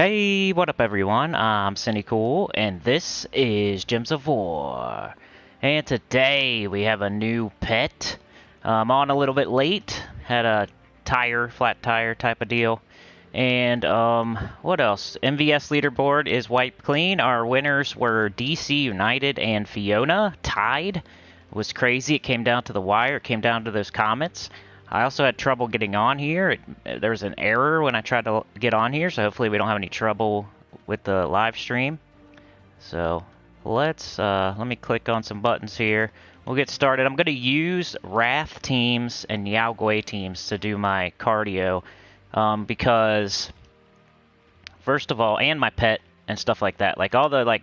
Hey, what up everyone? I'm Sinnycool, and this is Gems of War. And today we have a new pet. I'm on a little bit late. Had a flat tire type of deal. And, what else? MVS leaderboard is wiped clean. Our winners were DC United and Fiona, tied. It was crazy. It came down to the wire. It came down to those comments. I also had trouble getting on here. There was an error when I tried to get on here, so hopefully we don't have any trouble with the live stream. So let me click on some buttons here. We'll get started. I'm going to use Wrath teams and Yao Guai teams to do my cardio because, first of all, and my pet and stuff like that. Like all the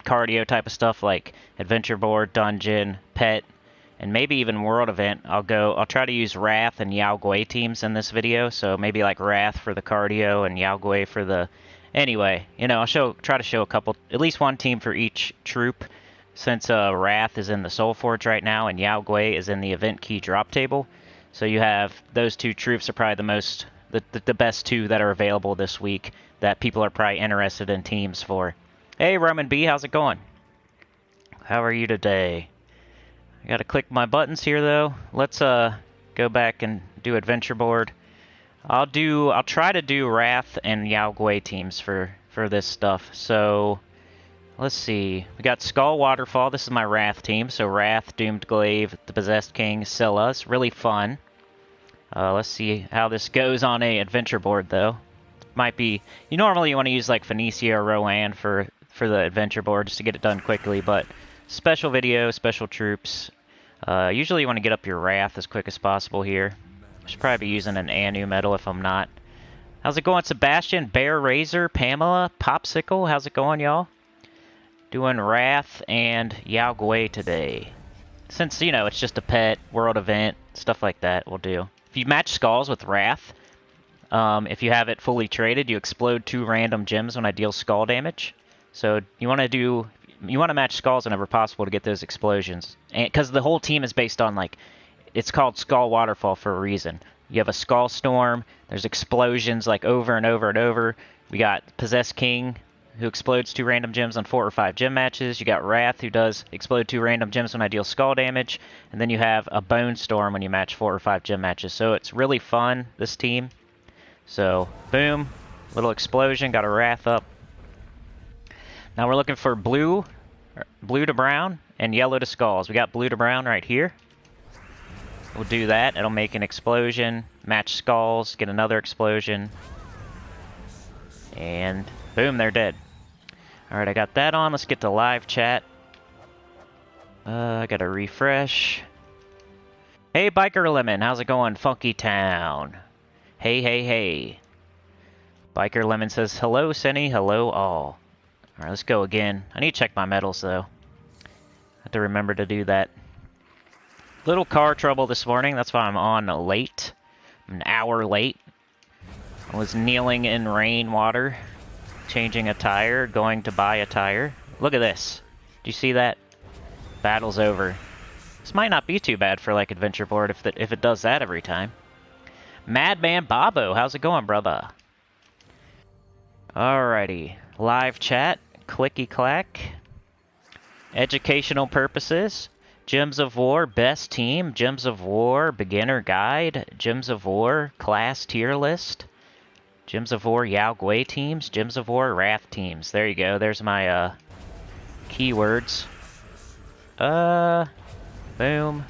cardio type of stuff like adventure board, dungeon, pet, and maybe even world event. I'll try to use Wrath and Yao Guai teams in this video. So maybe like Wrath for the cardio and Yao Guai for the... Anyway, you know, try to show a couple, at least one team for each troop, since Wrath is in the Soul Forge right now and Yao Guai is in the event key drop table. So you have those two troops are probably the best two that are available this week that people are probably interested in teams for. Hey Roman B, how's it going? How are you today? I gotta click my buttons here though. Let's go back and do adventure board. I'll try to do Wrath and Yao Guai teams for this stuff. So let's see. We got Skull Waterfall. This is my Wrath team. So Wrath, Doomed Glaive, the Possessed King, Scylla. It's really fun. Let's see how this goes on a adventure board though. Might be you want to use like Phoenicia or Rowan for the adventure board just to get it done quickly, but special video, special troops. Usually you want to get up your Wrath as quick as possible here. Should probably be using an Anu medal if I'm not. How's it going, Sebastian, Bear Razor, Pamela, Popsicle? How's it going, y'all? Doing Wrath and Yao Guai today. Since, you know, it's just a pet, world event, stuff like that we'll do. If you match Skulls with Wrath, if you have it fully traded, you explode 2 random gems when I deal skull damage. So you want to match Skulls whenever possible to get those explosions. And because the whole team is based on, like, it's called Skull Waterfall for a reason. You have a Skull Storm, there's explosions like over and over and over. We got Possessed King, who explodes 2 random gems on 4 or 5 gem matches. You got Wrath, who does explode 2 random gems when I deal skull damage. And then you have a Bone Storm when you match 4 or 5 gem matches. So it's really fun, this team. So, boom, little explosion, got a Wrath up. Now we're looking for blue to brown, and yellow to skulls. We got blue to brown right here. We'll do that. It'll make an explosion, match skulls, get another explosion, and boom, they're dead. Alright, I got that on. Let's get to live chat. I gotta refresh. Hey, Biker Lemon, how's it going? Funky Town. Hey, hey, hey. Biker Lemon says, hello, Senny, hello, all. Alright, let's go again. I need to check my medals, though. I have to remember to do that. Little car trouble this morning, that's why I'm on late. I'm an hour late. I was kneeling in rainwater, changing a tire, going to buy a tire. Look at this. Do you see that? Battle's over. This might not be too bad for, like, adventure board if it does that every time. Madman Bobo, how's it going, brother? Alrighty. Live chat. Clicky clack. Educational purposes. Gems of War, best team. Gems of War, beginner guide. Gems of War, class tier list. Gems of War, Yao Guai teams. Gems of War, Wrath teams. There you go. There's my keywords. Boom.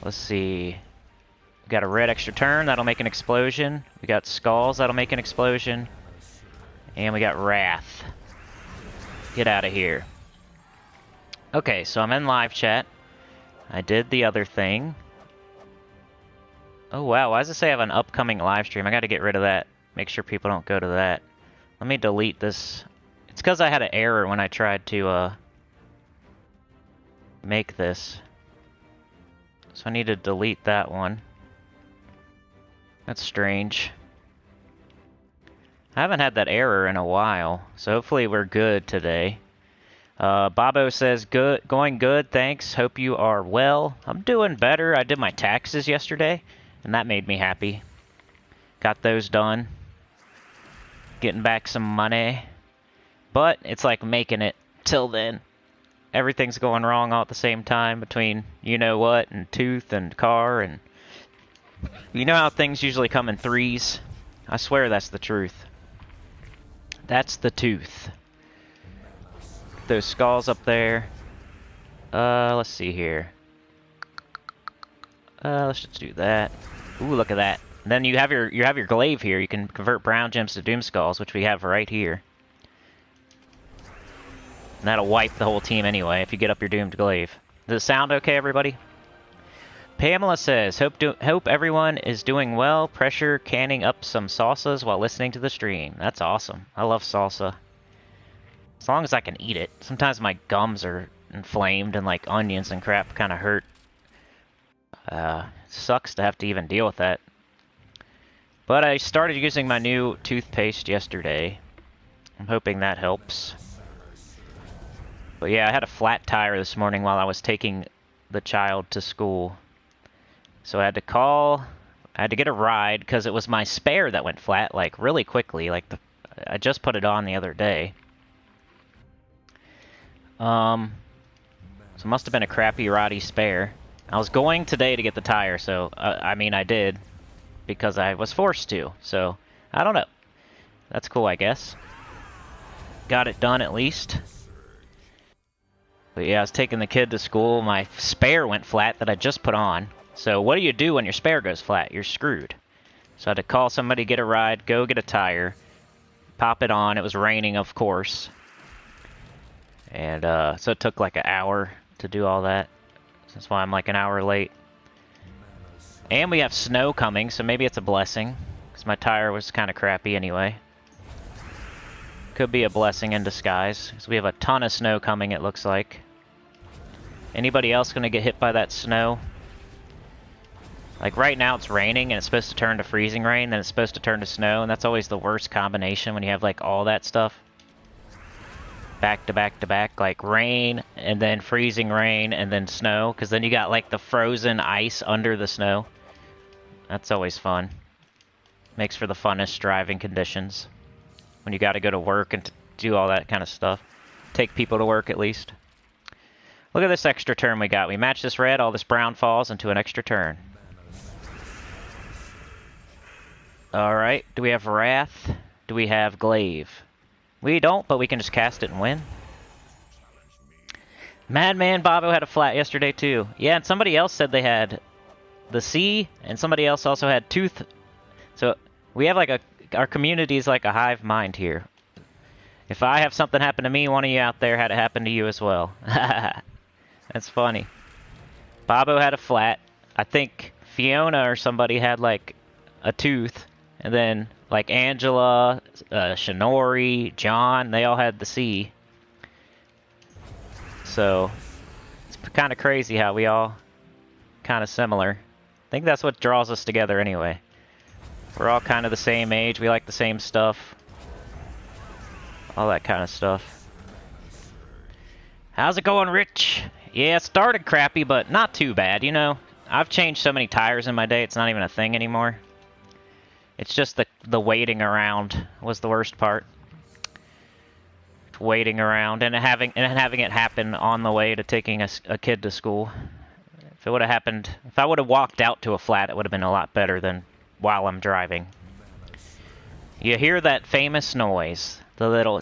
Let's see. We got a red extra turn. That'll make an explosion. We got skulls. That'll make an explosion. And we got Wrath. Get out of here. Okay, so I'm in live chat. I did the other thing. Oh wow, why does it say I have an upcoming live stream? I gotta get rid of that. Make sure people don't go to that. Let me delete this. It's because I had an error when I tried to make this. So I need to delete that one. That's strange. I haven't had that error in a while, so hopefully we're good today. Bobo says, going good, thanks. Hope you are well. I'm doing better. I did my taxes yesterday, and that made me happy. Got those done. getting back some money. But it's like making it till then. Everything's going wrong all at the same time between you-know-what and Tooth and Car and... You know how things usually come in threes? I swear that's the truth. That's the Tooth. Those skulls up there. Let's see here. Let's just do that. Ooh, look at that. And then you have your glaive here. You can convert brown gems to doom skulls, which we have right here. And that'll wipe the whole team anyway if you get up your doomed glaive. Does it sound okay, everybody? Pamela says, hope everyone is doing well. Pressure canning up some salsas while listening to the stream. That's awesome. I love salsa. As long as I can eat it. Sometimes my gums are inflamed and like onions and crap kind of hurt. Sucks to have to even deal with that. But I started using my new toothpaste yesterday. I'm hoping that helps. But yeah, I had a flat tire this morning while I was taking the child to school. So I had to get a ride because it was my spare that went flat, like, really quickly. Like, I just put it on the other day. So it must have been a crappy Roddy spare. I was going today to get the tire, so, I mean, I did. Because I was forced to, so, I don't know. That's cool, I guess. Got it done, at least. But yeah, I was taking the kid to school. My spare went flat that I just put on. So what do you do when your spare goes flat? You're screwed. So I had to call somebody, get a ride, go get a tire, pop it on. It was raining, of course. And so it took like an hour to do all that. That's why I'm like an hour late. And we have snow coming, so maybe it's a blessing. Because my tire was kind of crappy anyway. Could be a blessing in disguise. Because we have a ton of snow coming, it looks like. Anybody else going to get hit by that snow? Like right now it's raining and it's supposed to turn to freezing rain, then it's supposed to turn to snow, and that's always the worst combination when you have like all that stuff. Back to back to back, like rain, and then freezing rain, and then snow, because then you got like the frozen ice under the snow. That's always fun. Makes for the funnest driving conditions. When you gotta go to work and do all that kind of stuff. Take people to work at least. Look at this extra turn we got. We match this red, all this brown falls into an extra turn. Alright, do we have Wrath? Do we have Glaive? We don't, but we can just cast it and win. Madman Bobo had a flat yesterday too. Yeah, and somebody else said they had the C, and somebody else also had Tooth. So we have like our community is like a hive mind here. If I have something happen to me, one of you out there had it happen to you as well. That's funny. Bobo had a flat. I think Fiona or somebody had like a Tooth. And then, like, Angela, Shinori, John, they all had the C. So, it's kind of crazy how we all kind of similar. I think that's what draws us together anyway. We're all kind of the same age, we like the same stuff. All that kind of stuff. How's it going, Rich? Yeah, it started crappy, but not too bad, you know? I've changed so many tires in my day, it's not even a thing anymore. It's just the waiting around was the worst part. Waiting around and having it happen on the way to taking a kid to school. If it would have happened, if I would have walked out to a flat, it would have been a lot better than while I'm driving. You hear that famous noise, the little.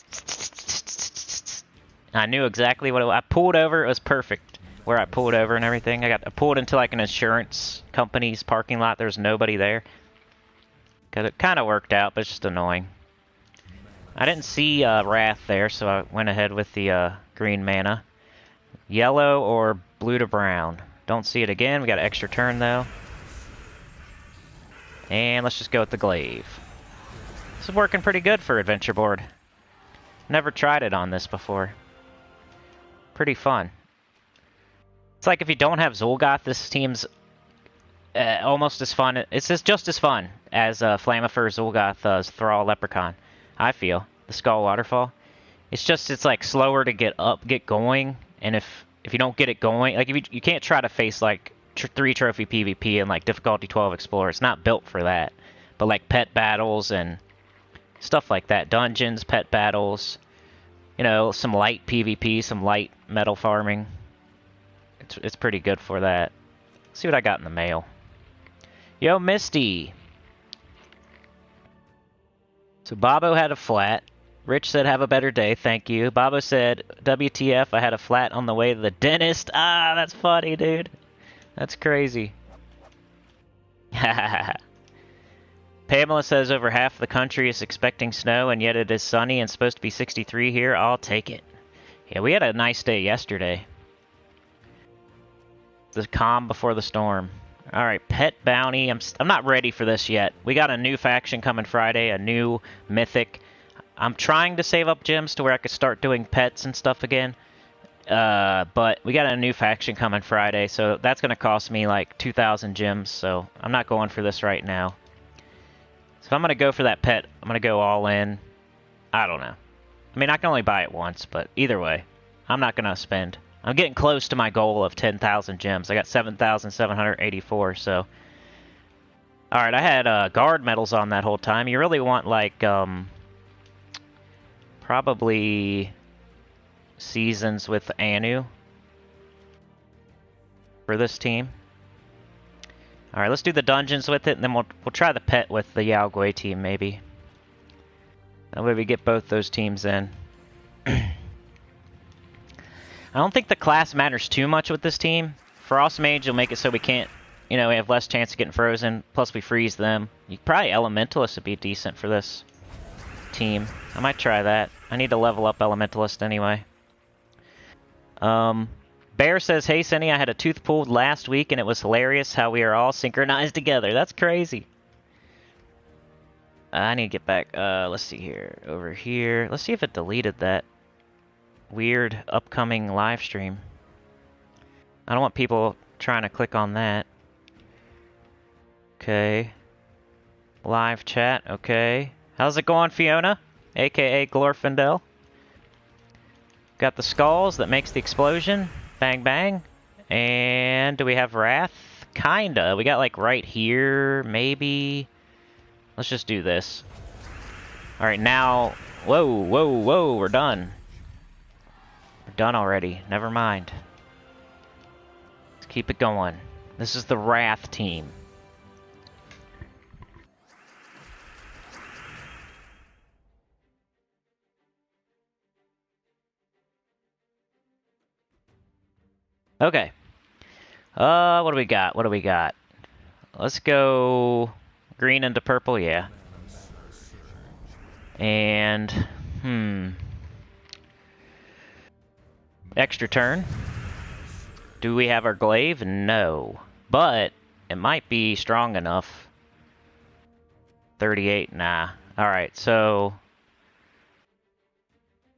I knew exactly what I pulled over. It was perfect where I pulled over and everything. I pulled into like an insurance company's parking lot. There was nobody there. Because it kind of worked out, but it's just annoying. I didn't see Wrath there, so I went ahead with the green mana. Yellow or blue to brown. Don't see it again. We got an extra turn, though. And let's just go with the Glaive. This is working pretty good for Adventure Board. Never tried it on this before. Pretty fun. It's like if you don't have Zul'Goth, this team's almost as fun. It's just as fun as Flammifer Zul'Goth Thrall Leprechaun. I feel the Skull Waterfall. It's like slower to get going, and if you don't get it going, like if you can't try to face like 3 trophy PvP and like difficulty 12 Explorer. It's not built for that. But like pet battles and Stuff like that. Dungeons, pet battles, you know, some light PvP, some light metal farming. It's pretty good for that. Let's see what I got in the mail. Yo, Misty. So Bobo had a flat. Rich said, have a better day, thank you. Bobo said, WTF, I had a flat on the way to the dentist. Ah, that's funny, dude. That's crazy. Pamela says over half the country is expecting snow, and yet it is sunny and supposed to be 63 here. I'll take it. Yeah, we had a nice day yesterday. The calm before the storm. Alright, Pet Bounty. I'm not ready for this yet. We got a new faction coming Friday, a new Mythic. I'm trying to save up gems to where I could start doing pets and stuff again. But we got a new faction coming Friday, so that's going to cost me like 2,000 gems, so I'm not going for this right now. So if I'm going to go for that pet, I'm going to go all in. I don't know. I mean, I can only buy it once, but either way, I'm not going to spend. I'm getting close to my goal of 10,000 gems. I got 7,784, so... Alright, I had guard medals on that whole time. You really want, like, probably seasons with Anu for this team. Alright, let's do the dungeons with it, and then we'll try the pet with the Yao Guai team, maybe. That way we get both those teams in. I don't think the class matters too much with this team. Frost Mage will make it so we can't, you know, we have less chance of getting frozen, plus we freeze them. Probably Elementalist would be decent for this team. I might try that. I need to level up Elementalist anyway. Bear says, hey Cinny, I had a tooth pulled last week and it was hilarious how we are all synchronized together. That's crazy. I need to get back. Let's see here. Over here. Let's see if it deleted that weird upcoming live stream. I don't want people trying to click on that. Okay. Live chat. Okay. How's it going, Fiona? AKA Glorfindel. Got the skulls that makes the explosion. Bang, bang. And do we have Wrath? Kinda. We got like right here, maybe. Let's just do this. Alright, now... Whoa, whoa, whoa, we're done. We're done already. Never mind. Let's keep it going. This is the Wrath team. Okay. What do we got? What do we got? Let's go green into purple, yeah. And, extra turn. Do we have our Glaive? No. But it might be strong enough. 38, nah. Alright, so...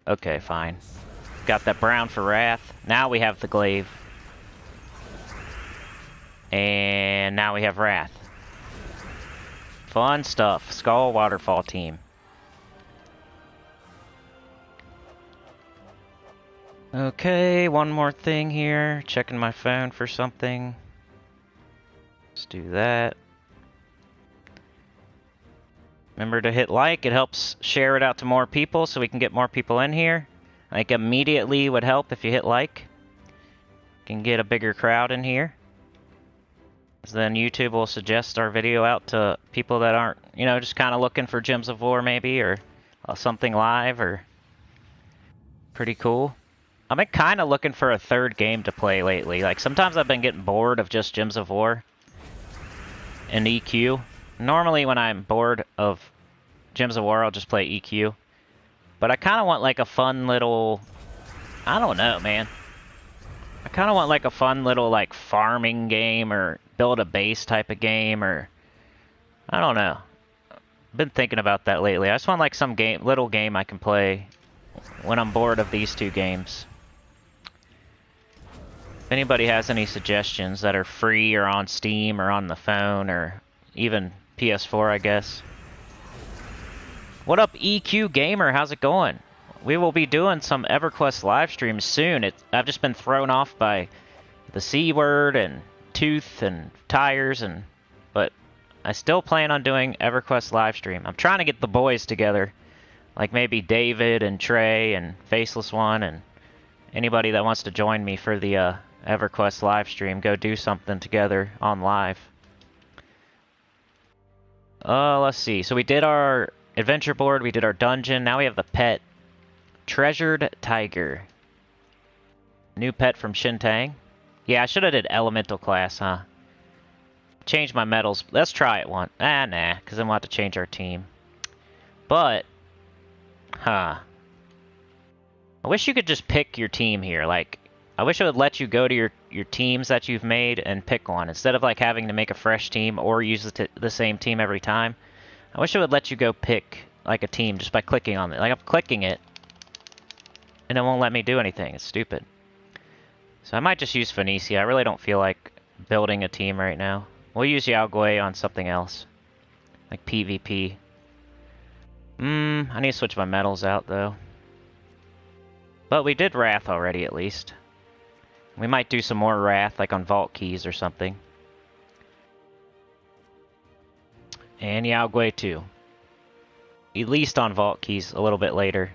Okay, fine. Got that brown for Wrath. Now we have the Glaive. And now we have Wrath. Fun stuff. Skull Waterfall team. Okay, one more thing here. Checking my phone for something. Let's do that. Remember to hit like. It helps share it out to more people so we can get more people in here. Like immediately would help if you hit like. Can get a bigger crowd in here. Then YouTube will suggest our video out to people that aren't, you know, just kind of looking for Gems of War maybe, or something live, or... Pretty cool. I've been kind of looking for a third game to play lately. Like, sometimes I've been getting bored of just Gems of War and EQ. Normally when I'm bored of Gems of War, I'll just play EQ. But I kind of want like a fun little... I don't know, man. I kind of want like a fun little like farming game or build a base type of game, or I don't know. I've been thinking about that lately. I just want like some game, little game I can play when I'm bored of these two games. If anybody has any suggestions that are free or on Steam or on the phone or even PS4, I guess. What up, EQ Gamer? How's it going? We will be doing some EverQuest live streams soon. I've just been thrown off by the C word and tooth and tires, but I still plan on doing Everquest livestream. I'm trying to get the boys together. Like maybe David and Trey and Faceless One and anybody that wants to join me for the EverQuest live stream. Go do something together on live. Let's see. So we did our adventure board. We did our dungeon. Now we have the pet. Treasured Tiger. New pet from Shintang. Yeah, I should have did elemental class, huh? Change my metals. Let's try it one. Nah, because then we'll have to change our team. But... I wish you could just pick your team here. Like, I wish it would let you go to your teams that you've made and pick one. Instead of, like, having to make a fresh team or use the same team every time. I wish it would let you go pick, like, a team just by clicking on it. Like, I'm clicking it, and it won't let me do anything. It's stupid. So I might just use Phoenicia. I really don't feel like building a team right now. We'll use Yao Guai on something else. Like PvP. I need to switch my metals out, though. But we did Wrath already, at least. We might do some more Wrath, like on Vault Keys or something. And Yao Guai, too. At least on Vault Keys a little bit later.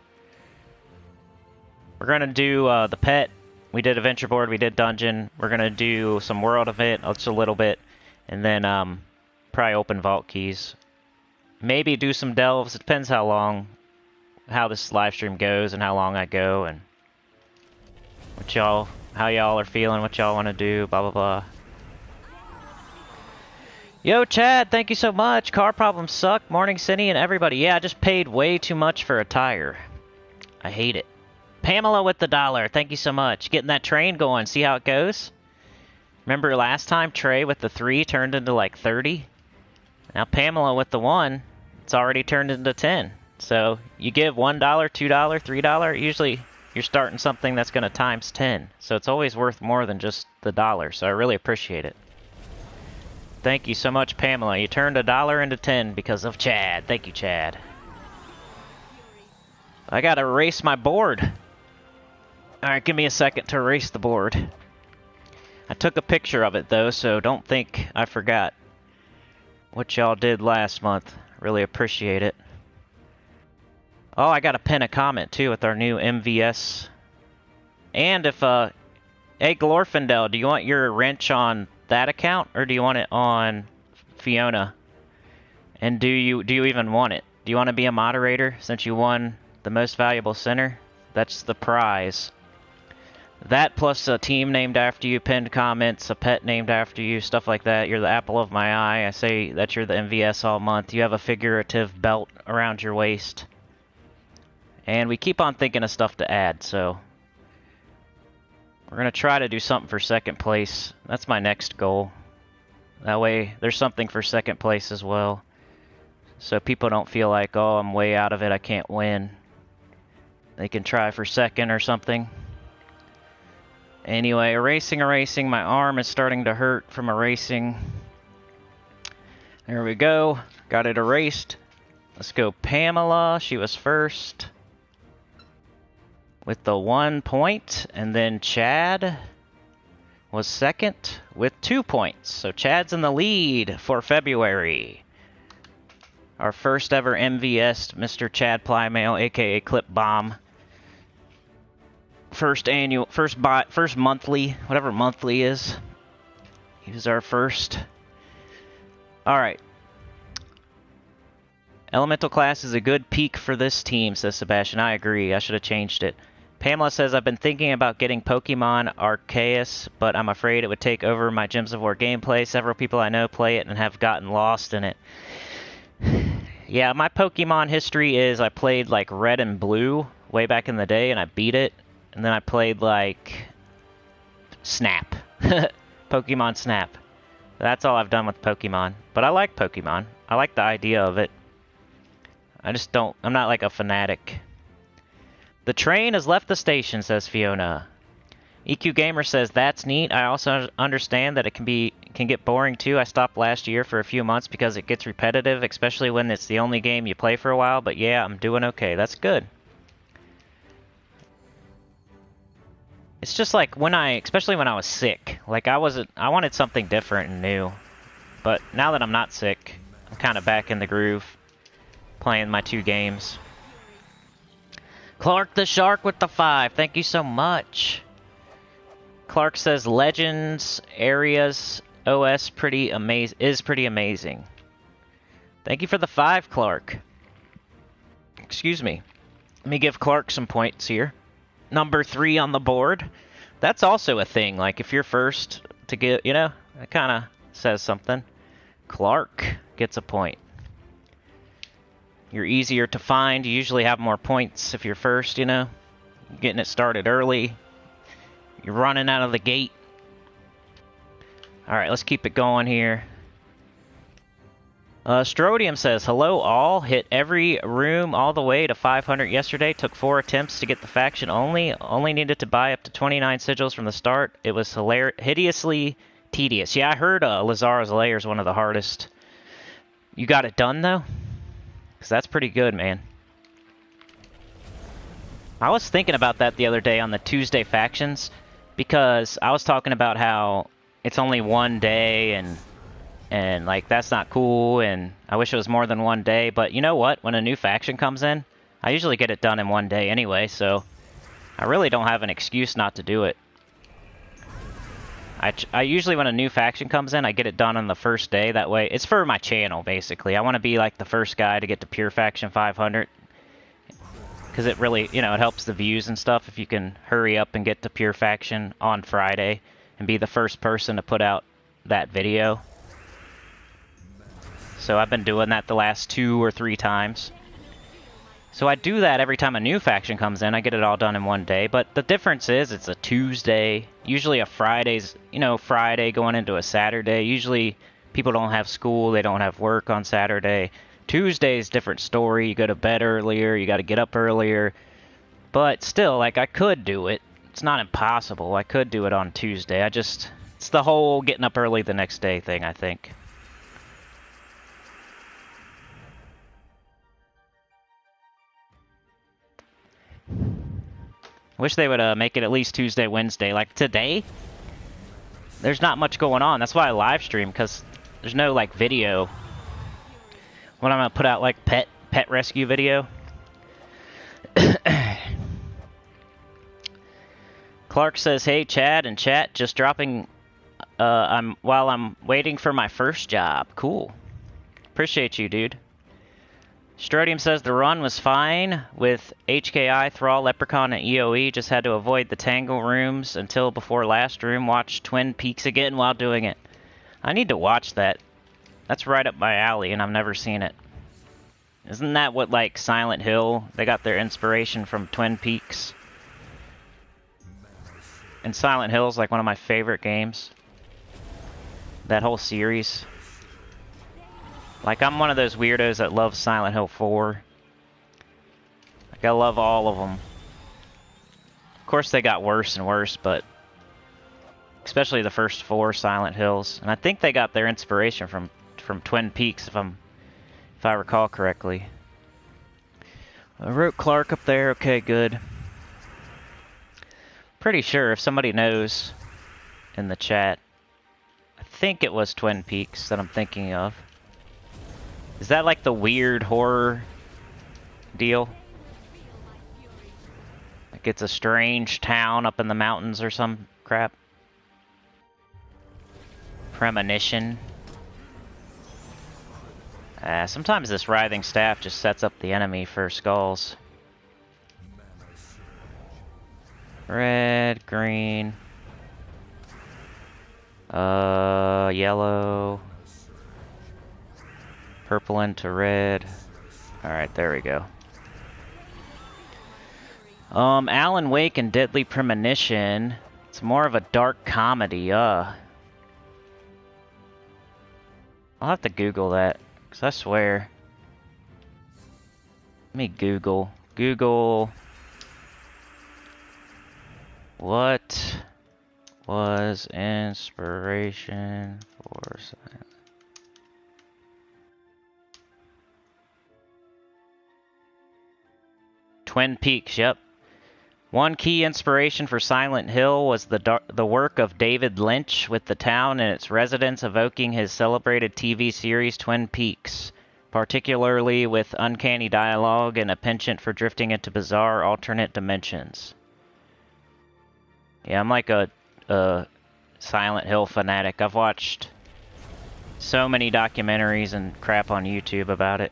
We're going to do the pet. We did Adventure Board, we did Dungeon. We're going to do some World Event, just a little bit. And then probably open Vault Keys. Maybe do some delves. It depends how this live stream goes and how long I go and how y'all are feeling, what y'all want to do, blah blah blah. Yo Chad, thank you so much. Car problems suck. Morning Cinny and everybody. Yeah, I just paid way too much for a tire. I hate it. Pamela with the $1. Thank you so much. Getting that train going. See how it goes? Remember last time Trey with the 3 turned into like 30? Now Pamela with the 1. It's already turned into 10. So you give $1, $2, $3, usually you're starting something that's going to times 10. So it's always worth more than just the $1. So I really appreciate it. Thank you so much, Pamela. You turned $1 into 10 because of Chad. Thank you, Chad. I got to erase my board. Alright, give me a second to erase the board. I took a picture of it, though, so don't think I forgot what y'all did last month. Really appreciate it. Oh, I gotta pin a comment, too, with our new MVS. And if, hey, Glorfindel, do you want your wrench on that account, or do you want it on Fiona? And do you even want it? Do you want to be a moderator, since you won the most valuable center? That's the prize. That plus a team named after you, pinned comments, a pet named after you, stuff like that. You're the apple of my eye. I say that you're the MVS all month. You have a figurative belt around your waist. And we keep on thinking of stuff to add, so... We're going to try to do something for second place. That's my next goal. That way, there's something for second place as well. So people don't feel like, oh, I'm way out of it, I can't win. They can try for second or something. Anyway, erasing. My arm is starting to hurt from erasing. There we go. Got it erased. Let's go Pamela. She was first with the 1 point. And then Chad was second with 2 points. So Chad's in the lead for February. Our first ever MVS, Mr. Chad Plymail, aka Clip Bomb. First monthly, whatever monthly is. He was our first. Alright. Elemental class is a good peak for this team, says Sebastian. I agree. I should have changed it. Pamela says, I've been thinking about getting Pokemon Arceus, but I'm afraid it would take over my Gems of War gameplay. Several people I know play it and have gotten lost in it. Yeah, my Pokemon history is I played like Red and Blue way back in the day and I beat it. And then I played, like, Snap. Pokemon Snap. That's all I've done with Pokemon. But I like Pokemon. I like the idea of it. I just don't... I'm not, like, a fanatic. The train has left the station, says Fiona. EQ Gamer says, that's neat. I also understand that it can get boring, too. I stopped last year for a few months because it gets repetitive, especially when it's the only game you play for a while. But, yeah, I'm doing okay. That's good. It's just like especially when I was sick. Like I wanted something different and new. But now that I'm not sick, I'm kind of back in the groove, playing my 2 games. Clark the Shark with the 5. Thank you so much. Clark says Legends Areas OS is pretty amazing. Thank you for the 5, Clark. Excuse me. Let me give Clark some points here. Number 3 on the board. That's also a thing. Like, if you're first to get, you know, that kind of says something. Clark gets a point. You're easier to find. You usually have more points if you're first, you know. You're getting it started early. You're running out of the gate. Alright, let's keep it going here. Strodium says, hello all. Hit every room all the way to 500 yesterday. Took 4 attempts to get the faction only. Only needed to buy up to 29 sigils from the start. It was hideously tedious. Yeah, I heard Lazara's Lair is one of the hardest. You got it done, though? Because that's pretty good, man. I was thinking about that the other day on the Tuesday factions. Because I was talking about how it's only 1 day and like that's not cool, and I wish it was more than 1 day. But you know what? When a new faction comes in, I usually get it done in 1 day anyway, so I really don't have an excuse not to do it. I usually, when a new faction comes in, I get it done on the first day. That way, it's for my channel, basically. I want to be like the first guy to get to Pure Faction 500. Because it really, you know, it helps the views and stuff if you can hurry up and get to Pure Faction on Friday and be the first person to put out that video. So I've been doing that the last 2 or 3 times. So I do that every time a new faction comes in. I get it all done in 1 day. But the difference is it's a Tuesday. Usually a Friday's, you know, Friday going into a Saturday. Usually people don't have school. They don't have work on Saturday. Tuesday's different story. You go to bed earlier. You got to get up earlier. But still, like, I could do it. It's not impossible. I could do it on Tuesday. It's the whole getting up early the next day thing, I think. Wish they would make it at least Tuesday, Wednesday. Like today, there's not much going on. That's why I live stream, because there's no like video. When I'm gonna put out like pet rescue video. Clark says, "Hey Chad and chat, just dropping. While I'm waiting for my first job. Cool. Appreciate you, dude." Strodium says the run was fine with HKI, Thrall, Leprechaun, and EOE. Just had to avoid the Tangle rooms until before last room. Watch Twin Peaks again while doing it. I need to watch that. That's right up my alley, and I've never seen it. Isn't that what, like, Silent Hill? They got their inspiration from Twin Peaks. And Silent Hill is, like, one of my favorite games. That whole series. Like, I'm one of those weirdos that loves Silent Hill 4. Like, I love all of them. Of course, they got worse and worse, but... especially the first 4 Silent Hills. And I think they got their inspiration from Twin Peaks, if I recall correctly. I wrote Clark up there. Okay, good. Pretty sure, if somebody knows in the chat, I think it was Twin Peaks that I'm thinking of. Is that like the weird horror deal? Like it's a strange town up in the mountains or some crap? Premonition. Sometimes this writhing staff just sets up the enemy for skulls. Red, green. Yellow. Purple into red. Alright, there we go. Alan Wake and Deadly Premonition. It's more of a dark comedy, I'll have to Google that, because I swear. Let me Google. What was inspiration for silence? Twin Peaks, yep. One key inspiration for Silent Hill was the work of David Lynch, with the town and its residents evoking his celebrated TV series Twin Peaks, particularly with uncanny dialogue and a penchant for drifting into bizarre alternate dimensions. Yeah, I'm like a Silent Hill fanatic. I've watched so many documentaries and crap on YouTube about it.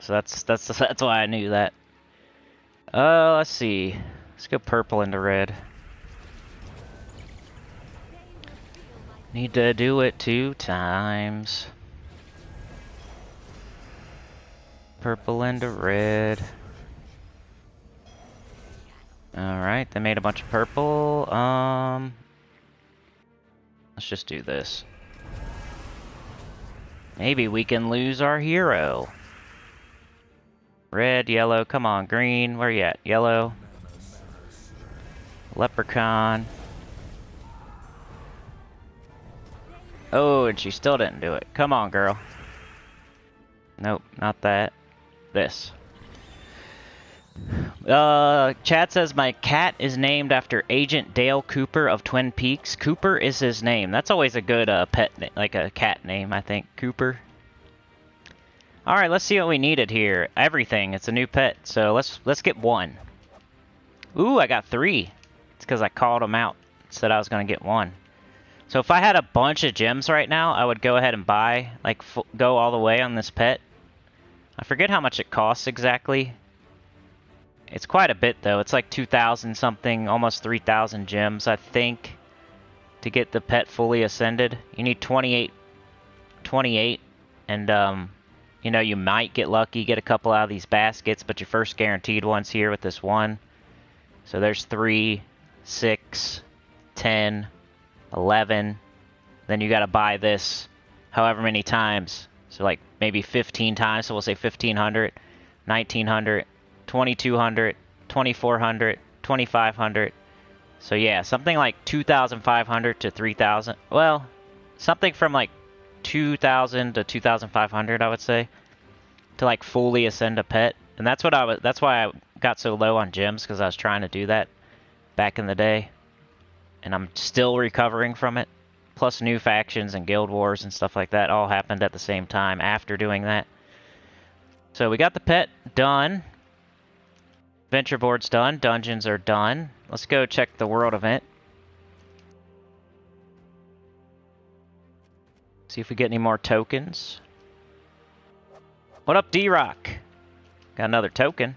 So that's why I knew that. Let's see. Let's go purple into red. Need to do it 2 times. Purple into red. Alright, they made a bunch of purple. Let's just do this. Maybe we can lose our hero. Red, yellow, come on, green, where you at? Yellow. Leprechaun. Oh, and she still didn't do it. Come on, girl. Nope, not that. This. Chat says my cat is named after Agent Dale Cooper of Twin Peaks. Cooper is his name. That's always a good pet, like a cat name, I think. Cooper. Alright, let's see what we needed here. Everything. It's a new pet, so let's get 1. Ooh, I got 3. It's because I called him out. Said I was going to get 1. So if I had a bunch of gems right now, I would go ahead and buy, like, go all the way on this pet. I forget how much it costs exactly. It's quite a bit, though. It's like 2,000 something, almost 3,000 gems, I think, to get the pet fully ascended. You need 28, and, you know, you might get lucky, get a couple out of these baskets, but your first guaranteed one's here with this 1. So there's 3, 6, 10, 11. Then you gotta buy this however many times. So like maybe 15 times, so we'll say 1,500, 1,900, 2,200, 2,400, 2,500. So yeah, something like 2,500 to 3,000. Well, something from like 2,000 to 2,500, I would say, to like fully ascend a pet. And that's what that's why I got so low on gems, because I was trying to do that back in the day. And I'm still recovering from it. Plus new factions and guild wars and stuff like that all happened at the same time after doing that. So we got the pet done. Venture board's done. Dungeons are done. Let's go check the world event. See if we get any more tokens. What up, D-Rock? Got another token.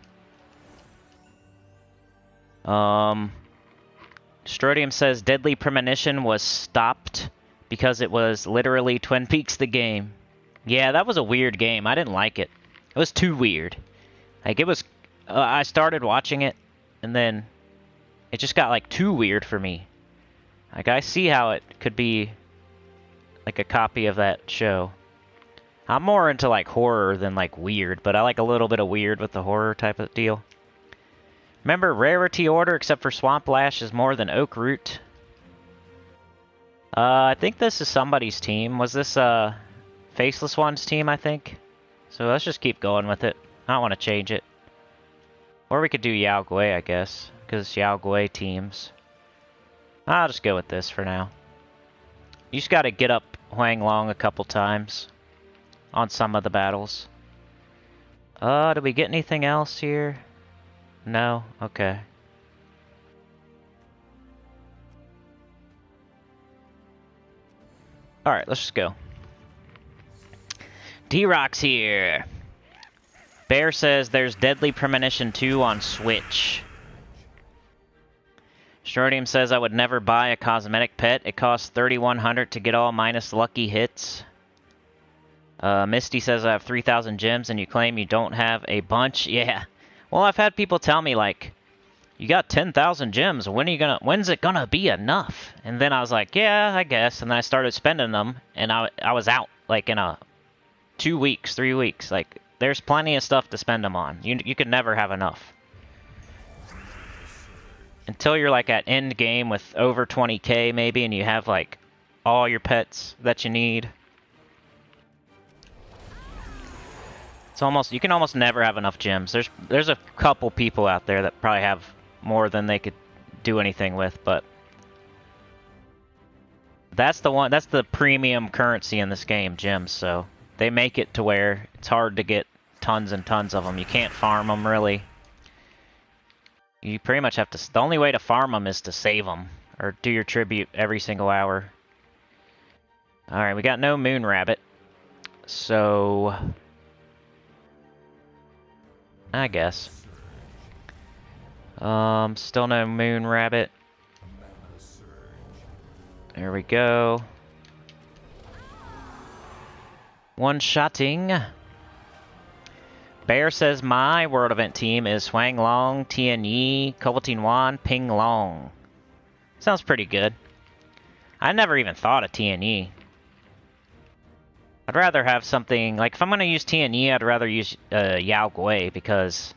Strodium says Deadly Premonition was stopped because it was literally Twin Peaks the game. Yeah, that was a weird game. I didn't like it. It was too weird. Like, it was... I started watching it, and then it just got, like, too weird for me. Like, I see how it could be, like, a copy of that show. I'm more into, like, horror than, like, weird, but I like a little bit of weird with the horror type of deal. Remember, rarity order, except for Swamp Lash, is more than Oak Root. I think this is somebody's team. Was this, Faceless One's team, I think? So let's just keep going with it. I don't want to change it. Or we could do Yao Guai, I guess, because it's Yao Guai teams. I'll just go with this for now. You just gotta get up Huang Long a couple times on some of the battles. Did we get anything else here? No? Okay. Alright, let's just go. D-Rock's here! Bear says there's Deadly Premonition 2 on Switch. Strodium says I would never buy a cosmetic pet. It costs 3,100 to get all minus lucky hits. Misty says I have 3,000 gems and you claim you don't have a bunch. Yeah. Well, I've had people tell me, like, you got 10,000 gems. When's it gonna be enough? And then I was like, yeah, I guess. And then I started spending them, and I was out, like, in 2 weeks, 3 weeks. Like, there's plenty of stuff to spend them on. You could never have enough. Until you're, like, at end game with over 20k, maybe, and you have, like, all your pets that you need. You can almost never have enough gems. There's a couple people out there that probably have more than they could do anything with, but that's the premium currency in this game, gems, so they make it to where it's hard to get tons and tons of them. You can't farm them, really. You pretty much have to... The only way to farm them is to save them, or do your tribute every single hour. Alright, we got no moon rabbit, so... I guess. Still no moon rabbit. There we go. One-shotting. Bear says my world event team is Huang Long, Tian Yi, Kovaltine Wan, Ping Long. Sounds pretty good. I never even thought of Tian Yi. I'd rather have something, like if I'm going to use Tian Yi, I'd rather use Yao Guai because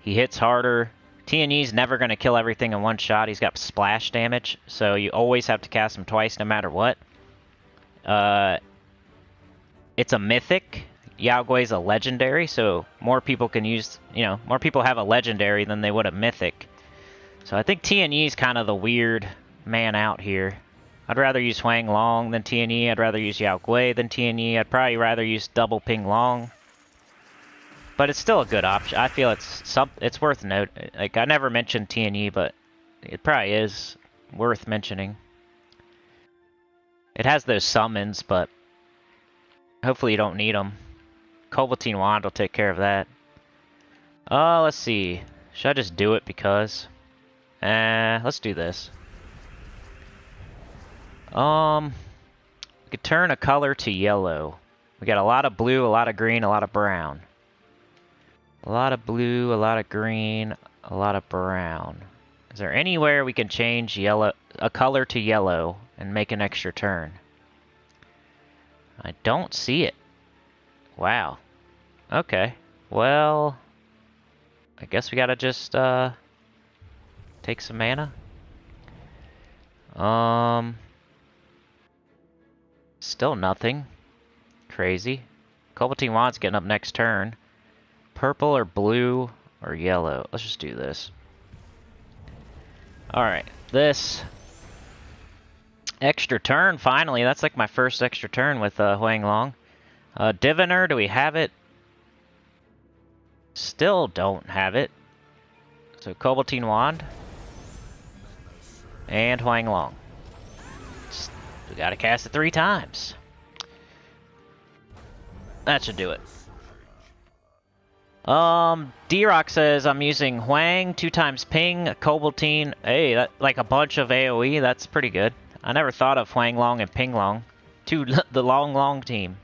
he hits harder. Tian Yi's never going to kill everything in one shot. He's got splash damage, so you always have to cast him twice no matter what. It's a mythic. Yao Guai's a legendary, so more people can use, more people have a legendary than they would a mythic. So I think Tian Yi's kind of the weird man out here. I'd rather use Huang Long than Tian Yi. I'd rather use Yao Guai than Tian Yi. I'd probably rather use double Ping Long. But it's still a good option. I feel it's worth noting. Like, I never mentioned Tian Yi, but it probably is worth mentioning. It has those summons, but hopefully you don't need them. Kovaltine Wand will take care of that. Let's see. Should I just do it because? Let's do this. We could turn a color to yellow. We got a lot of blue, a lot of green, a lot of brown. A lot of blue, a lot of green, a lot of brown. Is there anywhere we can change a color to yellow and make an extra turn? I don't see it. Wow. Okay. Well, I guess we gotta just take some mana. Still nothing. Crazy. Kovaltine Wand's getting up next turn. Purple or blue or yellow. Let's just do this. Alright. This extra turn, finally. That's like my first extra turn with Huang Long. Diviner, do we have it? Still don't have it. So Kovaltine Wand. And Huang Long. We gotta cast it 3 times. That should do it. D-Rock says I'm using Huang, 2 times Ping, Kovaltine. Hey, that, like a bunch of AoE, that's pretty good. I never thought of Huang Long and Ping Long. The long team.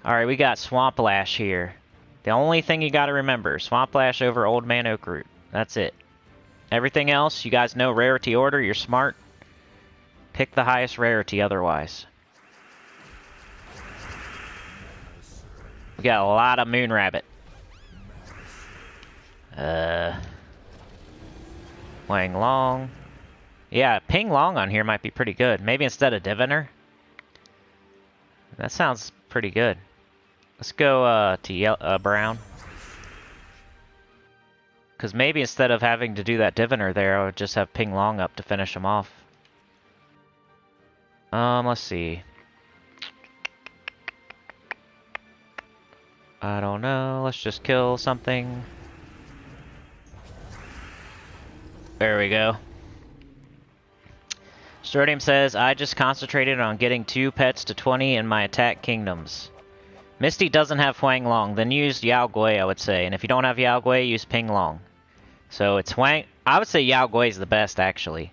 Alright, we got Swamp Lash here. The only thing you gotta remember, Swamp Lash over Old Man Oakroot. That's it. Everything else, you guys know rarity order, you're smart. Pick the highest rarity otherwise. We got a lot of Moon Rabbit. Huang Long. Yeah, Ping Long on here might be pretty good. Maybe instead of Diviner. That sounds pretty good. Let's go to brown. Because maybe instead of having to do that Diviner there, I would just have Ping Long up to finish him off. Let's see. I don't know. Let's just kill something. There we go. Sturdium says, I just concentrated on getting 2 pets to 20 in my attack kingdoms. Misty doesn't have Huang Long, then use Yao Guai, I would say. And if you don't have Yao Guai, use Ping Long. So it's Huang... I would say Yao Guai is the best, actually.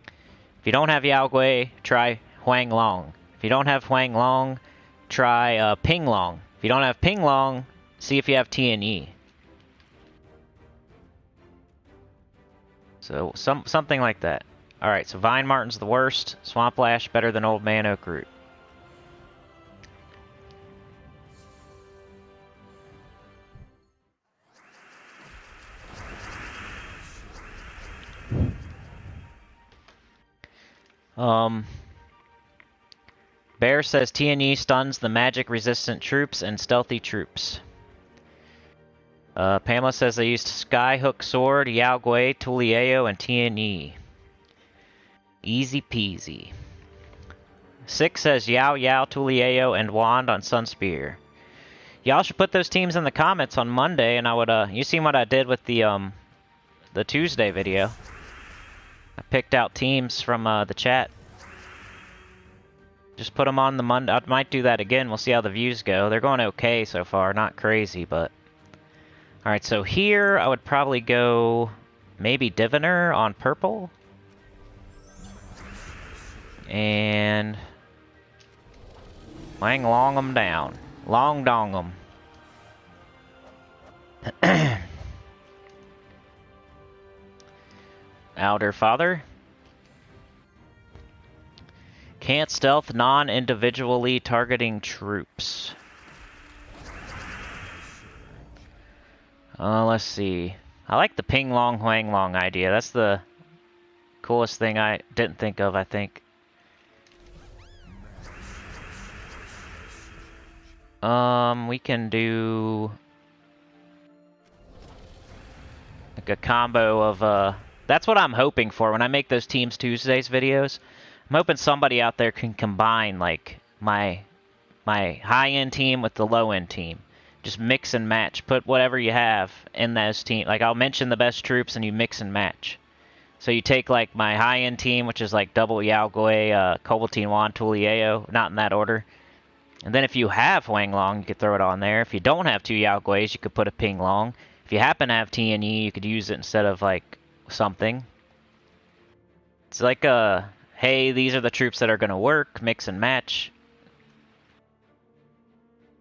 If you don't have Yao Guai, try Huang Long. If you don't have Huang Long, try Ping Long. If you don't have Ping Long, see if you have Tian Yi. So, something like that. Alright, so Vine Martin's the worst. Swamp Lash better than Old Man Oakroot. Bear says Tian Yi stuns the magic resistant troops and stealthy troops. Pamela says they used Skyhook Sword, Yao Guai, Tulieo, and TNE. Easy peasy. 6 says Yao Yao, Tulieo, and Wand on Sunspear. Y'all should put those teams in the comments on Monday, and I would, you seen what I did with the Tuesday video. I picked out teams from, the chat. Just put them on the Monday. I might do that again. We'll see how the views go. They're going okay so far. Not crazy, but... Alright, so here I would probably go maybe Diviner on purple. And... Lang long them down. Long dong them. Outer Father. Can't stealth non-individually targeting troops. Let's see. I like the Ping Long Huang Long idea. That's the coolest thing I didn't think of, I think. We can do like a combo of that's what I'm hoping for when I make those Teams Tuesdays videos. I'm hoping somebody out there can combine like my high-end team with the low-end team. Just mix and match. Put whatever you have in those teams. Like I'll mention the best troops and you mix and match. So you take like my high-end team, which is like double Yao Guai, Kobaltine Wand, Tulieo, not in that order. And then if you have Huang Long, you could throw it on there. If you don't have 2 Yao Guais, you could put a Ping Long. If you happen to have TNE, you could use it instead of like something. It's like a, hey, these are the troops that are going to work, mix and match.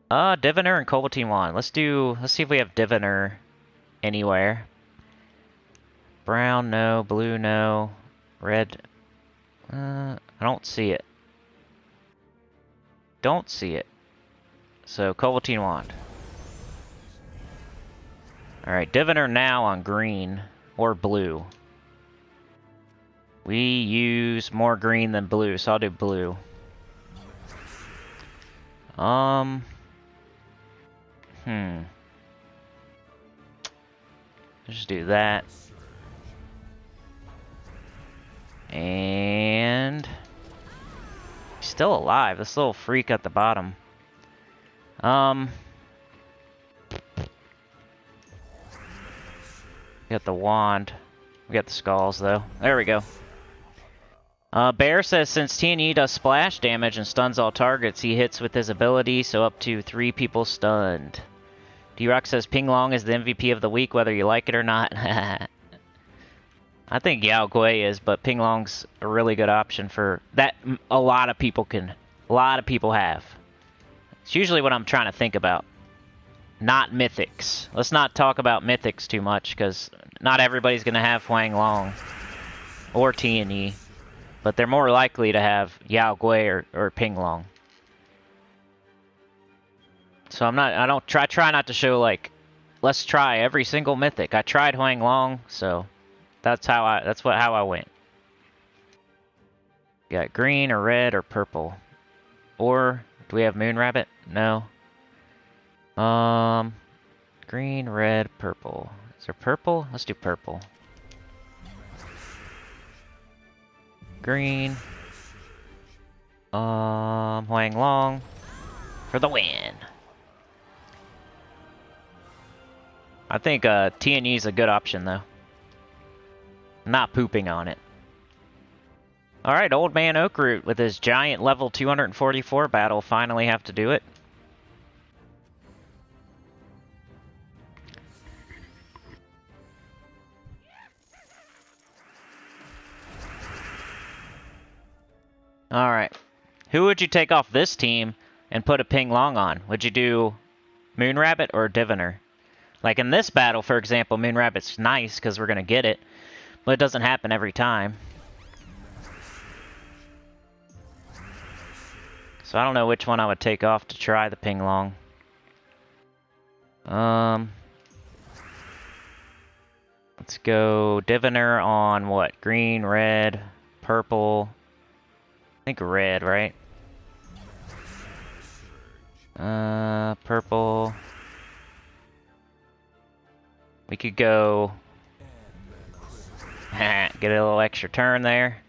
Diviner and Kobaltine Wand. Let's see if we have Diviner anywhere. Brown, no. Blue, no. Red, I don't see it. Don't see it. So, Kobaltine Wand. Alright, Diviner now on green or blue. We use more green than blue, so I'll do blue. Just do that. And... he's still alive, this little freak at the bottom. We got the wand. We got the skulls, though. There we go. Bear says, since TNE does splash damage and stuns all targets, he hits with his ability, so up to 3 people stunned. D-Rock says, Ping Long is the MVP of the week, whether you like it or not. I think Yao Guai is, but Ping Long's a really good option for that. A lot of people have. It's usually what I'm trying to think about. Not mythics. Let's not talk about mythics too much, because not everybody's going to have Huang Long or TNE, but they're more likely to have Yao Guai or Ping Long. So I try not to show like, let's try every single mythic. I tried Huang Long, so that's how I went. You got green or red or purple. Or do we have Moon Rabbit? No. Green, red, purple. Is there purple? Let's do purple. Green. Huang Long for the win. I think TNE is a good option though. Not pooping on it. Alright, Old Man Oakroot with his giant level 244 battle finally have to do it. Alright. Who would you take off this team and put a Ping Long on? Would you do Moon Rabbit or Diviner? Like in this battle, for example, Moon Rabbit's nice because we're going to get it. But it doesn't happen every time. So I don't know which one I would take off to try the Ping Long. Let's go Diviner on what? Green, red, purple. I think red, right? Purple. could go... get a little extra turn there.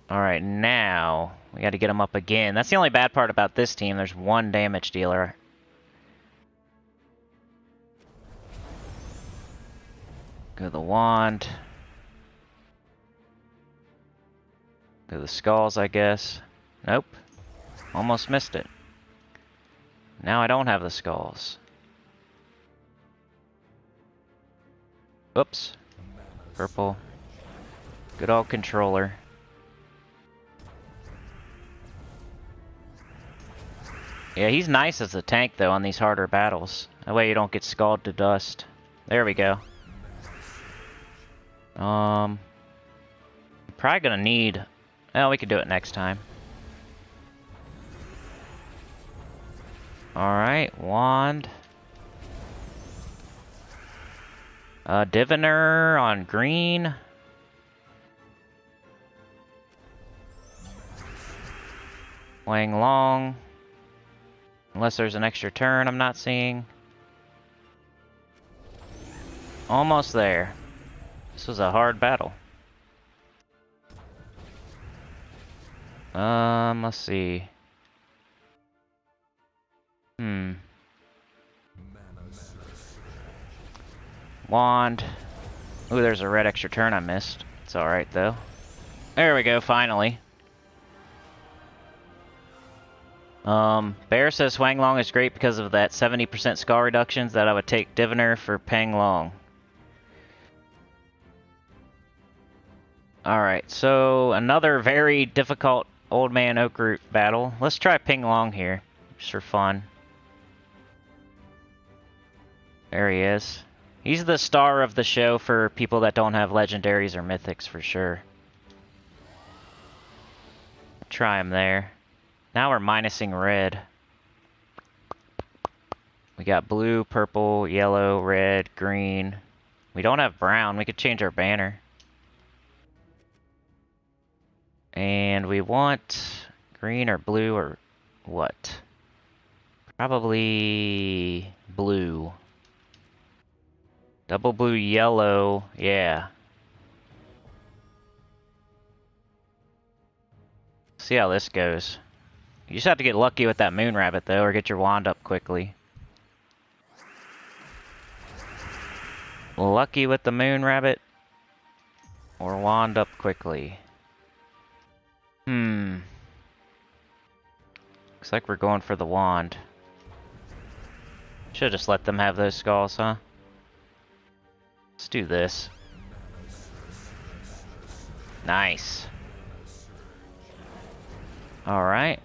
Alright, now we gotta get him up again. That's the only bad part about this team. There's one damage dealer. Go the wand. Go the skulls, I guess. Nope. Almost missed it. Now I don't have the skulls. Oops. Purple. Good old controller. Yeah, he's nice as a tank, though, on these harder battles. That way you don't get scalded to dust. There we go. Probably gonna need... Well, we could do it next time. Alright, wand. Diviner on green. Wang Long. Unless there's an extra turn I'm not seeing. Almost there. This was a hard battle. Let's see. Wand. Ooh, there's a red extra turn I missed. It's alright, though. There we go, finally. Bear says Huang Long is great because of that 70% skull reductions that I would take Diviner for Peng Long. Alright, so another very difficult Old Man Oak Root battle. Let's try Peng Long here, just for fun. There he is. He's the star of the show for people that don't have legendaries or mythics for sure. Try him there. Now we're minusing red. We got blue, purple, yellow, red, green. We don't have brown. We could change our banner. And we want green or blue or what? Probably blue. Double blue, yellow, yeah. See how this goes. You just have to get lucky with that moon rabbit though, or get your wand up quickly. Lucky with the moon rabbit, or wand up quickly. Looks like we're going for the wand. Should've just let them have those skulls, huh? Let's do this. Nice. Alright.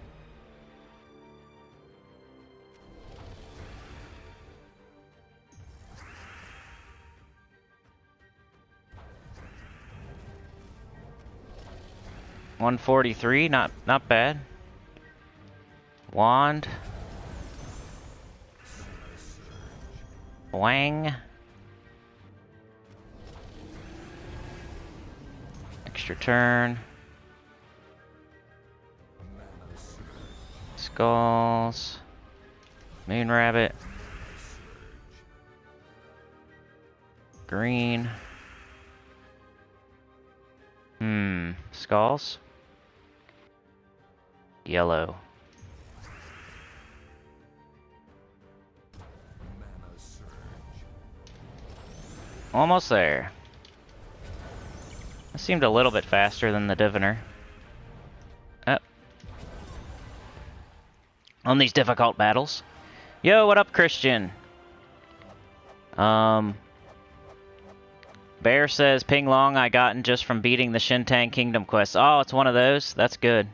$143, not bad. Wand. Wang. Extra turn. Skulls. Moon rabbit. Green. Skulls. Yellow. Almost there. It seemed a little bit faster than the Diviner. On these difficult battles. Yo, what up, Christian? Bear says, Ping Long I gotten just from beating the Shintang Kingdom quest. Oh, it's one of those? That's good.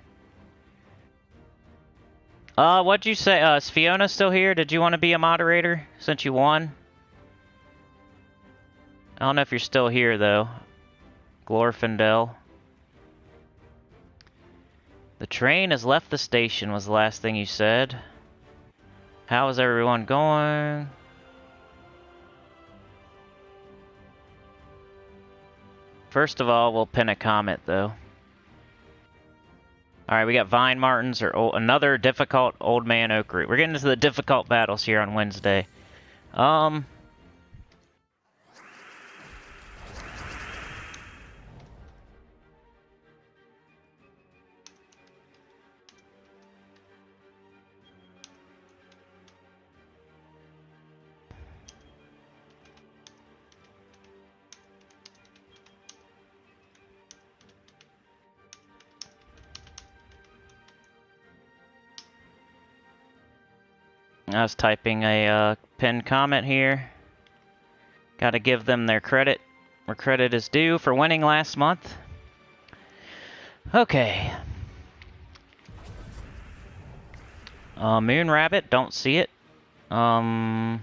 What'd you say? Is Fiona still here? Did you want to be a moderator since you won? I don't know if you're still here, though. Glorfindel. The train has left the station was the last thing you said. How is everyone going? First of all, we'll pin a comment, though. Alright, we got Vine Martins, or another difficult Old Man Oak Root. We're getting into the difficult battles here on Wednesday. I was typing a pinned comment here. Gotta give them their credit where credit is due for winning last month. Okay. Moon Rabbit, don't see it. You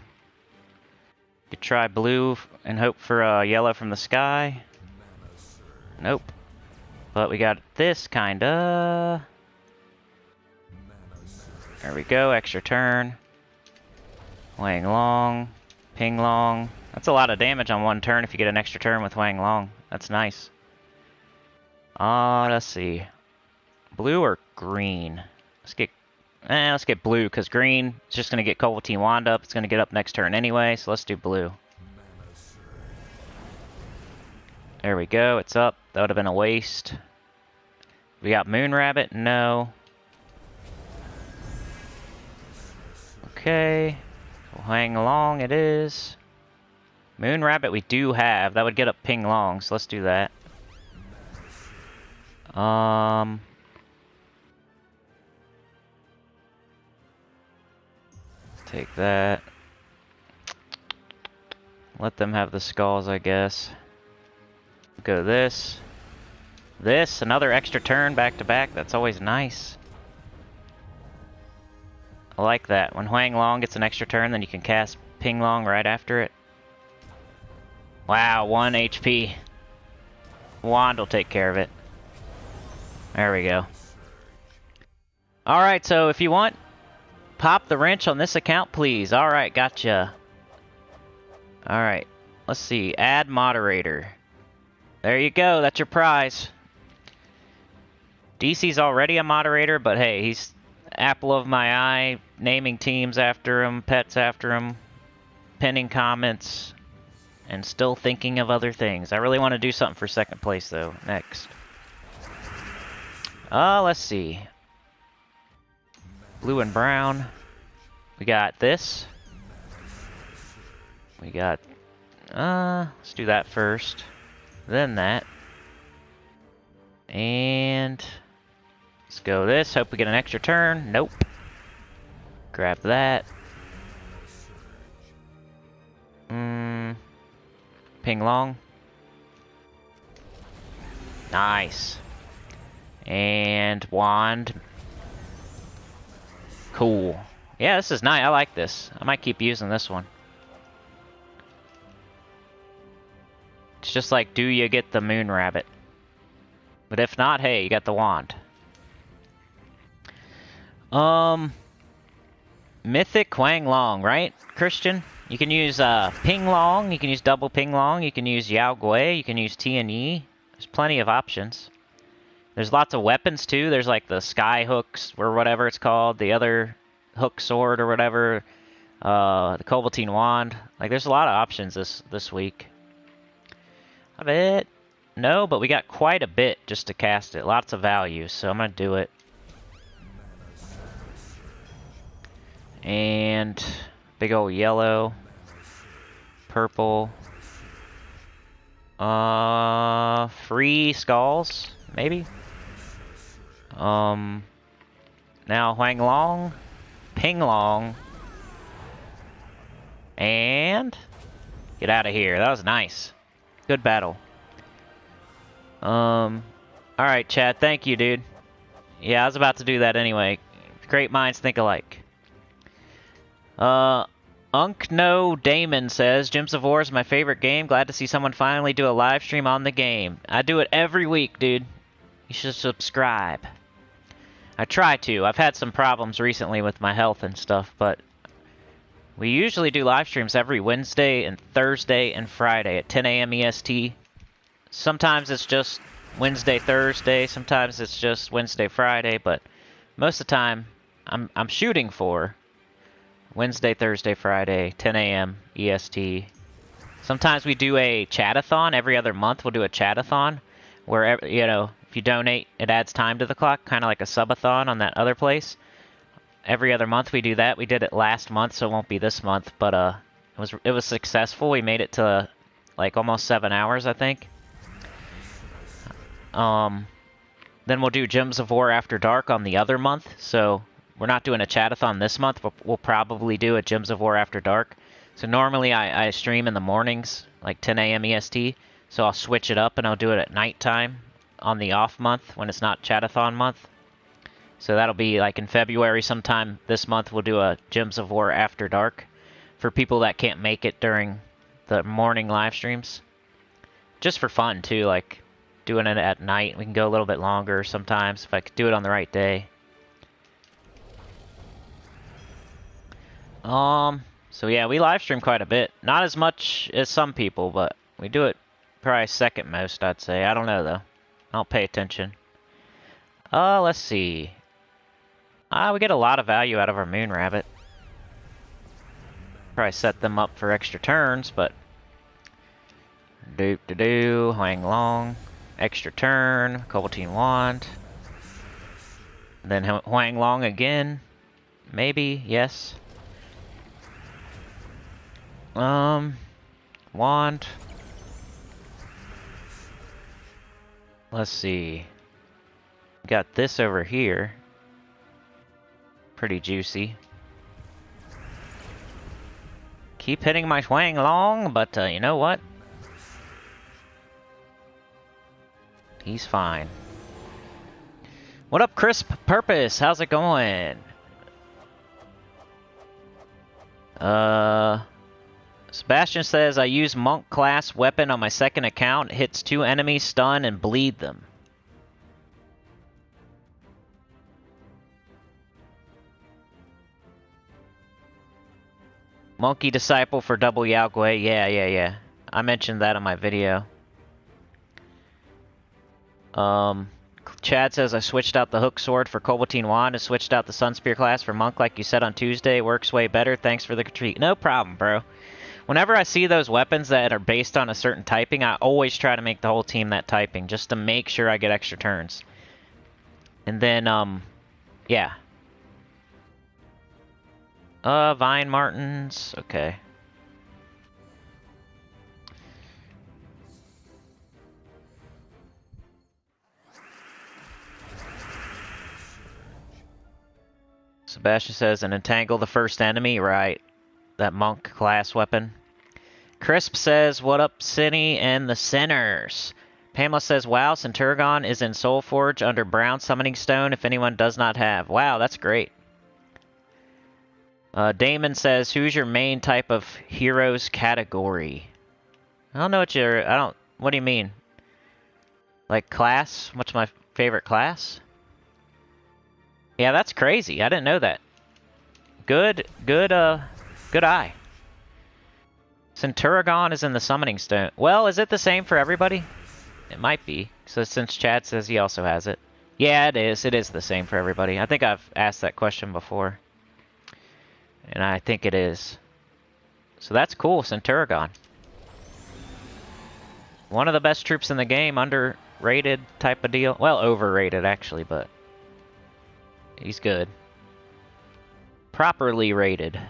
could try blue and hope for yellow from the sky. Nope. But we got this kinda. There we go, extra turn. Wang Long, Ping Long. That's a lot of damage on one turn if you get an extra turn with Wang Long. That's nice. Let's see. Blue or green? Let's get blue, because green is just going to get Kovaltine Wand up. It's going to get up next turn anyway, so let's do blue. There we go, it's up. That would have been a waste. We got Moon Rabbit? No. Okay. Hang Long it is. Moon Rabbit we do have. That would get up Ping Long, so let's do that. Take that. Let them have the skulls, I guess. Go this. This, another extra turn back to back. That's always nice. I like that. When Huang Long gets an extra turn, then you can cast Ping Long right after it. Wow, 1 HP. Wand will take care of it. There we go. Alright, so if you want, pop the wrench on this account, please. Alright, gotcha. Alright, let's see. Add moderator. There you go, that's your prize. DC's already a moderator, but hey, he's apple of my eye, naming teams after him, pets after him, pinning comments, and still thinking of other things. I really want to do something for second place, though, next. Let's see. Blue and brown. We got this. We got, let's do that first. Then that. And let's go this. Hope we get an extra turn. Nope. Grab that. Ping Long. Nice. And wand. Cool. Yeah, this is nice. I like this. I might keep using this one. It's just like, do you get the Moon Rabbit? But if not, hey, you got the wand. Mythic Huang Long, right, Christian? You can use Ping Long, you can use double Ping Long, you can use Yao Guai, you can use T&E. There's plenty of options. There's lots of weapons too. There's like the sky hooks or whatever it's called, the other hook sword or whatever, the Kovaltine Wand. Like there's a lot of options this week. A bit. No, but we got quite a bit just to cast it. Lots of value, so I'm gonna do it. And big old yellow, purple, free skulls, maybe. Now Huang Long, Ping Long, and get out of here. That was nice. Good battle. Alright, Chad, thank you, dude. Yeah, I was about to do that anyway. Great minds think alike. Unkno Damon says, Gems of War is my favorite game. Glad to see someone finally do a live stream on the game. I do it every week, dude. You should subscribe. I try to. I've had some problems recently with my health and stuff, but we usually do live streams every Wednesday and Thursday and Friday at 10 a.m. EST. Sometimes it's just Wednesday, Thursday. Sometimes it's just Wednesday, Friday. But most of the time, I'm shooting for Wednesday, Thursday, Friday, 10 a.m. EST. Sometimes we do a chatathon. Every other month we'll do a chatathon where, you know, if you donate, it adds time to the clock, kind of like a subathon on that other place. Every other month we do that. We did it last month, so it won't be this month, but it was successful. We made it to like almost 7 hours, I think. Then we'll do Gems of War After Dark on the other month. So we're not doing a chatathon this month, but we'll probably do a Gems of War After Dark. So normally I stream in the mornings, like 10 a.m. EST. So I'll switch it up and I'll do it at nighttime on the off month when it's not chatathon month. So that'll be like in February sometime this month we'll do a Gems of War After Dark for people that can't make it during the morning live streams. Just for fun too, like doing it at night. We can go a little bit longer sometimes if I could do it on the right day. So yeah, we live stream quite a bit. Not as much as some people, but we do it probably second most, I'd say. I don't know though. I don't pay attention. Let's see. We get a lot of value out of our Moon Rabbit. Probably set them up for extra turns, but Huang Long, extra turn, Koboltine Wand, then Huang Long again, maybe, yes. Wand. Let's see. Got this over here. Pretty juicy. Keep hitting my Huang Long, but you know what? He's fine. What up, Crisp Purpose? How's it going? Sebastian says, I use monk class weapon on my second account. Hits 2 enemies, stun, and bleed them. Monkey Disciple for double Yao Guai. Yeah. I mentioned that in my video. Chad says, I switched out the Hook Sword for Koboltine Wand and switched out the Sunspear class for Monk like you said on Tuesday. Works way better. Thanks for the critique. No problem, bro. Whenever I see those weapons that are based on a certain typing, I always try to make the whole team that typing, just to make sure I get extra turns. And then, yeah. Vine Martins, okay. Sebastian says, and entangle the first enemy, right. That monk class weapon. Crisp says, what up, Cinny and the Sinners? Pamela says, wow, Centurion is in Soulforge under Brown Summoning Stone if anyone does not have. Wow, that's great. Damon says, who's your main type of heroes category? I don't know what what do you mean? Like class? What's my favorite class? Yeah, that's crazy. I didn't know that. Good eye. Centurion is in the Summoning Stone. Well, is it the same for everybody? It might be. So since Chad says he also has it. Yeah, it is. It is the same for everybody. I think I've asked that question before. And I think it is. So that's cool, Centurion. One of the best troops in the game, underrated type of deal. Well, overrated actually, but he's good. Properly rated.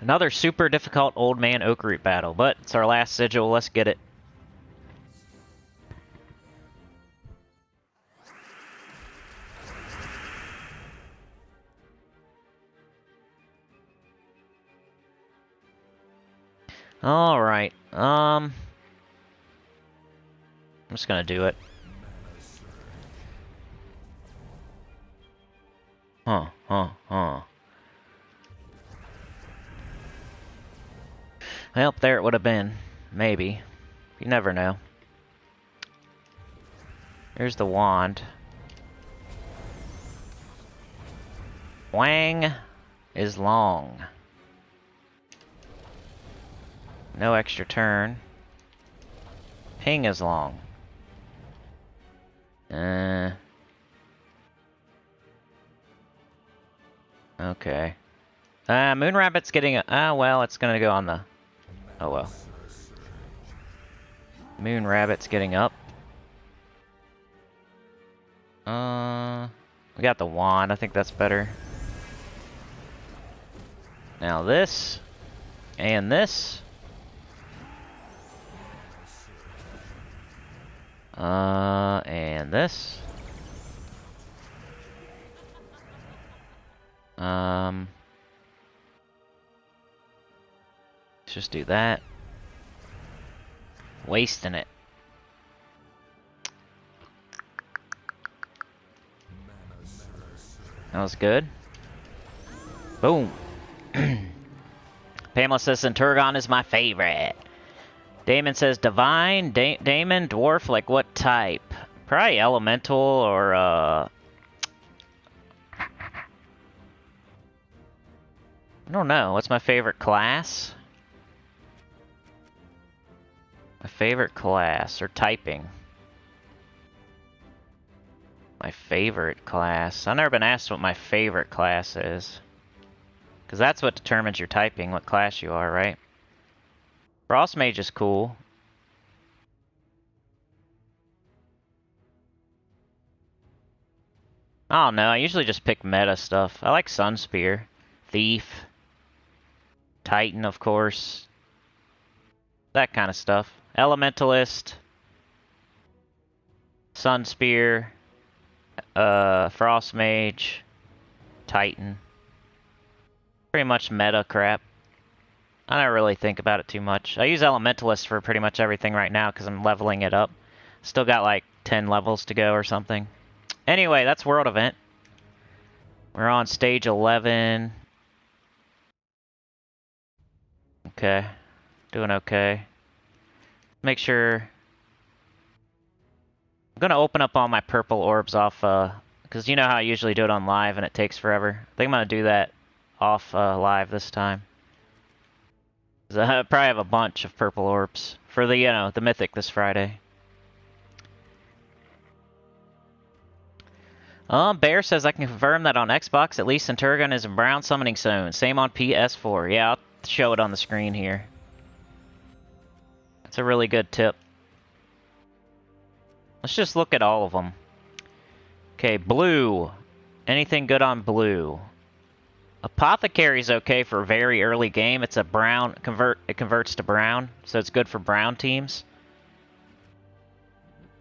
Another super difficult old man oak root battle, but it's our last sigil. Let's get it. Alright, I'm just gonna do it. Huh. Well, there it would have been. Maybe. You never know. Here's the wand. Wang is long. No extra turn. Ping is long. Okay. Moon Rabbit's getting well, it's gonna go on the... Oh well. Moon Rabbit's getting up. We got the wand. I think that's better. Now this. And this. And this. Let's just do that. Wasting it. That was good. Boom. Pamela says Centurgon is my favorite. Damon says Divine. Damon, Dwarf, like what type? Probably Elemental or, I don't know. What's my favorite class? My favorite class, or typing. My favorite class. I've never been asked what my favorite class is. Because that's what determines your typing, what class you are, right? Frost Mage is cool. I don't know, I usually just pick meta stuff. I like Sunspear. Thief. Titan, of course. That kind of stuff. Elementalist. Sunspear. Frost Mage. Titan. Pretty much meta crap. I don't really think about it too much. I use Elementalist for pretty much everything right now because I'm leveling it up. Still got like 10 levels to go or something. Anyway, that's World Event. We're on stage 11. Okay. Doing okay. Make sure... I'm gonna open up all my purple orbs off, because you know how I usually do it on live and it takes forever. I think I'm gonna do that off live this time. I probably have a bunch of purple orbs for the, the Mythic this Friday. Bear says I can confirm that on Xbox, at least Centurgon is in brown summoning zone. Same on PS4. Yeah, I'll show it on the screen here. That's a really good tip. Let's just look at all of them. Okay, blue. Anything good on blue? Apothecary's okay for a very early game. It's a brown it converts to brown, so it's good for brown teams.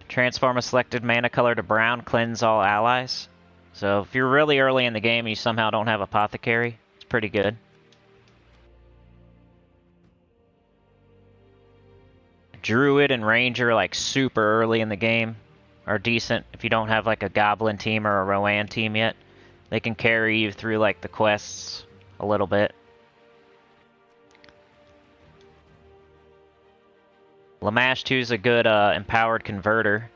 Transform a selected mana color to brown, cleanse all allies. So if you're really early in the game and you somehow don't have Apothecary, it's pretty good. Druid and Ranger, like super early in the game, are decent if you don't have like a Goblin team or a Rowan team yet. They can carry you through like the quests a little bit. Lamash 2 is a good empowered converter.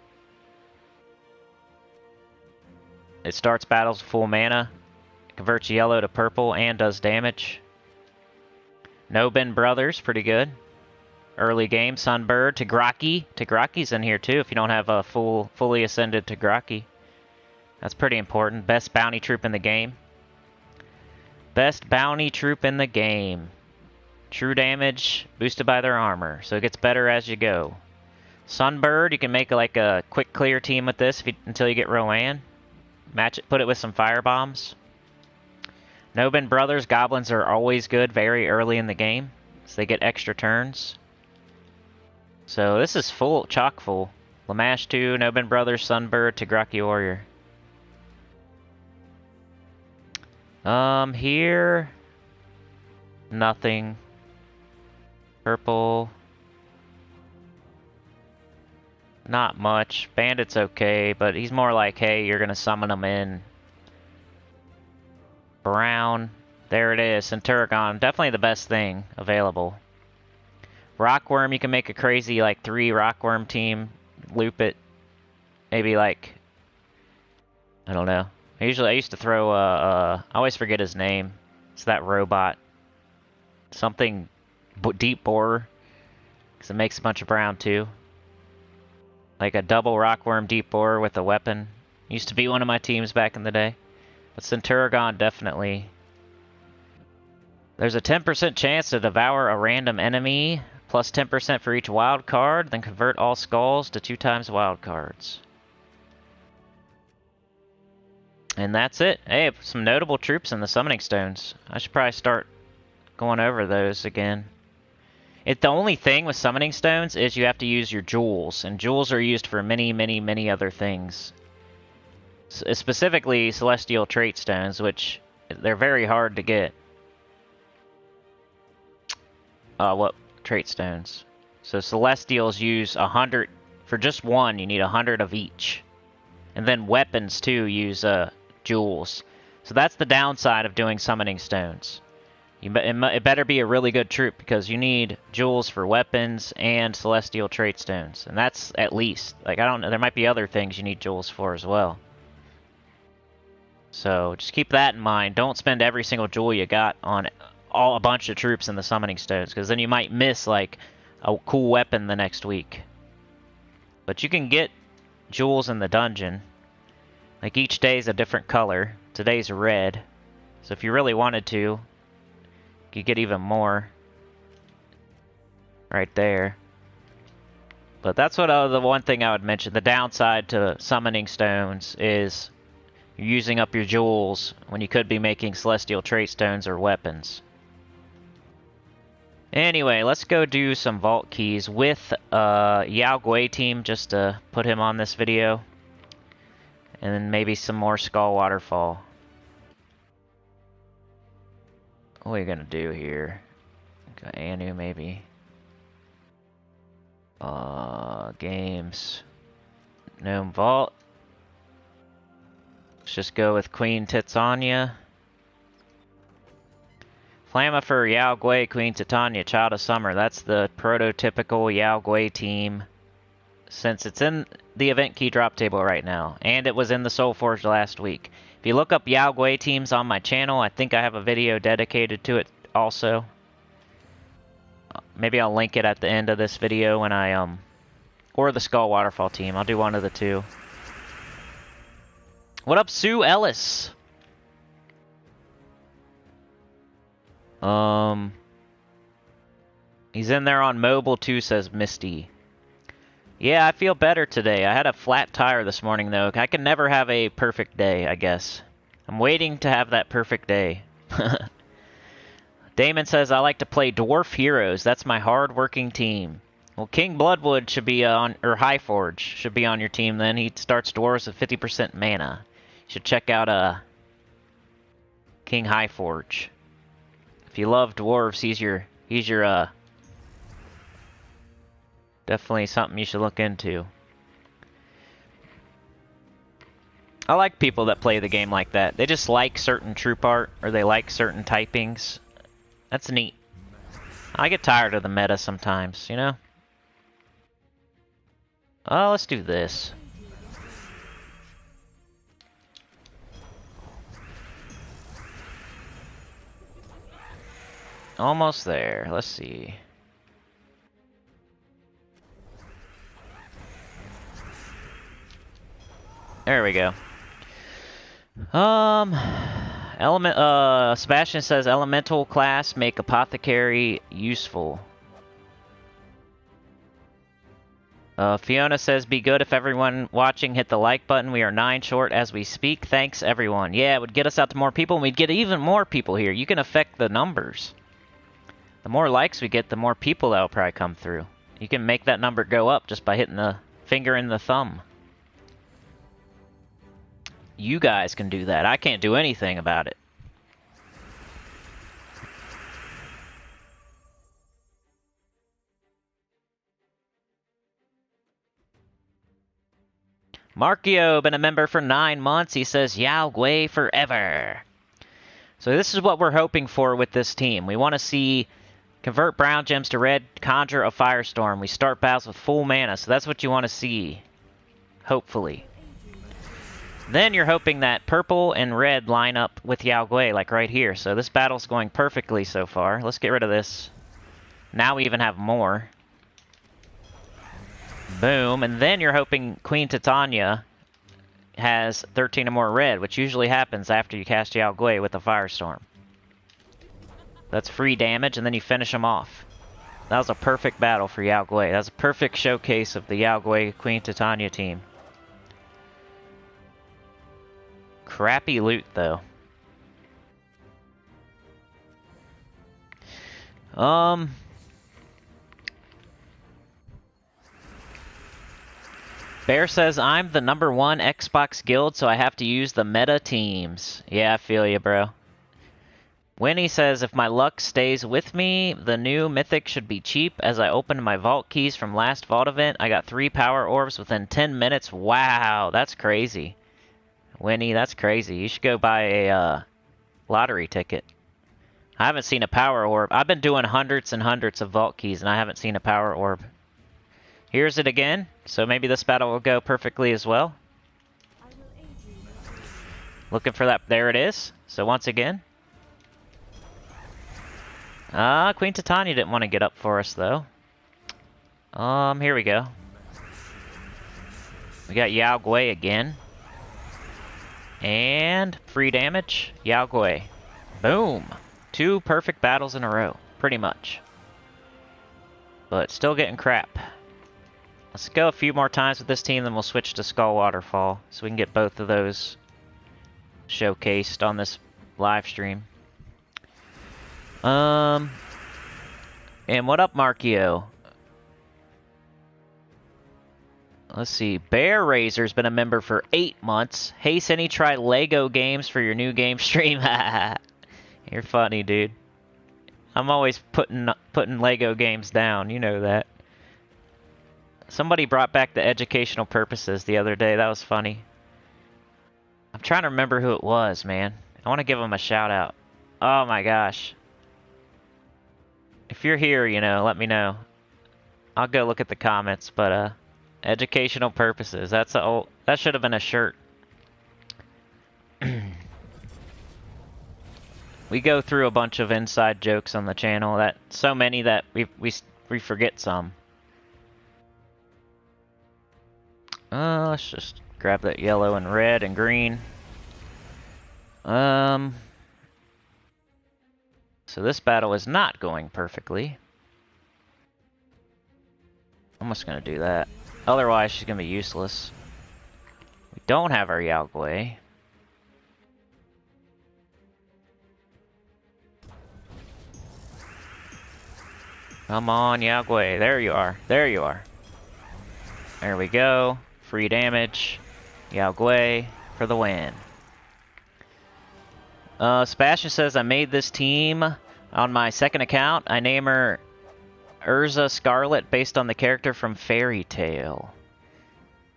It starts battles with full mana, it converts yellow to purple, and does damage. Nobin Brothers, pretty good. Early game, Sunbird, Tigraki. Tigraki's in here too if you don't have a fully ascended Tigraki. That's pretty important. Best bounty troop in the game. Best bounty troop in the game. True damage, boosted by their armor, so it gets better as you go. Sunbird, you can make like a quick clear team with this until you get Rowan. Match it, put it with some fire bombs. Nobin Brothers, goblins are always good very early in the game, so they get extra turns. So this is full, chock full. Lamash 2, Nobin Brothers, Sunbird, Tigraki Warrior. Here... nothing. Purple. Not much. Bandit's okay, but he's more like, hey, you're gonna summon him in. Brown. There it is, Centurgon. Definitely the best thing available. Rockworm, you can make a crazy, like, 3 Rockworm team. Loop it. Maybe, like... I don't know. I used to throw, I always forget his name. It's that robot. Something... Deep Borer. Because it makes a bunch of brown, too. Like a double Rockworm Deep Borer with a weapon. Used to be one of my teams back in the day. But Centurgon, definitely There's a 10% chance to devour a random enemy, plus 10% for each wild card, then convert all skulls to 2 times wild cards. And that's it. Hey, some notable troops in the summoning stones. I should probably start going over those again. The only thing with summoning stones is you have to use your jewels, and jewels are used for many other things. Specifically, celestial trait stones, which they're very hard to get. What trait stones? So celestials use 100 for just one. You need 100 of each, and then weapons too use jewels. So that's the downside of doing summoning stones. It better be a really good troop because you need jewels for weapons and celestial trait stones, and that's at least. Like, I don't know, there might be other things you need jewels for as well. So just keep that in mind. Don't spend every single jewel you got on a bunch of troops in the summoning stones, because then you might miss like a cool weapon the next week. But you can get jewels in the dungeon. Like, each day is a different color. Today's red, so if you really wanted to, you could get even more right there. But that's what the one thing I would mention. The downside to summoning stones is you're using up your jewels when you could be making celestial trait stones or weapons. Anyway, let's go do some vault keys with Yao Guai team, just to put him on this video. And then maybe some more Skull Waterfall. What are we gonna do here? Got Anu maybe. Games. Gnome Vault. Let's just go with Queen Titania. Flamma for Yao Guai, Queen Titania, Child of Summer. That's the prototypical Yao Guai team, since it's in the event key drop table right now, and it was in the Soul Forge last week. If you look up Yao Guai teams on my channel, I think I have a video dedicated to it also. Maybe I'll link it at the end of this video when I, or the Skull Waterfall team. I'll do one of the two. What up, Sue Ellis? He's in there on mobile too, says Misty. Yeah, I feel better today. I had a flat tire this morning, though. I can never have a perfect day, I guess. I'm waiting to have that perfect day. Damon says, I like to play Dwarf Heroes. That's my hard-working team. Well, King Bloodwood should be on, or Highforge should be on your team then. He starts dwarves with 50% mana. You should check out King Highforge. If you love dwarves, he's your definitely something you should look into. I like people that play the game like that. They just like certain troop art, or they like certain typings. That's neat. I get tired of the meta sometimes, you know? Oh, let's do this. Almost there. Let's see. There we go. Sebastian says elemental class make apothecary useful. Fiona says be good if everyone watching hit the like button. We are 9 short as we speak. Thanks everyone. Yeah, it would get us out to more people, and we'd get even more people here. You can affect the numbers. The more likes we get, the more people that will probably come through. You can make that number go up just by hitting the finger and the thumb. You guys can do that. I can't do anything about it. Markio, been a member for 9 months. He says, Yao Guai forever. So this is what we're hoping for with this team. We want to see convert brown gems to red, conjure a firestorm. We start battles with full mana, so that's what you want to see. Hopefully. Then you're hoping that purple and red line up with Yao Guai, like right here. So this battle's going perfectly so far. Let's get rid of this. Now we even have more. Boom. And then you're hoping Queen Titania has 13 or more red, which usually happens after you cast Yao Guai with a Firestorm. That's free damage, and then you finish them off. That was a perfect battle for Yao Guai. That was a perfect showcase of the Yao Guai Queen Titania team. Crappy loot, though. Bear says, I'm the #1 Xbox guild, so I have to use the meta teams. Yeah, I feel you, bro. Winnie says, if my luck stays with me, the new Mythic should be cheap. As I opened my vault keys from last vault event, I got 3 power orbs within 10 minutes. Wow, that's crazy. Winnie, that's crazy. You should go buy a lottery ticket. I haven't seen a power orb. I've been doing hundreds and hundreds of vault keys, and I haven't seen a power orb. Here's it again, so maybe this battle will go perfectly as well. Looking for that. There it is. So once again. Queen Titania didn't want to get up for us, though. Here we go. We got Yao Guai again. And free damage, Yao Guai. Boom! 2 perfect battles in a row, pretty much. But still getting crap. Let's go a few more times with this team, then we'll switch to Skull Waterfall, so we can get both of those showcased on this live stream. And what up, Markio? Let's see. Bear Razor's been a member for 8 months. Hey, Cinny, try Lego games for your new game stream. You're funny, dude. I'm always putting Lego games down. You know that. Somebody brought back the educational purposes the other day. That was funny. I'm trying to remember who it was, man. I want to give him a shout out. Oh my gosh. If you're here, you know, let me know. I'll go look at the comments, but educational purposes. That's a old, that should have been a shirt. We go through a bunch of inside jokes on the channel, that so many that we forget some. Let's just grab that yellow and red and green. So this battle is not going perfectly. I'm just gonna do that. Otherwise, she's gonna be useless. We don't have our Yao Guai. Come on, Yao Guai. There you are. There you are. There we go. Free damage. Yao Guai for the win. Sebastian says, I made this team on my second account. I name her Urza Scarlet based on the character from Fairy Tale.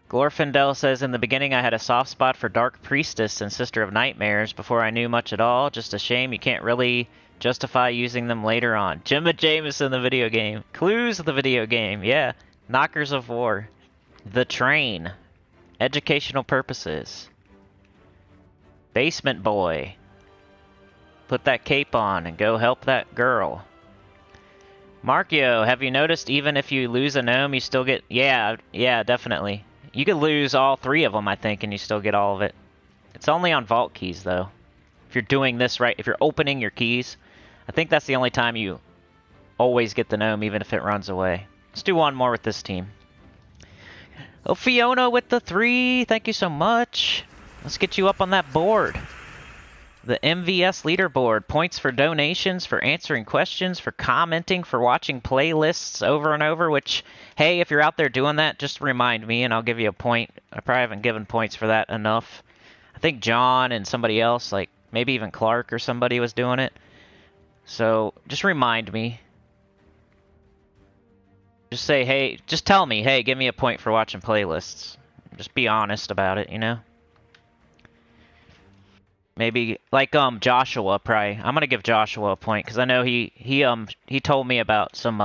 Glorfindel says, in the beginning I had a soft spot for Dark Priestess and Sister of Nightmares before I knew much at all. Just a shame you can't really justify using them later on. Jimma Jameson, the video game. Clues of the video game, yeah. Knockers of War. The Train. Educational purposes. Basement Boy. Put that cape on and go help that girl. Markio, have you noticed even if you lose a gnome, you still get... Yeah, definitely. You could lose all 3 of them, I think, and you still get all of it. It's only on vault keys, though. If you're doing this right, if you're opening your keys, I think that's the only time you always get the gnome, even if it runs away. Let's do one more with this team. Oh, Fiona with the 3. Thank you so much. Let's get you up on that board. The MVS leaderboard. Points for donations, for answering questions, for commenting, for watching playlists over and over, which, hey, if you're out there doing that, just remind me and I'll give you a point. I probably haven't given points for that enough. I think John and somebody else, like maybe even Clark or somebody was doing it. So just remind me. Just say, hey, just tell me, hey, give me a point for watching playlists. Just be honest about it, you know? Maybe like Joshua probably. I'm gonna give Joshua a point because I know he told me about some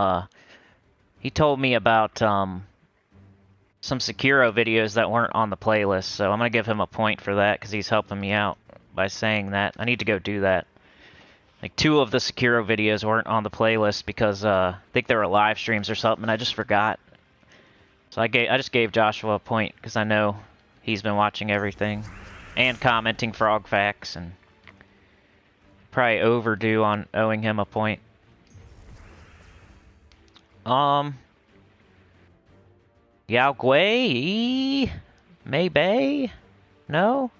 some Sekiro videos that weren't on the playlist, so I'm gonna give him a point for that because he's helping me out by saying that. I need to go do that. Like 2 of the Sekiro videos weren't on the playlist because I think they were live streams or something, and I just forgot. So I just gave Joshua a point because I know he's been watching everything. And commenting Frog Facts and probably overdue on owing him a point. Yao Guai? Maybe? No?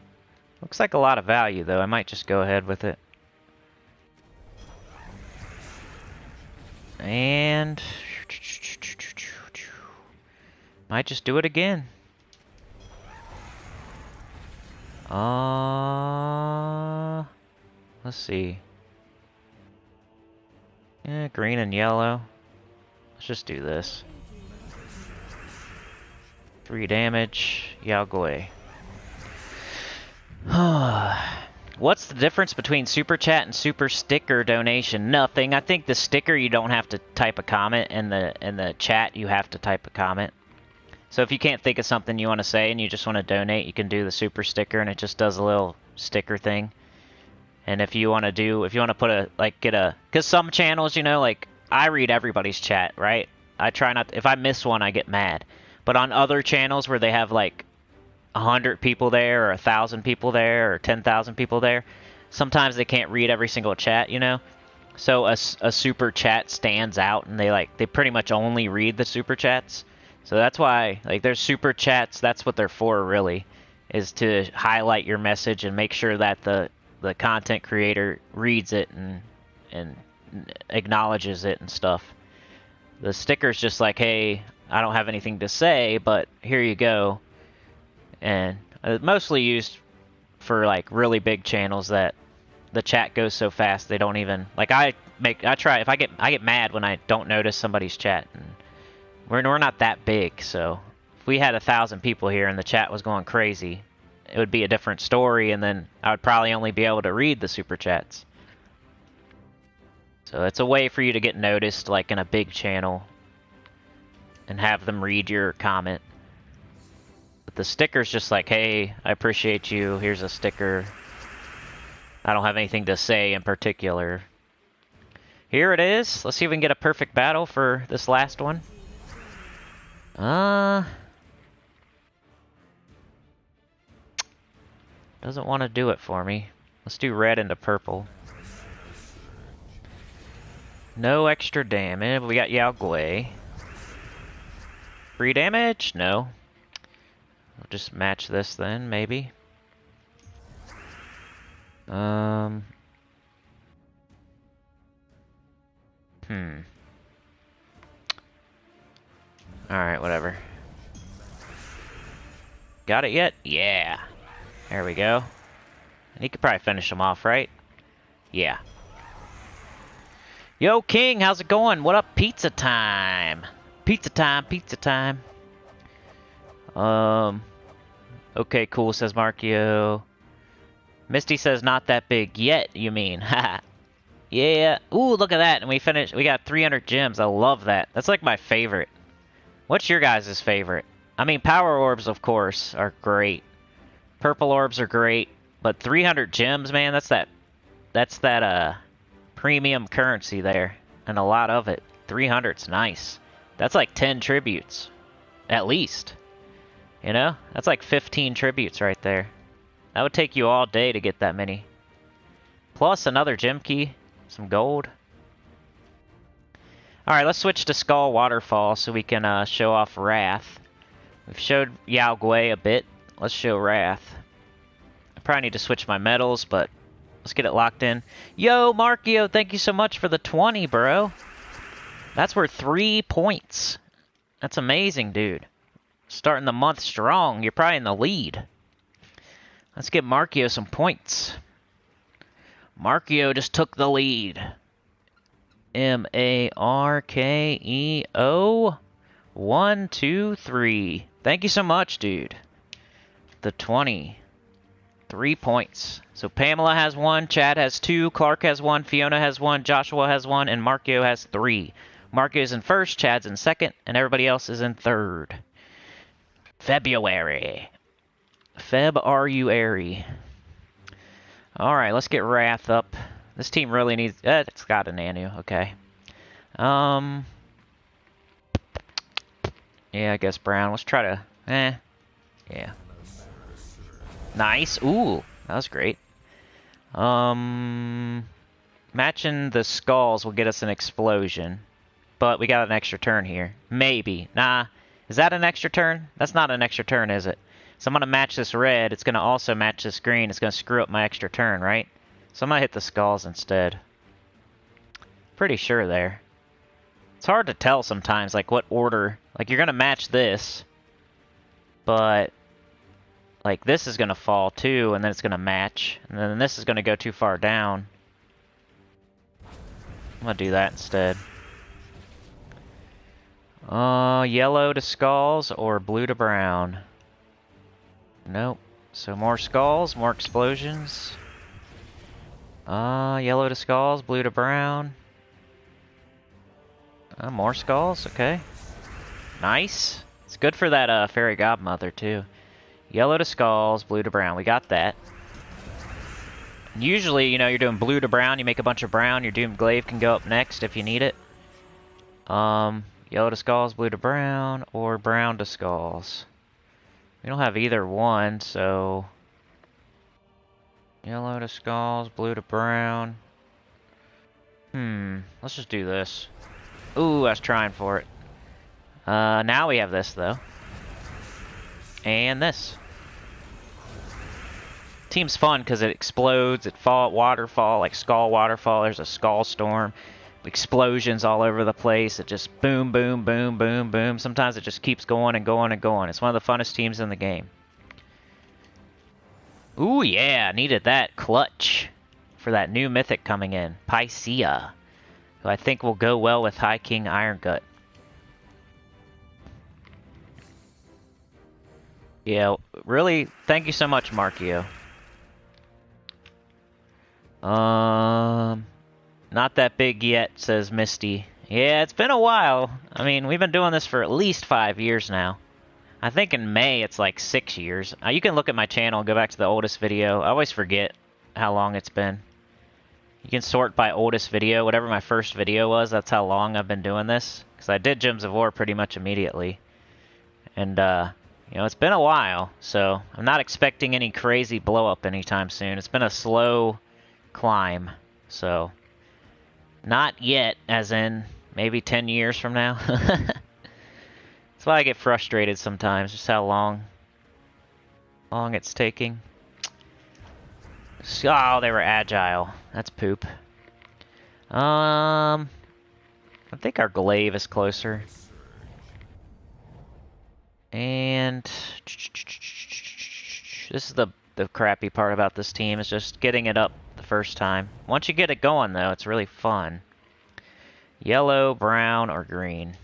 Looks like a lot of value, though. I might just go ahead with it. And... might just do it again. Let's see. Yeah, green and yellow. Let's just do this. 3 damage, Yao Guai. What's the difference between Super Chat and Super Sticker donation? Nothing. I think the sticker you don't have to type a comment, and the chat you have to type a comment. So if you can't think of something you want to say and you just want to donate, you can do the Super Sticker, and it just does a little sticker thing. And if you want to put a, like, because some channels, you know, like, I read everybody's chat, right? I try not to, if I miss one, I get mad. But on other channels where they have, like, 100 people there, or 1,000 people there, or 10,000 people there, sometimes they can't read every single chat, you know? So a super chat stands out, and they pretty much only read the super chats. So that's why, like, there's super chats, that's what they're for, really, is to highlight your message and make sure that the content creator reads it and acknowledges it and stuff. The sticker's just like, hey, I don't have anything to say, but here you go. And mostly used for, like, really big channels that the chat goes so fast they don't even, like, I get mad when I don't notice somebody's chat, and we're not that big, so if we had 1,000 people here and the chat was going crazy, it would be a different story, and then I would probably only be able to read the super chats. So it's a way for you to get noticed, like, in a big channel, and have them read your comment. But the sticker's just like, hey, I appreciate you, here's a sticker. I don't have anything to say in particular. Here it is. Let's see if we can get a perfect battle for this last one. Doesn't want to do it for me. Let's do red into purple. No extra damage. We got Yao Guai. 3 damage? No. We'll just match this then, maybe. Alright, whatever. Got it yet? Yeah. There we go. And he could probably finish him off, right? Yeah. Yo, King, how's it going? What up? Pizza time. Pizza time, pizza time. Okay, cool, says Markio. Misty says not that big yet, you mean? Haha. Yeah. Ooh, look at that. And we finished. We got 300 gems. I love that. That's like my favorite. What's your guys' favorite? I mean, power orbs, of course, are great. Purple orbs are great. But 300 gems, man, that's that premium currency there. And a lot of it. 300's nice. That's like 10 tributes. At least. You know? That's like 15 tributes right there. That would take you all day to get that many. Plus another gem key. Some gold. Alright, let's switch to Skull Waterfall so we can show off Wrath. We've showed Yao Guai a bit. Let's show Wrath. I probably need to switch my medals, but let's get it locked in. Yo, Markio, thank you so much for the 20, bro. That's worth 3 points. That's amazing, dude. Starting the month strong. You're probably in the lead. Let's get Markio some points. Markio just took the lead. M-A-R-K-E-O. 1, 2, 3. Thank you so much, dude. The 20. 3 points. So Pamela has 1, Chad has 2, Clark has 1, Fiona has 1, Joshua has 1, and Markio has 3. Markio's in first, Chad's in second, and everybody else is in third. February. Feb-R-U-ary. Alright, let's get Wrath up. This team really needs... it's got a Nanu, okay. Yeah, I guess Brown. Let's try to... yeah. Nice. Ooh, that was great. Matching the skulls will get us an explosion. But we got an extra turn here. Maybe. Nah. Is that an extra turn? That's not an extra turn, is it? So I'm going to match this red. It's going to also match this green. It's going to screw up my extra turn, right? So I'm going to hit the skulls instead. Pretty sure there. It's hard to tell sometimes, like, what order. Like, you're going to match this. But, like, this is going to fall, too, and then it's going to match. And then this is going to go too far down. I'm going to do that instead. Yellow to skulls or blue to brown? Nope. So more skulls, more explosions. Yellow to skulls, blue to brown. More skulls, okay. Nice. It's good for that fairy godmother too. Yellow to skulls, blue to brown. We got that. Usually, you know, you're doing blue to brown, you make a bunch of brown, your Doom Glaive can go up next if you need it. Yellow to skulls, blue to brown, or brown to skulls. We don't have either one, so... Yellow to skulls, blue to brown. Let's just do this. Ooh, I was trying for it. Now we have this, though. And this. Team's fun because it explodes, it waterfall, like skull waterfall, there's a skull storm. Explosions all over the place. It just boom, boom, boom, boom, boom. Sometimes it just keeps going and going and going. It's one of the funnest teams in the game. Ooh, yeah. Needed that clutch for that new mythic coming in. Pycea, who I think will go well with High King Iron Gut. Yeah, really, thank you so much, Markio. Not that big yet, says Misty. Yeah, it's been a while. I mean, we've been doing this for at least 5 years now. I think in May it's like 6 years. You can look at my channel and go back to the oldest video. I always forget how long it's been. You can sort by oldest video. Whatever my first video was, that's how long I've been doing this. Because I did Gems of War pretty much immediately. And, you know, it's been a while. So I'm not expecting any crazy blow up anytime soon. It's been a slow climb. So... Not yet, as in maybe 10 years from now. That's why I get frustrated sometimes, just how long it's taking. Oh, they were agile. That's poop. I think our Glaive is closer. And this is the crappy part about this team, is just getting it up the first time. Once you get it going, though, it's really fun. Yellow, brown, or green.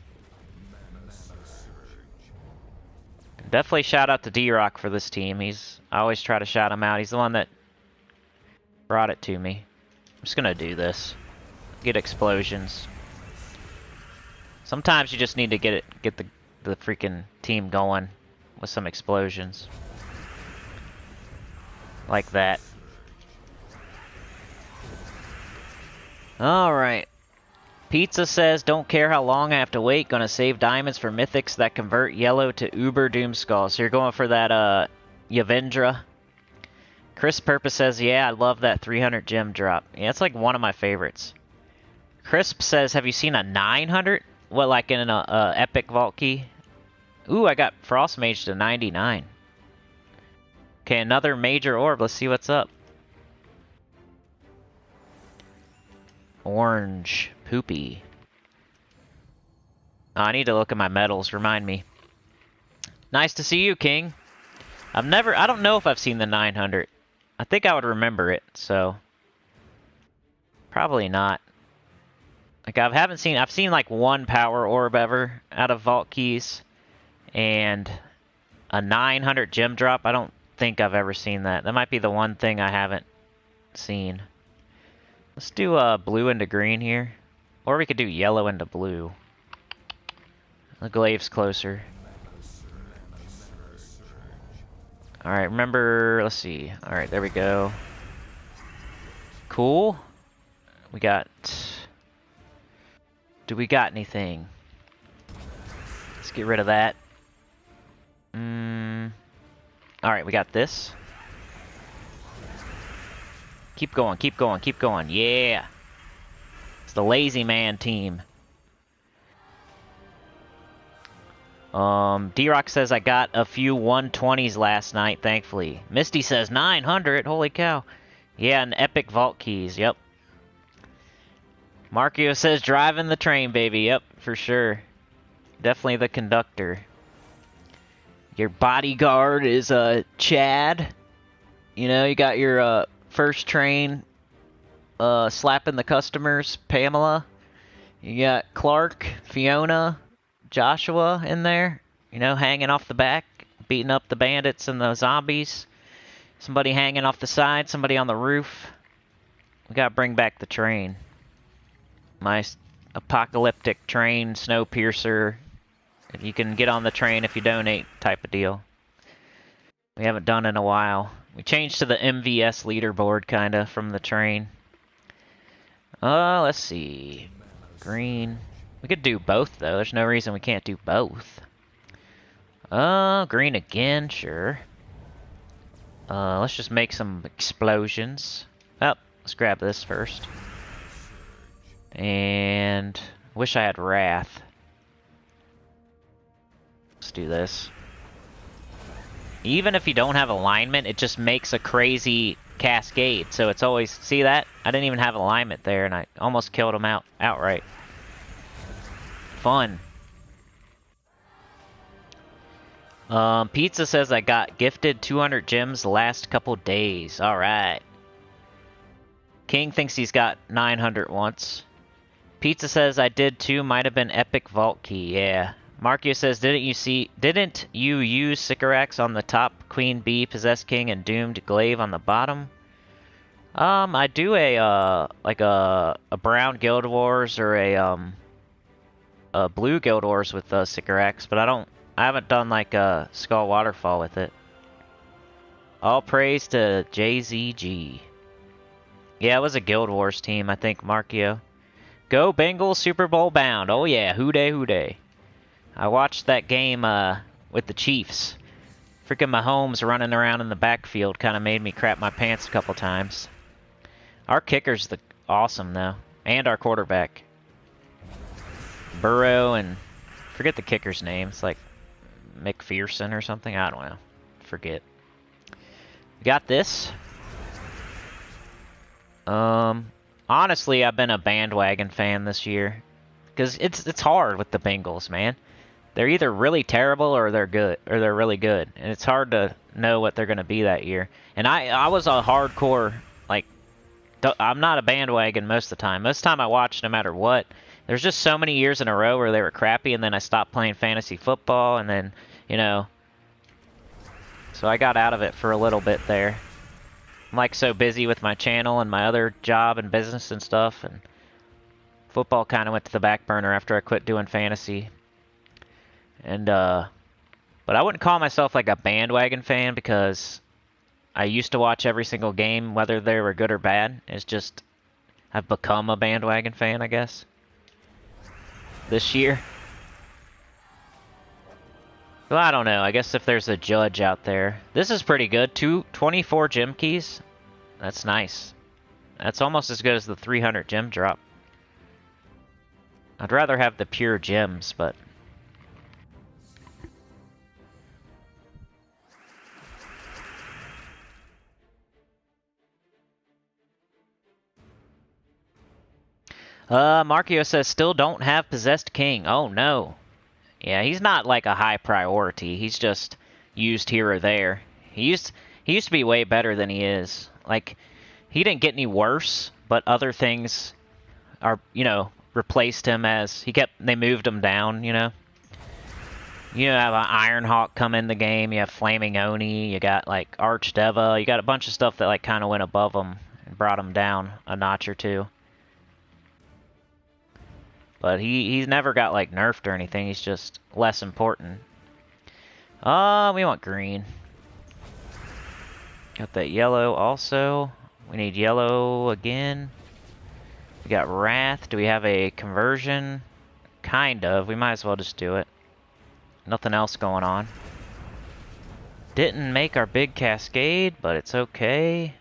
Definitely shout out to D-Rock for this team. I always try to shout him out. He's the one that brought it to me. I'm just gonna do this. Get explosions. Sometimes you just need to get the freaking team going with some explosions. Like that. Alright. Pizza says, don't care how long I have to wait. Gonna save diamonds for mythics that convert yellow to Uber Doomskull. So you're going for that, Yavendra. Chris Purpose says, yeah, I love that 300 gem drop. Yeah, it's like one of my favorites. Crisp says, have you seen a 900? What, like in an epic vault key? Ooh, I got Frost Mage to 99. Okay, another major orb. Let's see what's up. Orange. Poopy. Oh, I need to look at my medals. Remind me. Nice to see you, King. I don't know if I've seen the 900. I think I would remember it, so. Probably not. Like, I've seen like one power orb ever out of vault keys. And a 900 gem drop. I don't think I've ever seen that. That might be the one thing I haven't seen. Let's do blue into green here. Or we could do yellow into blue. The Glaive's closer. Alright, remember, let's see. Alright, there we go. Cool. We got... Do we got anything? Let's get rid of that. Alright, we got this. Keep going, keep going, keep going. Yeah! It's the lazy man team. D-Rock says I got a few 120s last night, thankfully. Misty says 900, holy cow. Yeah, and epic vault keys, yep. Markio says driving the train, baby, yep, for sure. Definitely the conductor. Your bodyguard is Chad. You know, you got your first train slapping the customers, Pamela. You got Clark, Fiona, Joshua in there, you know, hanging off the back, beating up the bandits and the zombies. Somebody hanging off the side, somebody on the roof. We gotta bring back the train. My apocalyptic train, Snowpiercer. You can get on the train if you donate type of deal. We haven't done in a while. We changed to the MVS leaderboard, kinda, from the train. Let's see. Green. We could do both, though. There's no reason we can't do both. Green again, sure. Let's just make some explosions. Oh, let's grab this first. And wish I had Wrath. Let's do this. Even if you don't have alignment, it just makes a crazy cascade. So it's always... See that? I didn't even have alignment there, and I almost killed him outright. Fun. Pizza says I got gifted 200 gems the last couple days. Alright. King thinks he's got 900 once. Pizza says I did too. Might have been epic vault key. Yeah. Markio says, didn't you use Sycorax on the top, Queen Bee, Possessed King, and Doomed Glaive on the bottom? I do like a brown Guild Wars or a blue Guild Wars with Sycorax, but I haven't done like a Skull Waterfall with it. All praise to JZG. Yeah, it was a Guild Wars team, I think, Markio. Go Bengals, Super Bowl bound. Oh yeah, hoo-day, hoo-day. I watched that game with the Chiefs. Freaking Mahomes running around in the backfield kind of made me crap my pants a couple times. Our kicker's awesome, though. And our quarterback. Burrow and... Forget the kicker's name. It's like McPherson or something. I don't know. Forget. We got this. Honestly, I've been a bandwagon fan this year. Because it's hard with the Bengals, man. They're either really terrible or they're good, or they're really good, and it's hard to know what they're going to be that year. And I was a hardcore, like, I'm not a bandwagon most of the time. Most of the time I watch no matter what. There's just so many years in a row where they were crappy, and then I stopped playing fantasy football, and then, you know, so I got out of it for a little bit there. I'm like so busy with my channel and my other job and business and stuff, and football kind of went to the back burner after I quit doing fantasy. And, but I wouldn't call myself like a bandwagon fan because I used to watch every single game, whether they were good or bad. It's just, I've become a bandwagon fan, I guess. This year. Well, I don't know. I guess if there's a judge out there. This is pretty good. 24 gem keys. That's nice. That's almost as good as the 300 gem drop. I'd rather have the pure gems, but... Markio says, still don't have Possessed King. Oh, no. Yeah, he's not like a high priority. He's just used here or there. He used to be way better than he is. Like, he didn't get any worse, but other things are, you know, replaced him as... They moved him down, you know? You have an Ironhawk come in the game, you have Flaming Oni, you got, like, Archdeva, you got a bunch of stuff that, like, kind of went above him and brought him down a notch or two. But he's never got, like, nerfed or anything. He's just less important. We want green. Got that yellow also. We need yellow again. We got Wrath. Do we have a conversion? Kind of. We might as well just do it. Nothing else going on. Didn't make our big cascade, but it's okay.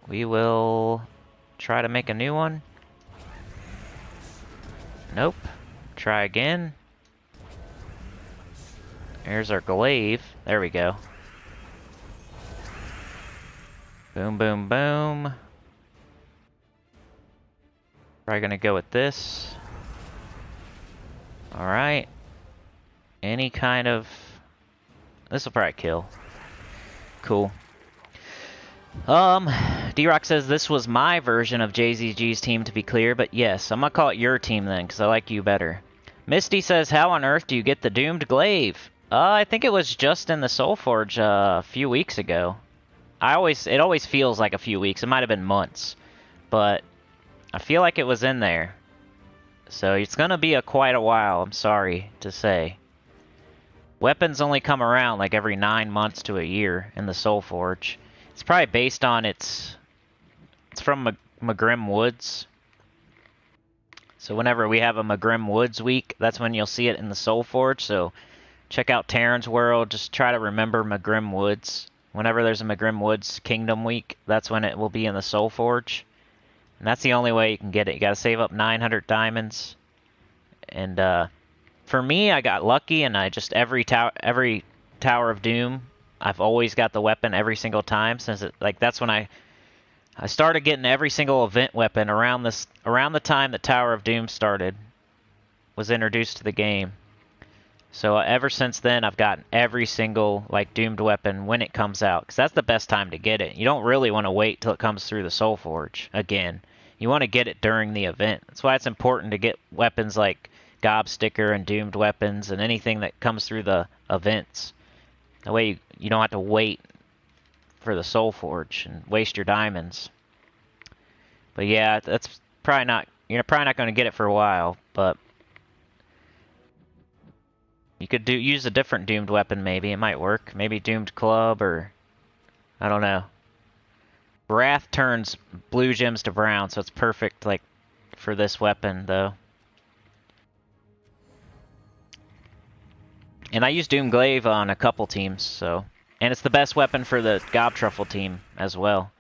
We will try to make a new one. Nope. Try again. Here's our Glaive. There we go. Boom, boom, boom. Probably gonna go with this. Alright. Any kind of... This will probably kill. Cool. D-Rock says this was my version of JZG's team, to be clear, but yes, I'm gonna call it your team then, because I like you better. Misty says, how on earth do you get the doomed Glaive? I think it was just in the Soulforge a few weeks ago. It always feels like a few weeks. It might have been months, but I feel like it was in there. So it's gonna be quite a while, I'm sorry to say. Weapons only come around like every 9 months to a year in the Soulforge. It's probably based on it's from Magrim Woods. So whenever we have a Magrim Woods week, that's when you'll see it in the Soulforge. So check out Terran's World. Just try to remember Magrim Woods. Whenever there's a Magrim Woods Kingdom week, that's when it will be in the Soulforge. And that's the only way you can get it. You gotta save up 900 diamonds. And for me, I got lucky, and I just every Tower of Doom, I've always got the weapon every single time, since that's when I started getting every single event weapon around the time that Tower of Doom was introduced to the game. So ever since then, I've gotten every single doomed weapon when it comes out, because that's the best time to get it. You don't really want to wait till it comes through the Soulforge again. You want to get it during the event. That's why it's important to get weapons like Gobsticker and doomed weapons and anything that comes through the events. That way you don't have to wait for the Soulforge and waste your diamonds. But yeah, that's probably not... You're probably not going to get it for a while, but... You could use a different doomed weapon maybe. It might work. Maybe doomed club or... I don't know. Wrath turns blue gems to brown, so it's perfect for this weapon, though. And I use Doom Glaive on a couple teams, so... And it's the best weapon for the Gobtruffle team as well.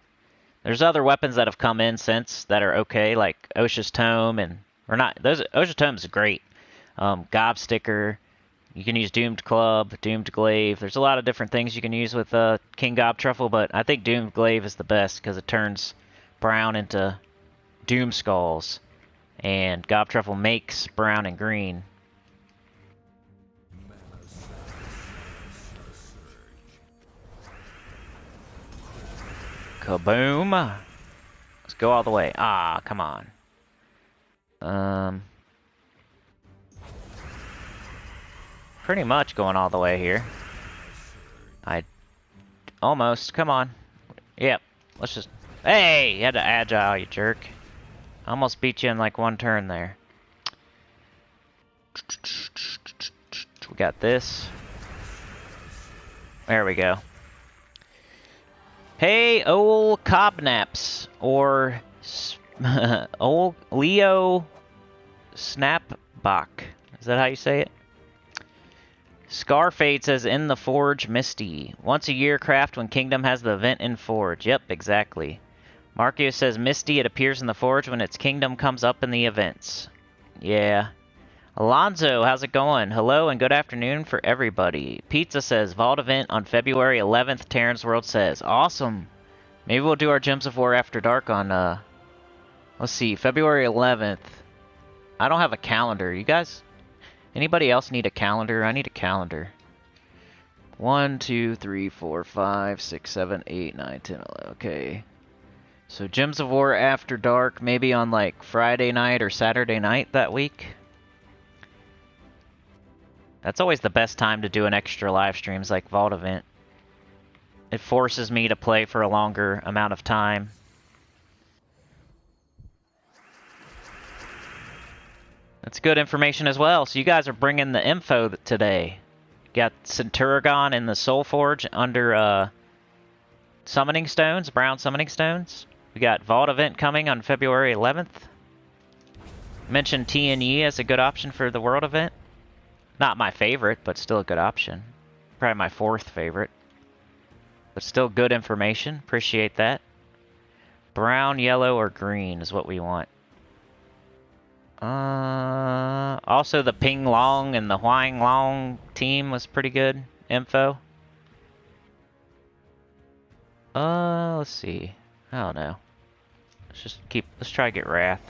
There's other weapons that have come in since that are okay, like Osha's Tome and... Or not... Osha's Tome is great. Gobsticker. You can use Doomed Club, Doomed Glaive. There's a lot of different things you can use with King Gobtruffle, but I think Doomed Glaive is the best because it turns brown into Doom Skulls. And Gobtruffle makes brown and green. Kaboom! Let's go all the way. Ah, come on. Pretty much going all the way here. Almost. Come on. Yep. Let's just... Hey! You had to agile, you jerk. Almost beat you in one turn there. We got this. There we go. Hey, old Cobnaps. Or... old Leo... Snapbach. Is that how you say it? Scarfade says, in the Forge, Misty. Once a year craft when Kingdom has the event in Forge. Yep, exactly. Markio says, Misty, it appears in the Forge when its Kingdom comes up in the events. Yeah. Alonzo, how's it going? Hello and good afternoon for everybody. Pizza says, Vault event on February 11th, Terran's World says. Awesome. Maybe we'll do our Gems of War After Dark on, let's see, February 11th. I don't have a calendar. You guys... Anybody else need a calendar? I need a calendar. 1, 2, 3, 4, 5, 6, 7, 8, 9, 10, 11. Okay. So Gems of War After Dark, maybe on Friday night or Saturday night that week. That's always the best time to do an extra live streams like Vault event. It forces me to play for a longer amount of time. That's good information as well. So you guys are bringing the info today. You got Centurigon in the Soulforge under Summoning Stones, Brown Summoning Stones. We got Vault event coming on February 11th. Mentioned TNE as a good option for the World event. Not my favorite, but still a good option. Probably my 4th favorite. But still good information. Appreciate that. Brown, yellow, or green is what we want. Also the Ping Long and the Huang Long team was pretty good info. Let's see. I don't know. Let's try to get Wrath.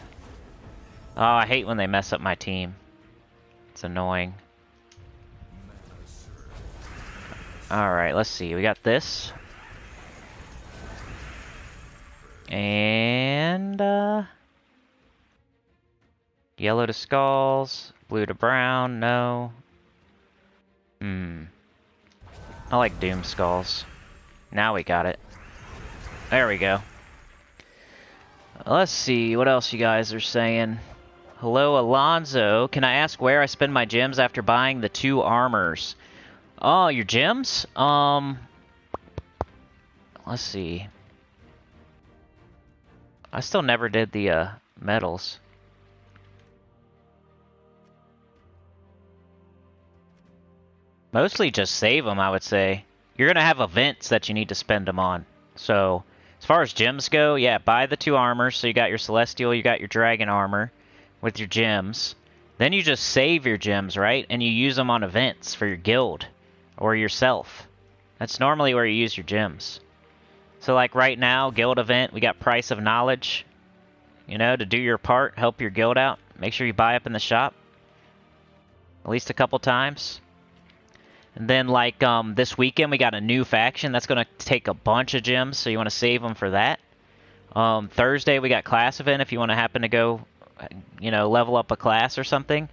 Oh, I hate when they mess up my team. It's annoying. Alright, let's see. We got this. And, yellow to skulls, blue to brown, no. I like Doom Skulls. Now we got it. There we go. Let's see what else you guys are saying. Hello, Alonzo. Can I ask where I spend my gems after buying the 2 armors? Oh, your gems? Let's see. I still never did the, medals. Mostly just save them, I would say. You're gonna have events that you need to spend them on. So, as far as gems go, yeah, buy the 2 armors. So you got your Celestial, you got your Dragon armor with your gems. Then you just save your gems, right? And you use them on events for your guild or yourself. That's normally where you use your gems. So like right now, guild event, we got Price of Knowledge. You know, to do your part, help your guild out. Make sure you buy up in the shop. At least a couple times. And then, like, this weekend, we got a new faction that's going to take a bunch of gems, so you want to save them for that. Thursday, we got class event if you want to happen to go, you know, level up a class or something.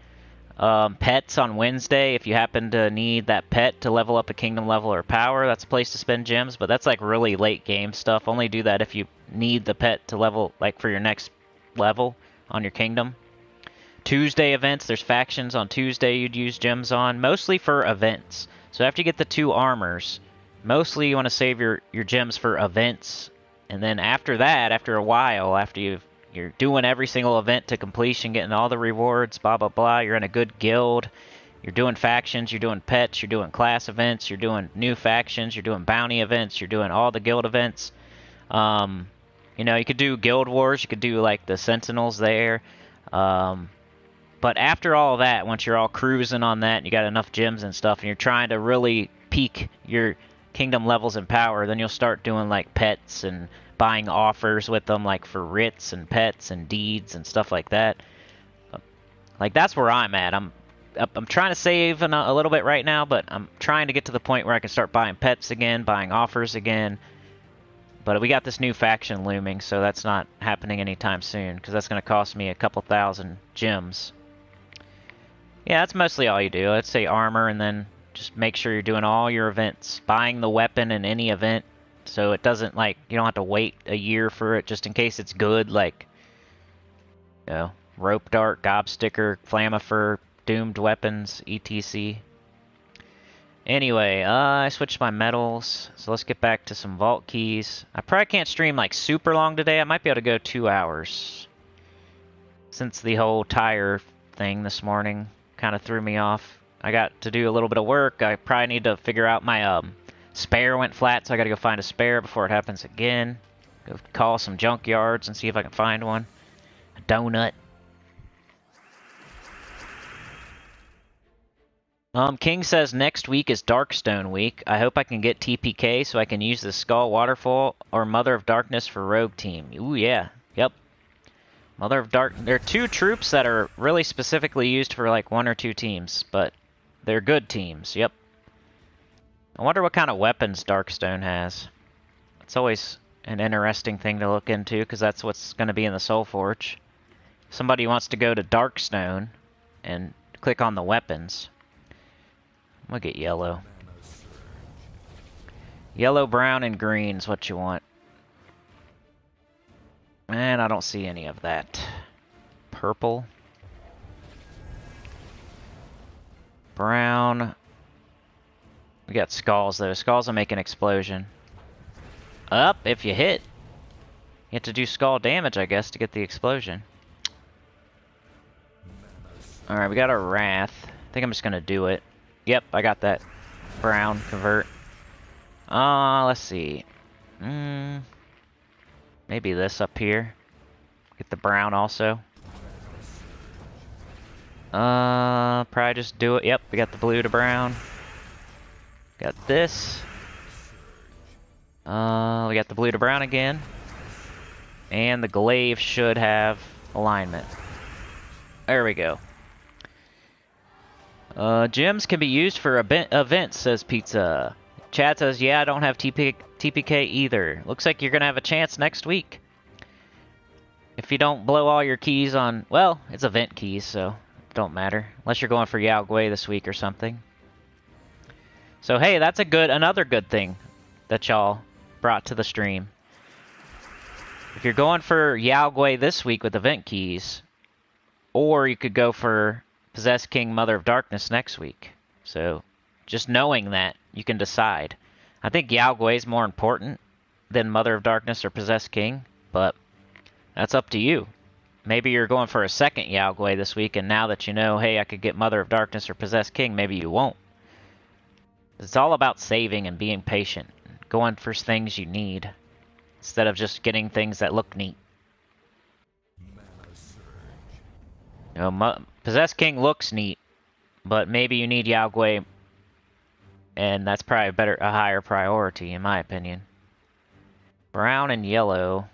Pets on Wednesday, if you happen to need that pet to level up a kingdom level or power, that's a place to spend gems, but that's, like, really late game stuff. Only do that if you need the pet to level, like, for your next level on your kingdom. Tuesday events, there's factions on Tuesday you'd use gems on, mostly for events. So after you get the 2 armors, mostly you want to save your gems for events. And then after that, after a while, after you're doing every single event to completion, getting all the rewards, blah, blah, blah, you're in a good guild, you're doing factions, you're doing pets, you're doing class events, you're doing new factions, you're doing bounty events, you're doing all the guild events. You know, you could do guild wars, you could do like the sentinels there. But after all that, once you're all cruising on that and you got enough gems and stuff and you're trying to really peak your kingdom levels and power, then you'll start doing like pets and buying offers with them, like for writs and pets and deeds and stuff like that. Like that's where I'm at. I'm trying to save a little bit right now, but I'm trying to get to the point where I can start buying pets again, buying offers again. But we got this new faction looming, so that's not happening anytime soon, because that's going to cost me a couple thousand gems. Yeah, that's mostly all you do. Let's say armor, and then just make sure you're doing all your events. Buying the weapon in any event, so it doesn't, like, you don't have to wait a year for it, just in case it's good, like, you know, rope dart, gobsticker, flamifer, doomed weapons, etc. Anyway, I switched my medals, so let's get back to some vault keys. I probably can't stream, like, super long today. I might be able to go 2 hours. Since the whole tire thing this morning kind of threw me off. I got to do a little bit of work. I probably need to figure out my spare went flat, so I got to go find a spare before it happens again. Go call some junkyards and see if I can find one. A donut. King says next week is Darkstone week. I hope I can get TPK so I can use the Skull Waterfall or Mother of Darkness for Rogue Team. Ooh, yeah. Yep. Mother of Dark. There are 2 troops that are really specifically used for like 1 or 2 teams, but they're good teams. Yep. I wonder what kind of weapons Darkstone has. It's always an interesting thing to look into, because that's what's going to be in the Soul Forge. Somebody wants to go to Darkstone and click on the weapons. I'm gonna get yellow. Yellow, brown, and green is what you want. And I don't see any of that. Purple. Brown. We got skulls, though. Skulls will make an explosion. Up, if you hit. You have to do skull damage, I guess, to get the explosion. Alright, we got our Wrath. I think I'm just gonna do it. Yep, I got that brown convert. Let's see. Maybe this up here. Get the brown also. Probably just do it. Yep, we got the blue to brown. Got this. We got the blue to brown again. And the glaive should have alignment. There we go. Gems can be used for events, says Pizza. Chad says, yeah, I don't have TPK either. Looks like you're going to have a chance next week. If you don't blow all your keys on... Well, it's event keys, so it don't matter. Unless you're going for Yao Guai this week or something. So, hey, that's another good thing that y'all brought to the stream. If you're going for Yao Guai this week with event keys, or you could go for Possess King, Mother of Darkness next week. So, just knowing that, you can decide. I think Yao Guai is more important than Mother of Darkness or Possess King, but that's up to you. Maybe you're going for a second Yao Guai this week, and now that you know, hey, I could get Mother of Darkness or Possess King, maybe you won't. It's all about saving and being patient, going for things you need, instead of just getting things that look neat. You know, Possess King looks neat, but maybe you need Yao Guai, and that's probably a higher priority, in my opinion. Brown and yellow.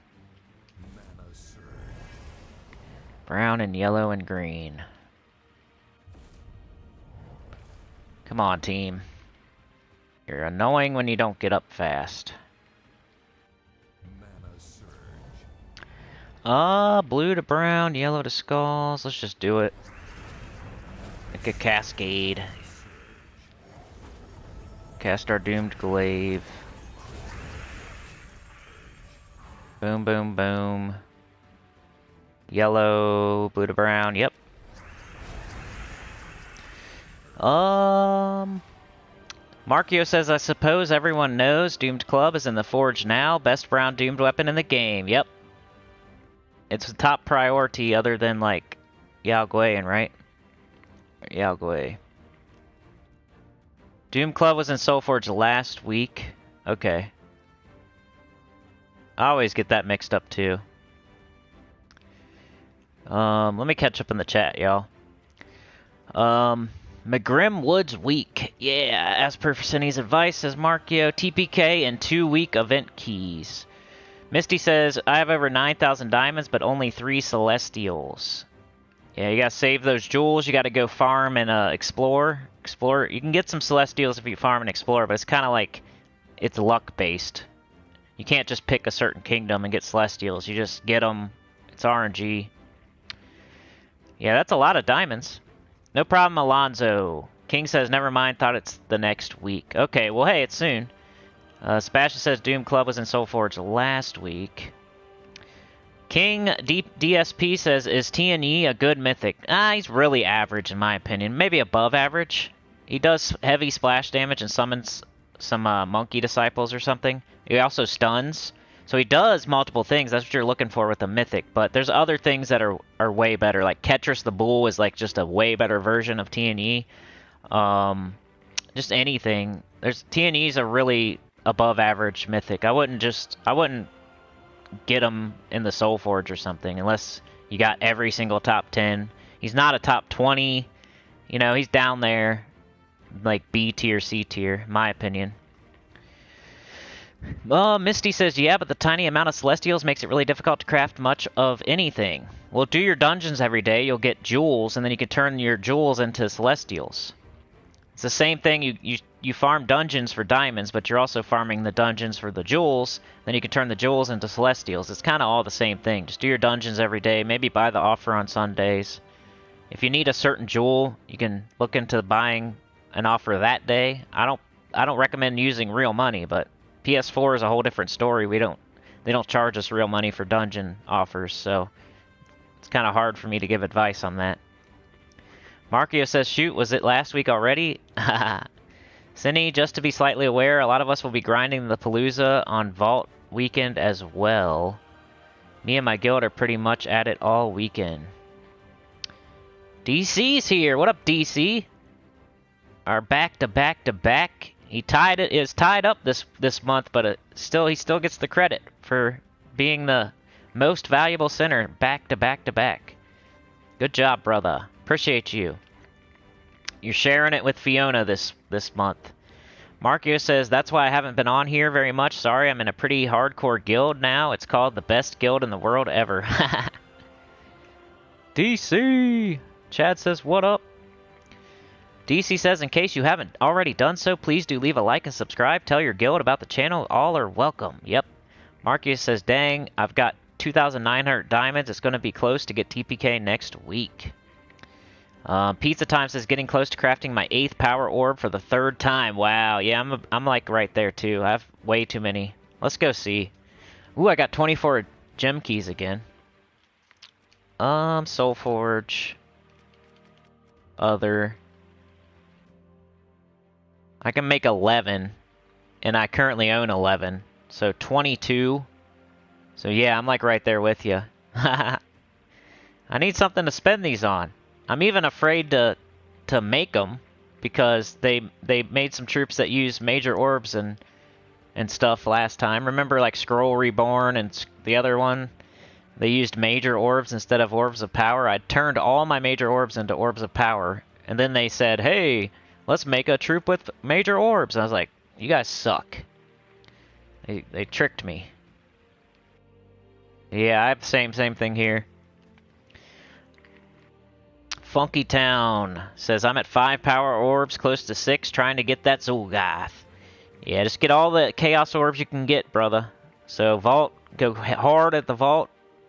Brown and yellow and green. Come on, team. You're annoying when you don't get up fast. Blue to brown, yellow to skulls. Let's just do it. Like a cascade. Cast our doomed glaive. Boom, boom, boom. Yellow, blue to brown, yep. Markio says, I suppose everyone knows Doomed Club is in the Forge now. Best brown doomed weapon in the game, yep. It's a top priority other than, like, Yao Guai, right? Yao Guai. Doom Club was in Soulforge last week. Okay. I always get that mixed up, too. Let me catch up in the chat, y'all. McGrim Woods Week. Yeah, as per Cinny's advice, says Markio, TPK and 2-week event keys. Misty says, I have over 9,000 diamonds, but only 3 celestials. Yeah, you gotta save those jewels. You gotta go farm and explore. You can get some celestials if you farm and explore, but it's kind of like it's luck-based. You can't just pick a certain kingdom and get celestials. You just get them. It's RNG. Yeah, that's a lot of diamonds. No problem, Alonzo. King says, never mind, thought it's the next week. Okay, well, hey, it's soon. Sebastian says Doom Club was in Soulforge last week. King DSP says, is TNE a good mythic? He's really average in my opinion. Maybe above average. He does heavy splash damage and summons some monkey disciples or something. He also stuns. So he does multiple things. That's what you're looking for with a mythic. But there's other things that are way better. Like Ketris the Bull is like just a way better version of TNE. Just anything. TNE's a really above average mythic. I wouldn't get him in the Soulforge or something unless you got every single top 10. He's not a top 20. You know, he's down there like B tier, C tier, in my opinion. Misty says, yeah, but the tiny amount of celestials makes it really difficult to craft much of anything. Well, do your dungeons every day. You'll get jewels, and then you can turn your jewels into celestials. It's the same thing. You farm dungeons for diamonds, but you're also farming the dungeons for the jewels. Then you can turn the jewels into celestials. It's kind of all the same thing. Just do your dungeons every day. Maybe buy the offer on Sundays. If you need a certain jewel, you can look into buying an offer that day. I don't recommend using real money, but PS4 is a whole different story. They don't charge us real money for dungeon offers, so it's kind of hard for me to give advice on that. Markio says, shoot, was it last week already? Cinny, just to be slightly aware, a lot of us will be grinding the Palooza on Vault weekend as well. Me and my guild are pretty much at it all weekend. DC's here. What up, DC? Our back-to-back-to-back. He is tied up this month, but he still gets the credit for being the most valuable center back-to-back-to-back. Good job, brother. Appreciate you. You're sharing it with Fiona this month. Markio says, that's why I haven't been on here very much. Sorry, I'm in a pretty hardcore guild now. It's called the best guild in the world ever. DC! Chad says, what up? DC says, in case you haven't already done so, please do leave a like and subscribe. Tell your guild about the channel. All are welcome. Yep. Marcus says, dang, I've got 2,900 diamonds. It's going to be close to get TPK next week. Pizza Time says, getting close to crafting my 8th power orb for the 3rd time. Wow, yeah, I'm like right there too. I have way too many. Let's go see. Ooh, I got 24 gem keys again. Soulforge. Other. I can make 11, and I currently own 11, so 22. So yeah, I'm like right there with you. I need something to spend these on. I'm even afraid to make them because they made some troops that use major orbs and stuff last time. Remember like Scroll Reborn and the other one? They used major orbs instead of orbs of power. I turned all my major orbs into orbs of power, and then they said, "Hey, let's make a troop with major orbs." And I was like, "You guys suck." They tricked me. Yeah, I have the same thing here. Funky Town says, I'm at 5 power orbs, close to 6, trying to get that Zul'Gath. Yeah, just get all the Chaos orbs you can get, brother. So Vault, go hard at the Vault.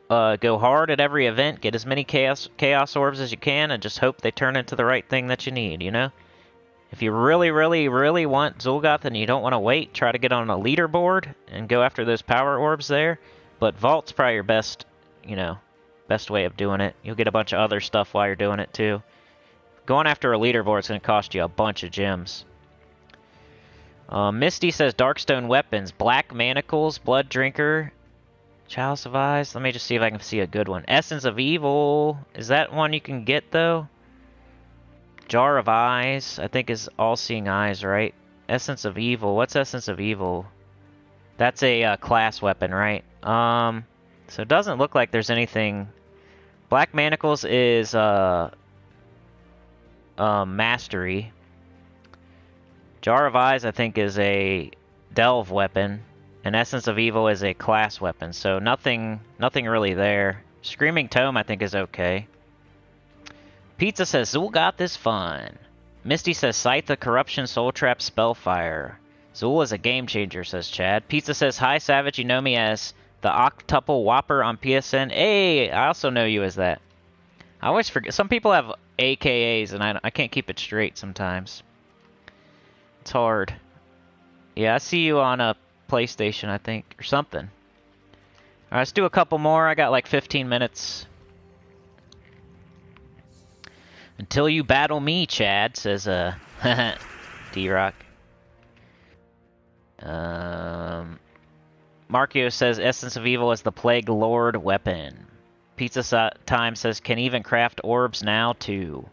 Go hard at every event. Get as many Chaos orbs as you can, and just hope they turn into the right thing that you need, you know? If you really, really, really want Zul'Gath and you don't want to wait, try to get on a leaderboard and go after those power orbs there. But Vault's probably your best, you know, best way of doing it. You'll get a bunch of other stuff while you're doing it too. Going after a leaderboard is going to cost you a bunch of gems. Misty says Darkstone weapons, Black Manacles, Blood Drinker, Chalice of Eyes. Let me just see if I can see a good one. Essence of Evil. Is that one you can get though? Jar of Eyes, I think is All-Seeing Eyes, right? Essence of Evil. What's Essence of Evil? That's a class weapon, right? So it doesn't look like there's anything. Black Manacles is Mastery. Jar of Eyes, I think, is a Delve weapon. And Essence of Evil is a class weapon. So nothing really there. Screaming Tome, I think, is okay. Pizza says, Zul'Gath is fun. Misty says, Scythe the Corruption, Soul Trap, Spellfire. Zul is a game changer, says Chad. Pizza says, hi, Savage, you know me as the Octuple Whopper on PSN. Hey, I also know you as that. I always forget. Some people have AKAs, and I can't keep it straight sometimes. It's hard. Yeah, I see you on a PlayStation, I think, or something. All right, let's do a couple more. I got like 15 minutes. Until you battle me, Chad, says D-Rock. Markio says Essence of Evil is the Plague Lord weapon. Pizza Time says can even craft orbs now too.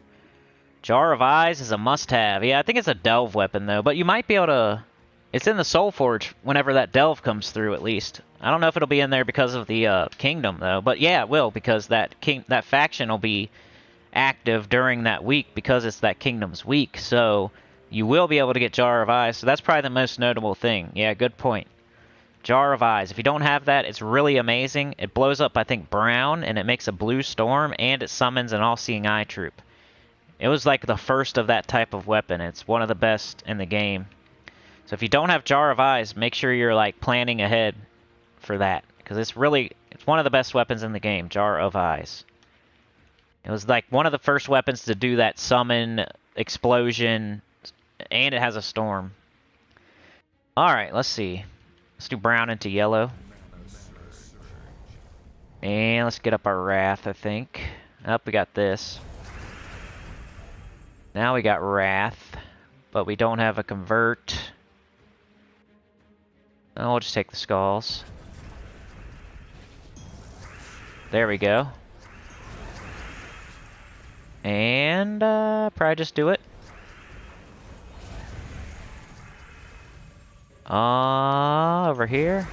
Jar of Eyes is a must-have. Yeah, I think it's a Delve weapon though, but you might be able to. It's in the Soulforge whenever that Delve comes through, at least. I don't know if it'll be in there because of the Kingdom though, but yeah, it will because that faction will be active during that week because it's that Kingdom's week. So you will be able to get Jar of Eyes. So that's probably the most notable thing. Yeah, good point. Jar of Eyes. If you don't have that, it's really amazing. It blows up, I think, brown, and it makes a blue storm, and it summons an All-Seeing Eye troop. It was like the first of that type of weapon. It's one of the best in the game. So if you don't have Jar of Eyes, make sure you're like planning ahead for that. Because it's one of the best weapons in the game, Jar of Eyes. It was like one of the first weapons to do that summon, explosion, and it has a storm. Alright, let's see. Let's do brown into yellow. And let's get up our Wrath, I think. We got this. Now we got Wrath, but we don't have a convert. Oh, we'll just take the skulls. There we go. And probably just do it. Over here.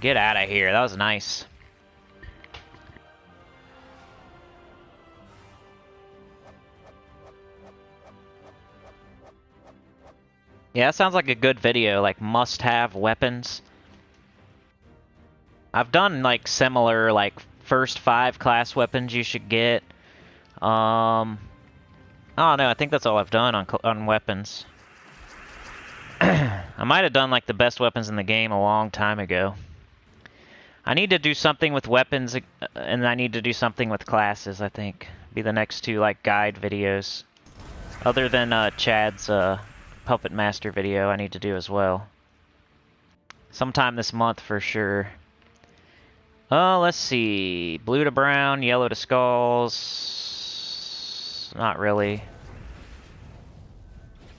Get out of here. That was nice. Yeah, that sounds like a good video, like must-have weapons. I've done like similar, like first 5 class weapons you should get. I don't know, I think that's all I've done on weapons. I might have done like the best weapons in the game a long time ago. I need to do something with weapons, and I need to do something with classes, I think. Be the next 2 like guide videos. Other than Chad's Puppet Master video I need to do as well. Sometime this month for sure. Let's see. Blue to brown, yellow to skulls. Not really.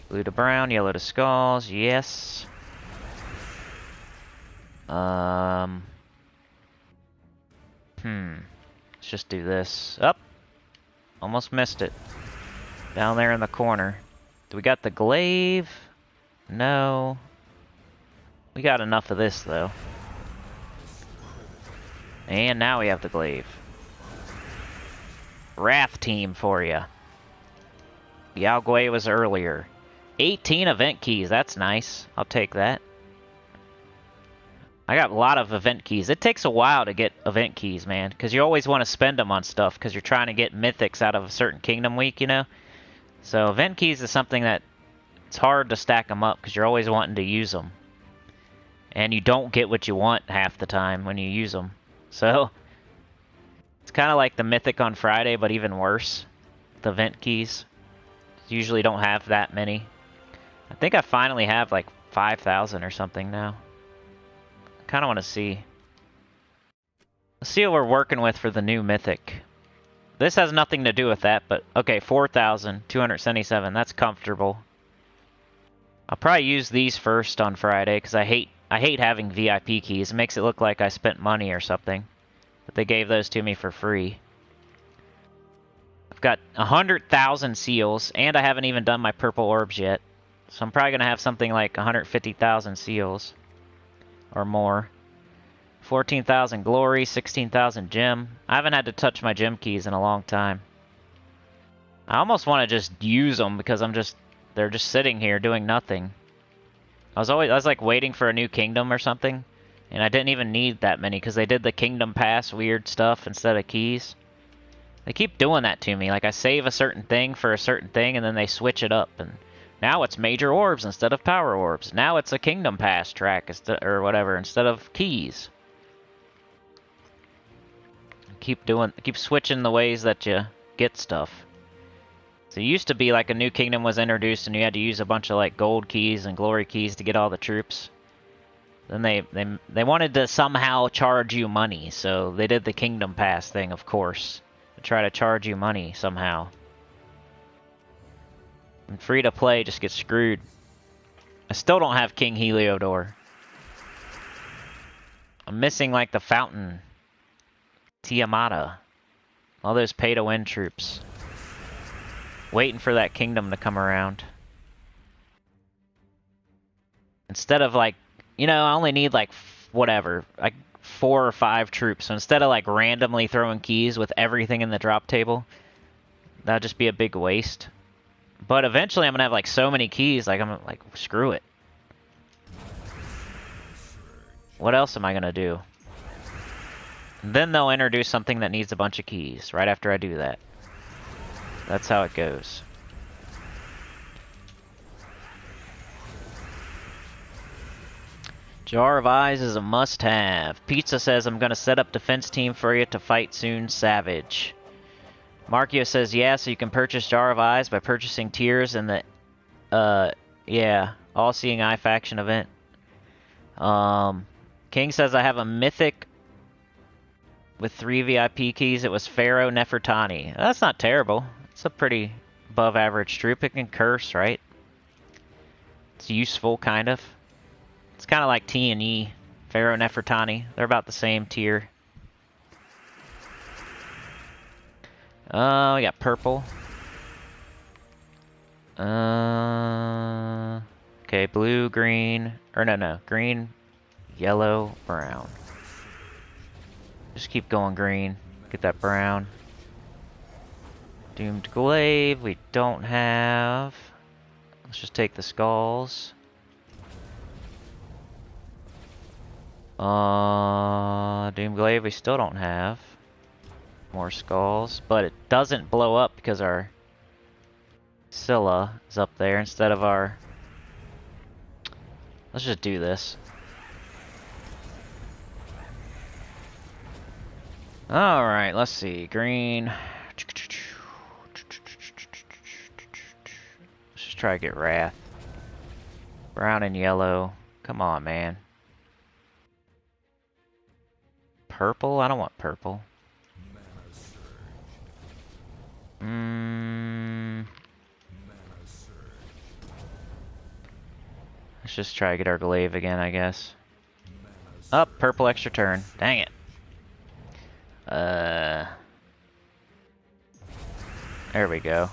Blue to brown, yellow to skulls, yes. Let's just do this. Up. Almost missed it. Down there in the corner. Do we got the glaive? No. We got enough of this, though. And now we have the glaive. Wrath team for ya. Yao Guai was earlier. 18 event keys, that's nice. I'll take that. I got a lot of event keys. It takes a while to get event keys, man, because you always want to spend them on stuff because you're trying to get mythics out of a certain kingdom week, you know? So event keys is something that it's hard to stack them up because you're always wanting to use them. And you don't get what you want half the time when you use them. So it's kind of like the mythic on Friday, but even worse. The event keys. Usually don't have that many. I think I finally have like 5,000 or something now. I kind of want to see. Let's see what we're working with for the new mythic. This has nothing to do with that, but okay, 4,277. That's comfortable. I'll probably use these first on Friday because I hate having VIP keys. It makes it look like I spent money or something. But they gave those to me for free. I've got 100,000 seals, and I haven't even done my purple orbs yet. So I'm probably going to have something like 150,000 seals. Or more. 14,000 glory, 16,000 gem. I haven't had to touch my gem keys in a long time. I almost want to just use them because they're just sitting here doing nothing. I was like waiting for a new kingdom or something, and I didn't even need that many because they did the kingdom pass weird stuff instead of keys. They keep doing that to me. Like I save a certain thing for a certain thing, and then they switch it up, and now it's major orbs instead of power orbs. Now it's a kingdom pass track or whatever instead of keys. Keep switching the ways that you get stuff. So it used to be like a new kingdom was introduced and you had to use a bunch of like gold keys and glory keys to get all the troops. Then they wanted to somehow charge you money, so they did the kingdom pass thing, of course, to try to charge you money somehow. And free to play just gets screwed. I still don't have King Heliodor. I'm missing like the fountain. Tiamata. All those pay-to-win troops. Waiting for that kingdom to come around. Instead of like, you know, I only need like, whatever, like 4 or 5 troops. So instead of like randomly throwing keys with everything in the drop table, that'd just be a big waste. But eventually I'm gonna have like so many keys, like I'm like, screw it. What else am I gonna do? And then they'll introduce something that needs a bunch of keys right after I do that. That's how it goes. Jar of Eyes is a must-have. Pizza says, I'm going to set up defense team for you to fight soon, Savage. Markio says, yeah, so you can purchase Jar of Eyes by purchasing tiers in the, yeah, All-Seeing Eye faction event. King says, I have a mythic with 3 VIP keys. It was Pharaoh Nefertani. That's not terrible. It's a pretty above average troop. It can curse, right? It's useful, kind of. It's kind of like T and E. Pharaoh Nefertani. They're about the same tier. We got purple. Okay, blue, green. Or no. Green, yellow, brown. Just keep going green. Get that brown. Doomed Glaive, we don't have. Let's just take the skulls. Doom Glaive we still don't have. More skulls, but it doesn't blow up because our Scylla is up there instead of our... Let's just do this. Alright, let's see. Green. Let's just try to get Wrath. Brown and yellow. Come on, man. Purple? I don't want purple. Let's just try to get our Glaive again, I guess. Up, purple extra turn. Dang it. There we go.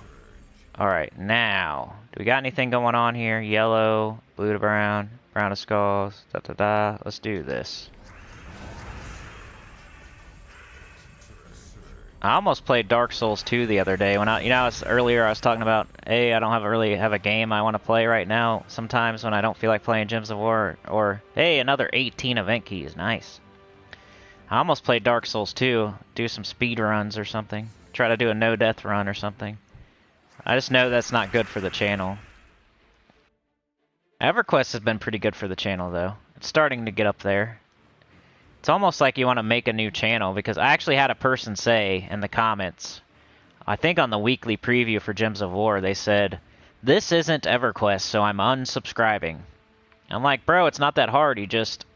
Alright, now. Do we got anything going on here? Yellow, blue to brown, brown to skulls, da-da-da. Let's do this. I almost played Dark Souls 2 the other day when earlier I was talking about, hey, I don't really have a game I want to play right now. Sometimes when I don't feel like playing Gems of War, or hey, another 18 event keys, nice. I almost played Dark Souls 2, do some speed runs or something. Try to do a no-death run or something. I just know that's not good for the channel. Everquest has been pretty good for the channel, though. It's starting to get up there. It's almost like you want to make a new channel, because I actually had a person say in the comments, I think on the weekly preview for Gems of War, they said, this isn't EverQuest, so I'm unsubscribing. I'm like, bro, it's not that hard. You just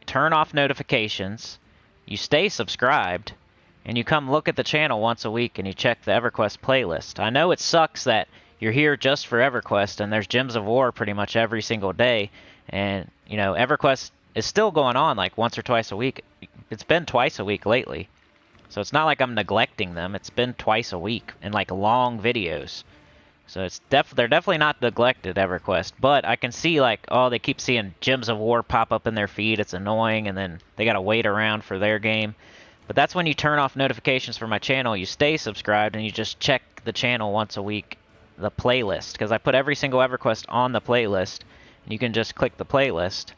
turn off notifications, you stay subscribed, and you come look at the channel once a week and you check the EverQuest playlist. I know it sucks that you're here just for EverQuest and there's Gems of War pretty much every single day, and, you know, EverQuest is still going on like once or twice a week. It's been twice a week lately. So it's not like I'm neglecting them. It's been twice a week in like long videos. So it's they're definitely not neglected, EverQuest. But I can see like, oh, they keep seeing Gems of War pop up in their feed. It's annoying, and then they gotta wait around for their game. But that's when you turn off notifications for my channel. You stay subscribed and you just check the channel once a week, the playlist, because I put every single EverQuest on the playlist. And you can just click the playlist.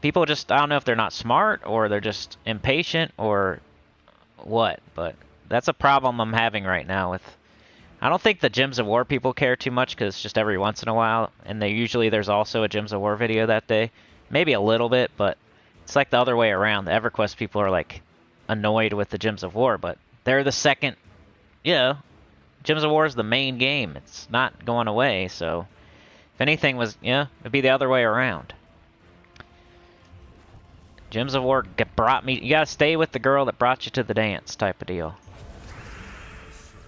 People just, I don't know if they're not smart or they're just impatient or what, but that's a problem I'm having right now with. I don't think the Gems of War people care too much because it's just every once in a while, and there's also a Gems of War video that day. Maybe a little bit, but it's like the other way around. The EverQuest people are like annoyed with the Gems of War, but they're the second, you know, Gems of War is the main game. It's not going away, so if anything was, it'd be the other way around. Gems of War brought me... You gotta stay with the girl that brought you to the dance type of deal.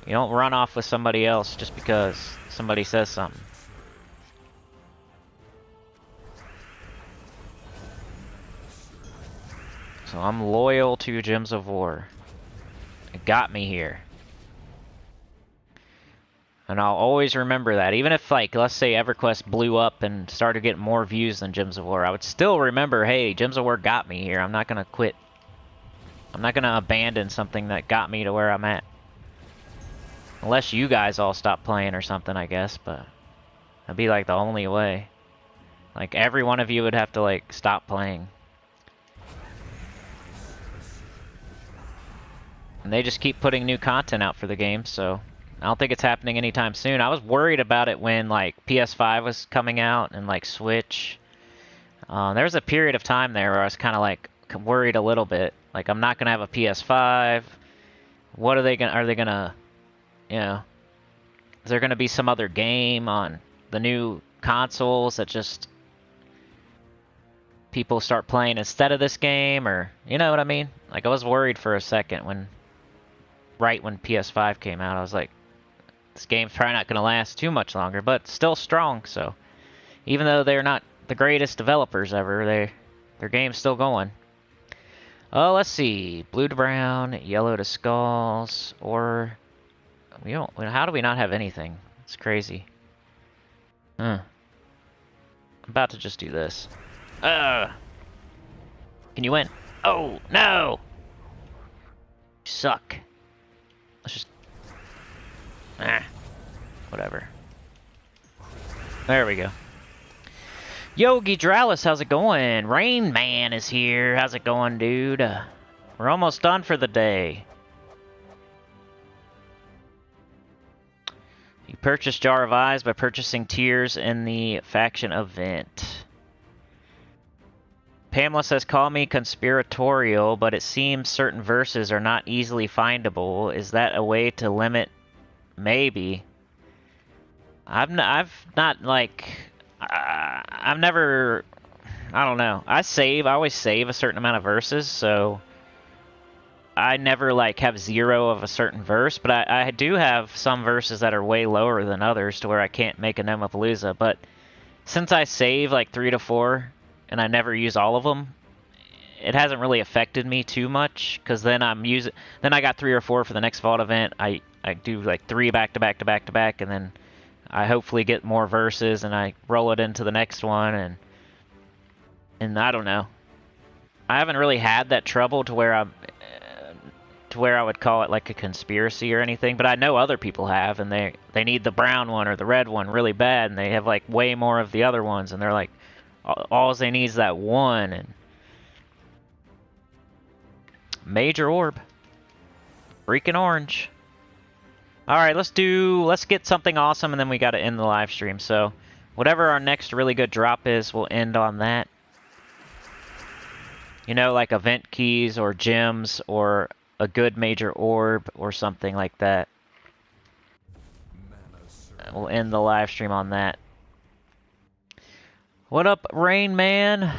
You don't run off with somebody else just because somebody says something. So I'm loyal to Gems of War. It got me here. And I'll always remember that. Even if, like, let's say EverQuest blew up and started getting more views than Gems of War, I would still remember, hey, Gems of War got me here. I'm not going to quit. I'm not going to abandon something that got me to where I'm at. Unless you guys all stop playing or something, I guess, but that'd be, like, the only way. Like, every one of you would have to, like, stop playing. And they just keep putting new content out for the game, so I don't think it's happening anytime soon. I was worried about it when, like, PS5 was coming out and, like, Switch. There was a period of time there where I was kind of, like, worried a little bit. Like, I'm not going to have a PS5. What are they going to, you know, is there going to be some other game on the new consoles that just people start playing instead of this game, or, you know what I mean? Like, I was worried for a second right when PS5 came out. I was like, this game's probably not going to last too much longer, but still strong, so even though they're not the greatest developers ever, their game's still going. Oh, let's see. Blue to brown, yellow to skulls, or how do we not have anything? It's crazy. I'm about to just do this. Can you win? Oh, no! You suck. Let's just... whatever. There we go. Yogi Dralis, how's it going? Rain Man is here. How's it going, dude? We're almost done for the day. You purchase Jar of Eyes by purchasing tiers in the faction event. Pamela says, call me conspiratorial, but it seems certain verses are not easily findable. Is that a way to limit? Maybe. I've never, I don't know. I always save a certain amount of verses, so I never like have zero of a certain verse, but I do have some verses that are way lower than others to where I can't make a Nemapalooza, but since I save like 3 to 4 and I never use all of them, it hasn't really affected me too much, because then then I got 3 or 4 for the next vault event. I do like 3 back to back to back to back, and then I hopefully get more verses and I roll it into the next one, and I don't know. I haven't really had that trouble to where I would call it like a conspiracy or anything, but I know other people have, and they need the brown one or the red one really bad, and they have like way more of the other ones, and they're like, all they need is that one. And major orb, freaking orange. All right, let's get something awesome, and then we got to end the live stream. So whatever our next really good drop is, we'll end on that. You know, like event keys or gems or a good major orb or something like that. We'll end the live stream on that. What up, Rain Man?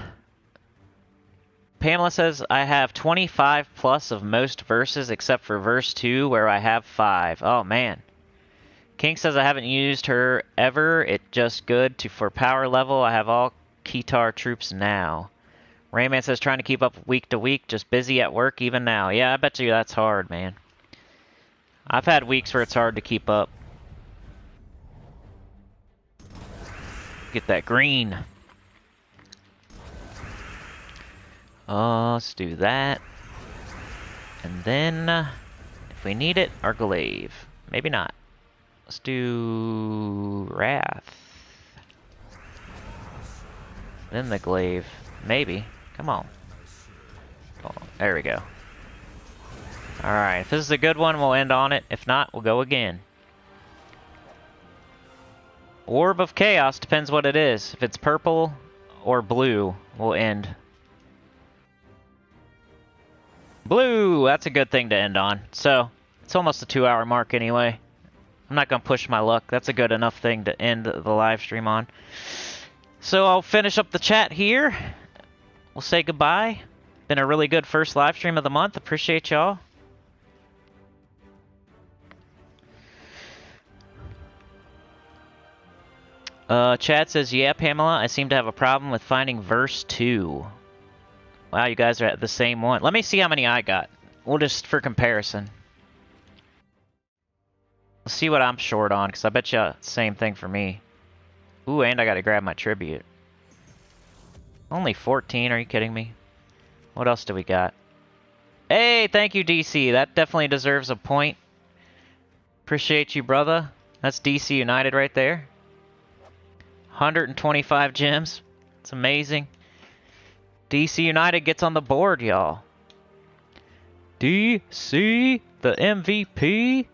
Pamela says, I have 25 plus of most verses except for verse 2 where I have 5. Oh, man. King says, I haven't used her ever. It's just good for power level. I have all Kitar troops now. Rayman says, trying to keep up week to week. Just busy at work even now. Yeah, I bet you that's hard, man. I've had weeks where it's hard to keep up. Get that green. Let's do that. And then, if we need it, our Glaive. Maybe not. Let's do Wrath. Then the Glaive. Maybe. Come on. Oh, there we go. Alright, if this is a good one, we'll end on it. If not, we'll go again. Orb of Chaos, depends what it is. If it's purple or blue, we'll end. Blue! That's a good thing to end on. So, it's almost a 2-hour mark anyway. I'm not going to push my luck. That's a good enough thing to end the live stream on. So, I'll finish up the chat here. We'll say goodbye. Been a really good first live stream of the month. Appreciate y'all. Chad says, yeah, Pamela, I seem to have a problem with finding verse 2. Wow, you guys are at the same one. Let me see how many I got. We'll just, for comparison. Let's see what I'm short on, because I bet you same thing for me. Ooh, and I gotta grab my tribute. Only 14, are you kidding me? What else do we got? Hey, thank you, DC. That definitely deserves a point. Appreciate you, brother. That's DC United right there. 125 gems. It's amazing. DC United gets on the board, y'all. DC, the MVP,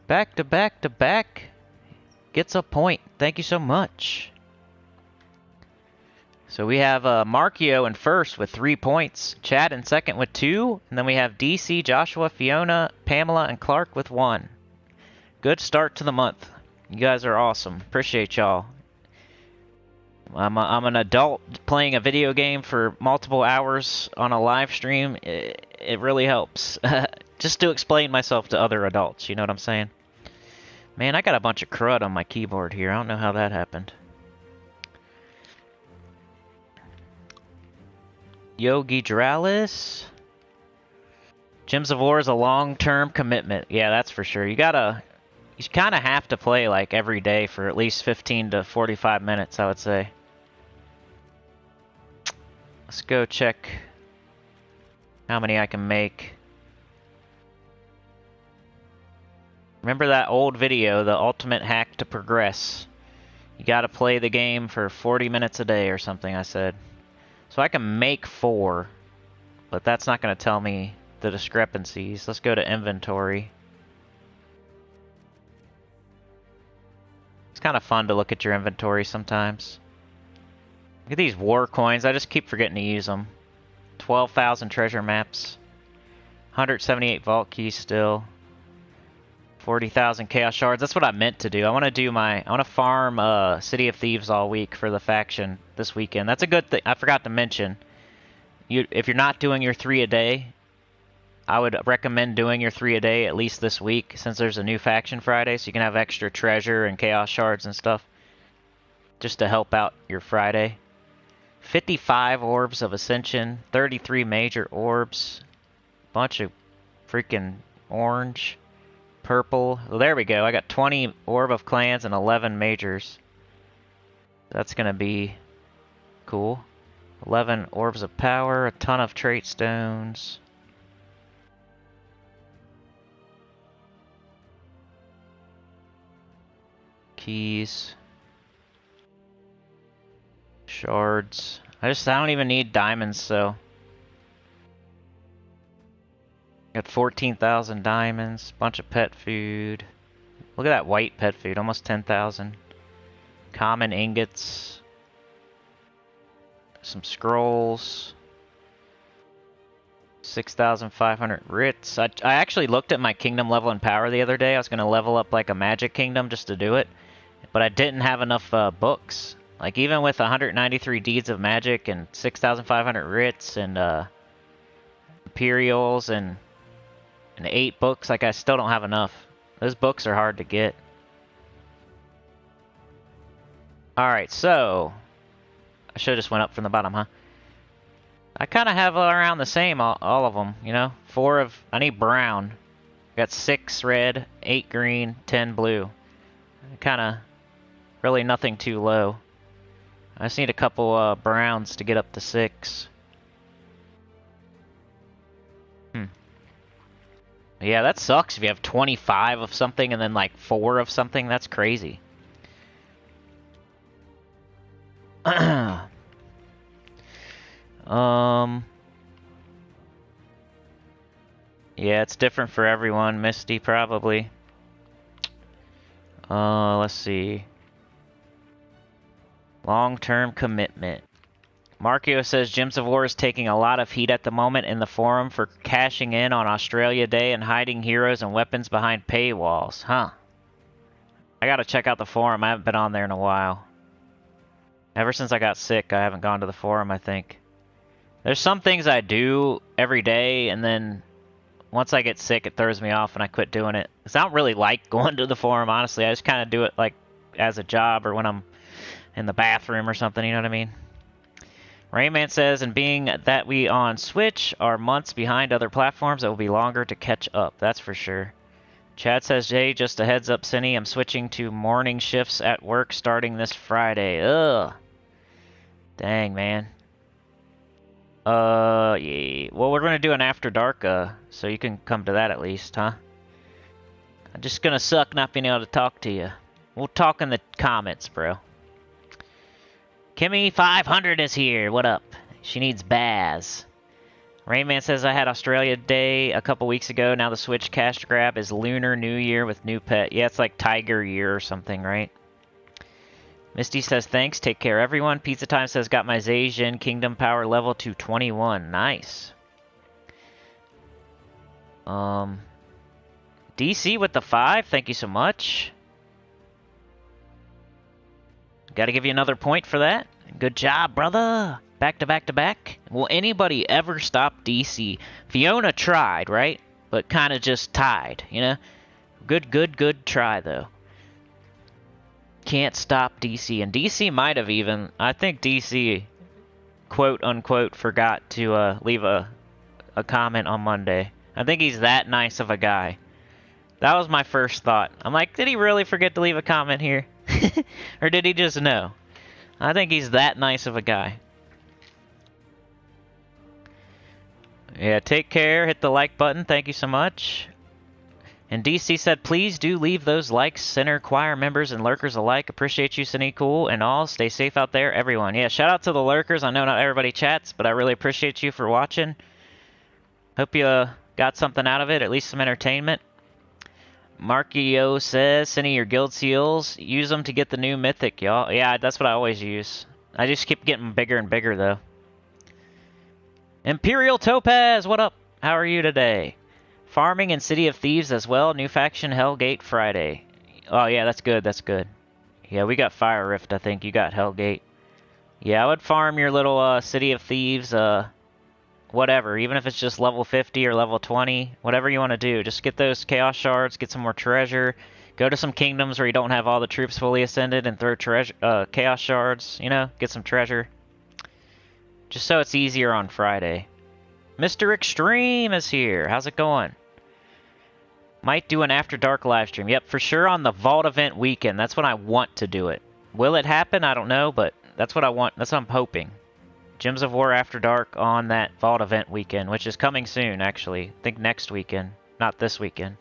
back to back to back, gets a point. Thank you so much. So we have Markio in first with 3 points, Chad in second with 2, and then we have DC, Joshua, Fiona, Pamela, and Clark with 1. Good start to the month. You guys are awesome. Appreciate y'all. I'm an adult playing a video game for multiple hours on a live stream. It really helps. Just to explain myself to other adults, you know what I'm saying? Man, I got a bunch of crud on my keyboard here. I don't know how that happened. Yogi Dralis. Gems of War is a long-term commitment. Yeah, that's for sure. You kind of have to play like every day for at least 15 to 45 minutes, I would say. Let's go check how many I can make. Remember that old video, the ultimate hack to progress? You gotta play the game for 40 minutes a day or something, I said. So I can make 4, but that's not gonna tell me the discrepancies. Let's go to inventory. It's kind of fun to look at your inventory sometimes. Look at these war coins. I just keep forgetting to use them. 12,000 treasure maps. 178 vault keys still. 40,000 chaos shards. That's what I meant to do. I want to farm City of Thieves all week for the faction this weekend. That's a good thing. I forgot to mention. If you're not doing your 3 a day, I would recommend doing your 3 a day at least this week, since there's a new faction Friday, so you can have extra treasure and chaos shards and stuff, just to help out your Friday. 55 orbs of ascension, 33 major orbs, bunch of freaking orange, purple. Well, there we go. I got 20 orb of clans and 11 majors. That's gonna be cool. 11 orbs of power, a ton of trait stones. Keys. Shards. I don't even need diamonds, so. Got 14,000 diamonds, bunch of pet food. Look at that white pet food, almost 10,000. Common ingots. Some scrolls. 6,500 writs. I actually looked at my kingdom level and power the other day. I was going to level up like a magic kingdom just to do it. But I didn't have enough books. Like even with 193 deeds of magic and 6,500 writs and imperials and 8 books, like I still don't have enough. Those books are hard to get. Alright, so I should have just went up from the bottom, huh? I kind of have around the same, all of them, you know? I need brown. Got 6 red, 8 green, 10 blue. Kind of, really nothing too low. I just need a couple browns to get up to 6. Yeah, that sucks if you have 25 of something and then like 4 of something. That's crazy. Yeah, it's different for everyone. Misty, probably. Let's see. Long-term commitment. Markio says Gems of War is taking a lot of heat at the moment in the forum for cashing in on Australia Day and hiding heroes and weapons behind paywalls. Huh. I gotta check out the forum. I haven't been on there in a while. Ever since I got sick, I haven't gone to the forum, I think. There's some things I do every day, and then once I get sick, it throws me off and I quit doing it. 'Cause I don't really like going to the forum, honestly. I just kind of do it like as a job or when I'm in the bathroom or something, you know what I mean? Rayman says, and being that we on Switch are months behind other platforms, it will be longer to catch up. That's for sure. Chad says, Jay, just a heads up, Cinny, I'm switching to morning shifts at work starting this Friday. Ugh. Dang, man. Yeah. Well, we're going to do an After Dark, so you can come to that at least, huh? I'm just going to suck not being able to talk to you. We'll talk in the comments, bro. Kimmy500 is here. What up? She needs Baz. Rayman says, I had Australia Day a couple weeks ago. Now the Switch cash grab is Lunar New Year with new pet. Yeah, it's like Tiger Year or something, right? Misty says, thanks. Take care, everyone. Pizza Time says, got my Zhejian Kingdom Power level to 21. Nice. DC with the 5. Thank you so much. Gotta give you another point for that. Good job, brother. Back to back to back. Will anybody ever stop DC? Fiona tried, right? But kind of just tied, you know? Good try, though. Can't stop DC. And DC might have even... I think DC, quote-unquote, forgot to leave a comment on Monday. I think he's that nice of a guy. That was my first thought. I'm like, did he really forget to leave a comment here? Or did he just know? I think he's that nice of a guy. Yeah, take care. Hit the like button. Thank you so much. And DC said, please do leave those likes, center choir members and lurkers alike. Appreciate you, Sinnycool, and all. Stay safe out there, everyone. Yeah, shout out to the lurkers. I know not everybody chats, but I really appreciate you for watching. Hope you got something out of it, at least some entertainment. Markio says, sending your guild seals. Use them to get the new mythic, y'all. Yeah, that's what I always use. I just keep getting bigger and bigger, though. Imperial Topaz, what up? How are you today? Farming and City of Thieves as well. New faction Hellgate Friday. Oh, yeah, that's good. That's good. Yeah, we got Fire Rift, I think. You got Hellgate. Yeah, I would farm your little City of Thieves, whatever. Even if it's just level 50 or level 20. Whatever you want to do. Just get those Chaos Shards, get some more treasure. Go to some kingdoms where you don't have all the troops fully ascended and throw Chaos Shards. You know, get some treasure. Just so it's easier on Friday. Mr. Extreme is here. How's it going? Might do an After Dark live stream. Yep, for sure on the Vault event weekend. That's when I want to do it. Will it happen? I don't know, but that's what I want. That's what I'm hoping. Gems of War After Dark on that Vault event weekend, which is coming soon, actually. I think next weekend, not this weekend.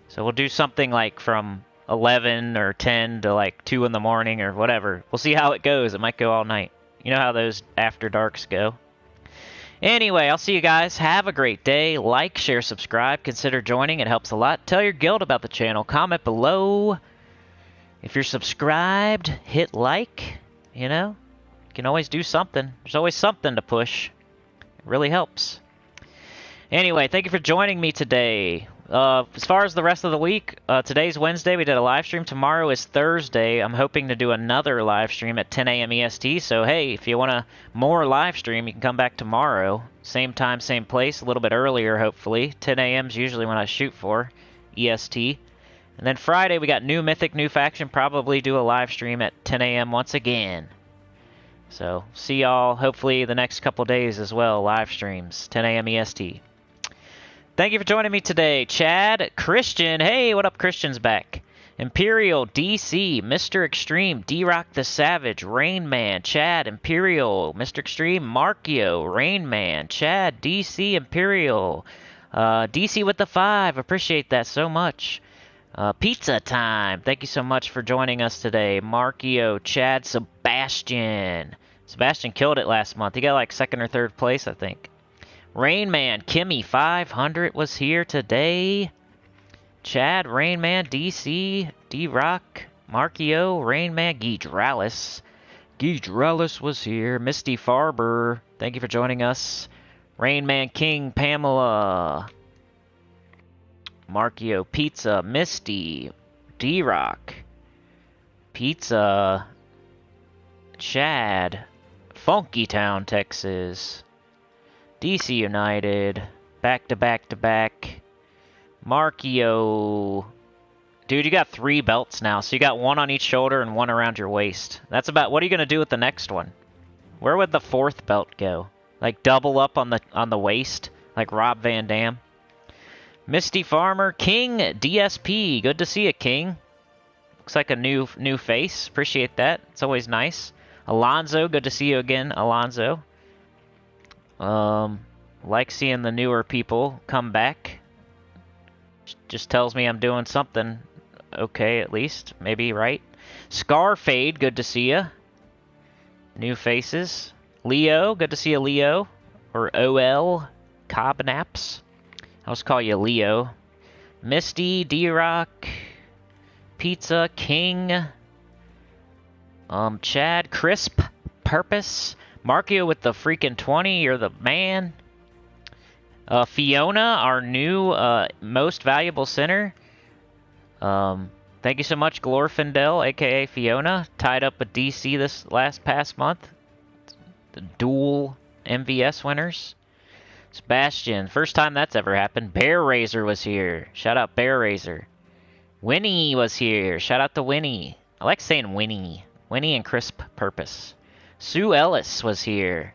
So we'll do something like from 11 or 10 to like 2 in the morning or whatever. We'll see how it goes. It might go all night. You know how those After Darks go. Anyway, I'll see you guys. Have a great day. Like, share, subscribe. Consider joining. It helps a lot. Tell your guild about the channel. Comment below. If you're subscribed, hit like. You know, you can always do something. There's always something to push. It really helps. Anyway, thank you for joining me today. As far as the rest of the week, today's Wednesday. We did a live stream. Tomorrow is Thursday. I'm hoping to do another live stream at 10 a.m. EST. So, hey, if you want a more live stream, you can come back tomorrow. Same time, same place, a little bit earlier, hopefully. 10 a.m. is usually when I shoot for EST. And then Friday, we got new Mythic, new faction. Probably do a live stream at 10 a.m. once again. So, see y'all hopefully the next couple days as well. Live streams, 10 a.m. EST. Thank you for joining me today. Chad, Christian. Hey, what up? Christian's back. Imperial, DC, Mr. Extreme, D-Rock the Savage, Rain Man, Chad, Imperial, Mr. Extreme, Markio, Rain Man, Chad, DC, Imperial, DC with the 5. Appreciate that so much. Pizza Time. Thank you so much for joining us today. Markio, Chad, Sebastian. Sebastian killed it last month. He got like 2nd or 3rd place, I think. Rain Man, Kimmy, 500 was here today. Chad, Rain Man, DC, D-Rock, Markio, Rain Man, Geedralis. Geedralis was here. Misty Farber, thank you for joining us. Rain Man King, Pamela. Markio, Pizza, Misty, D-Rock, Pizza, Chad, Funky Town, Texas. DC United, back to back to back. Markio. Dude, you got 3 belts now, so you got 1 on each shoulder and 1 around your waist. That's about, what are you going to do with the next one? Where would the 4th belt go? Like double up on the waist? Like Rob Van Dam? Misty Farmer, King, DSP. Good to see you, King. Looks like a new face. Appreciate that. It's always nice. Alonzo, good to see you again, Alonzo. Like seeing the newer people come back. Just tells me I'm doing something okay, at least. Maybe, right? Scarfade, good to see you. New faces. Leo, good to see you, Leo. Or OL, Cobnaps. I'll just call you Leo. Misty, D-Rock, Pizza, King. Chad, Crisp, Purpose. Markio with the freaking 20, you're the man. Fiona, our new most valuable center. Thank you so much, Glorfindel, aka Fiona. Tied up with DC this past month. The dual MVS winners. Sebastian, first time that's ever happened. Bear Razor was here. Shout out Bear Razor. Winnie was here. Shout out to Winnie. I like saying Winnie. Winnie and Crisp Purpose. Sue Ellis was here.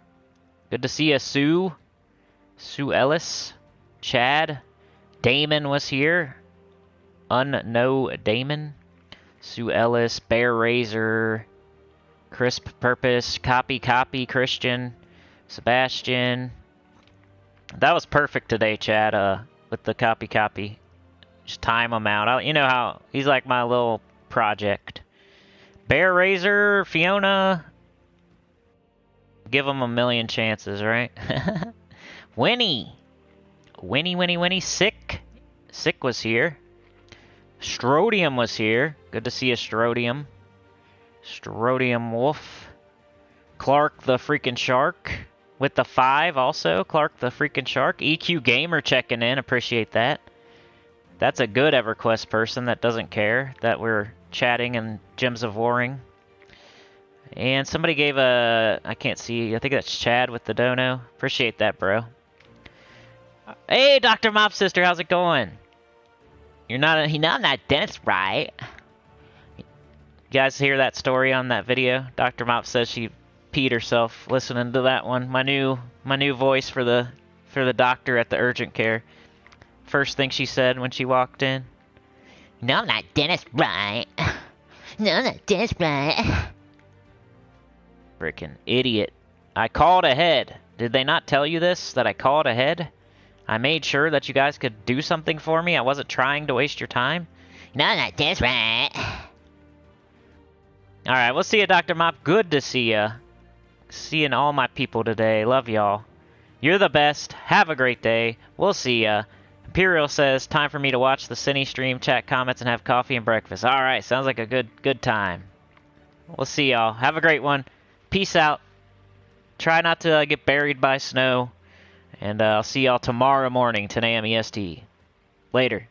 Good to see you, Sue. Sue Ellis. Chad. Damon was here. Unknown Damon. Sue Ellis. Bear Razor. Crisp Purpose. Copy Christian. Sebastian. That was perfect today, Chad, with the copy. Just time him out. You know how he's like my little project. Bear Razor, Fiona. Give him a million chances, right? Winnie. Winnie. Sick. Sick was here. Strodium was here. Good to see a Strodium. Strodium Wolf. Clark the freaking Shark. With the 5 also. Clark the freaking Shark. EQ Gamer checking in. Appreciate that. That's a good EverQuest person that doesn't care that we're chatting and Gems of Warring. And somebody gave a... I can't see. I think that's Chad with the dono. Appreciate that, bro. Hey, Dr. Mop Sister. How's it going? You're not Dennis, right? You guys hear that story on that video? Dr. Mop says she peed herself listening to that one. My new voice for the doctor at the urgent care. First thing she said when she walked in. No, I'm not Dennis, right? No, I'm not Dennis, right? Frickin' idiot. I called ahead. Did they not tell you this? That I called ahead? I made sure that you guys could do something for me. I wasn't trying to waste your time. No, I'm not Dennis, right? Alright, we'll see you, Dr. Mop. Good to see ya. Seeing all my people today. Love y'all. You're the best. Have a great day. We'll see ya. Imperial says, time for me to watch the Cine stream, chat comments, and have coffee and breakfast. Alright, sounds like a good time. We'll see y'all. Have a great one. Peace out. Try not to get buried by snow. And I'll see y'all tomorrow morning, 10 a.m. EST. Later.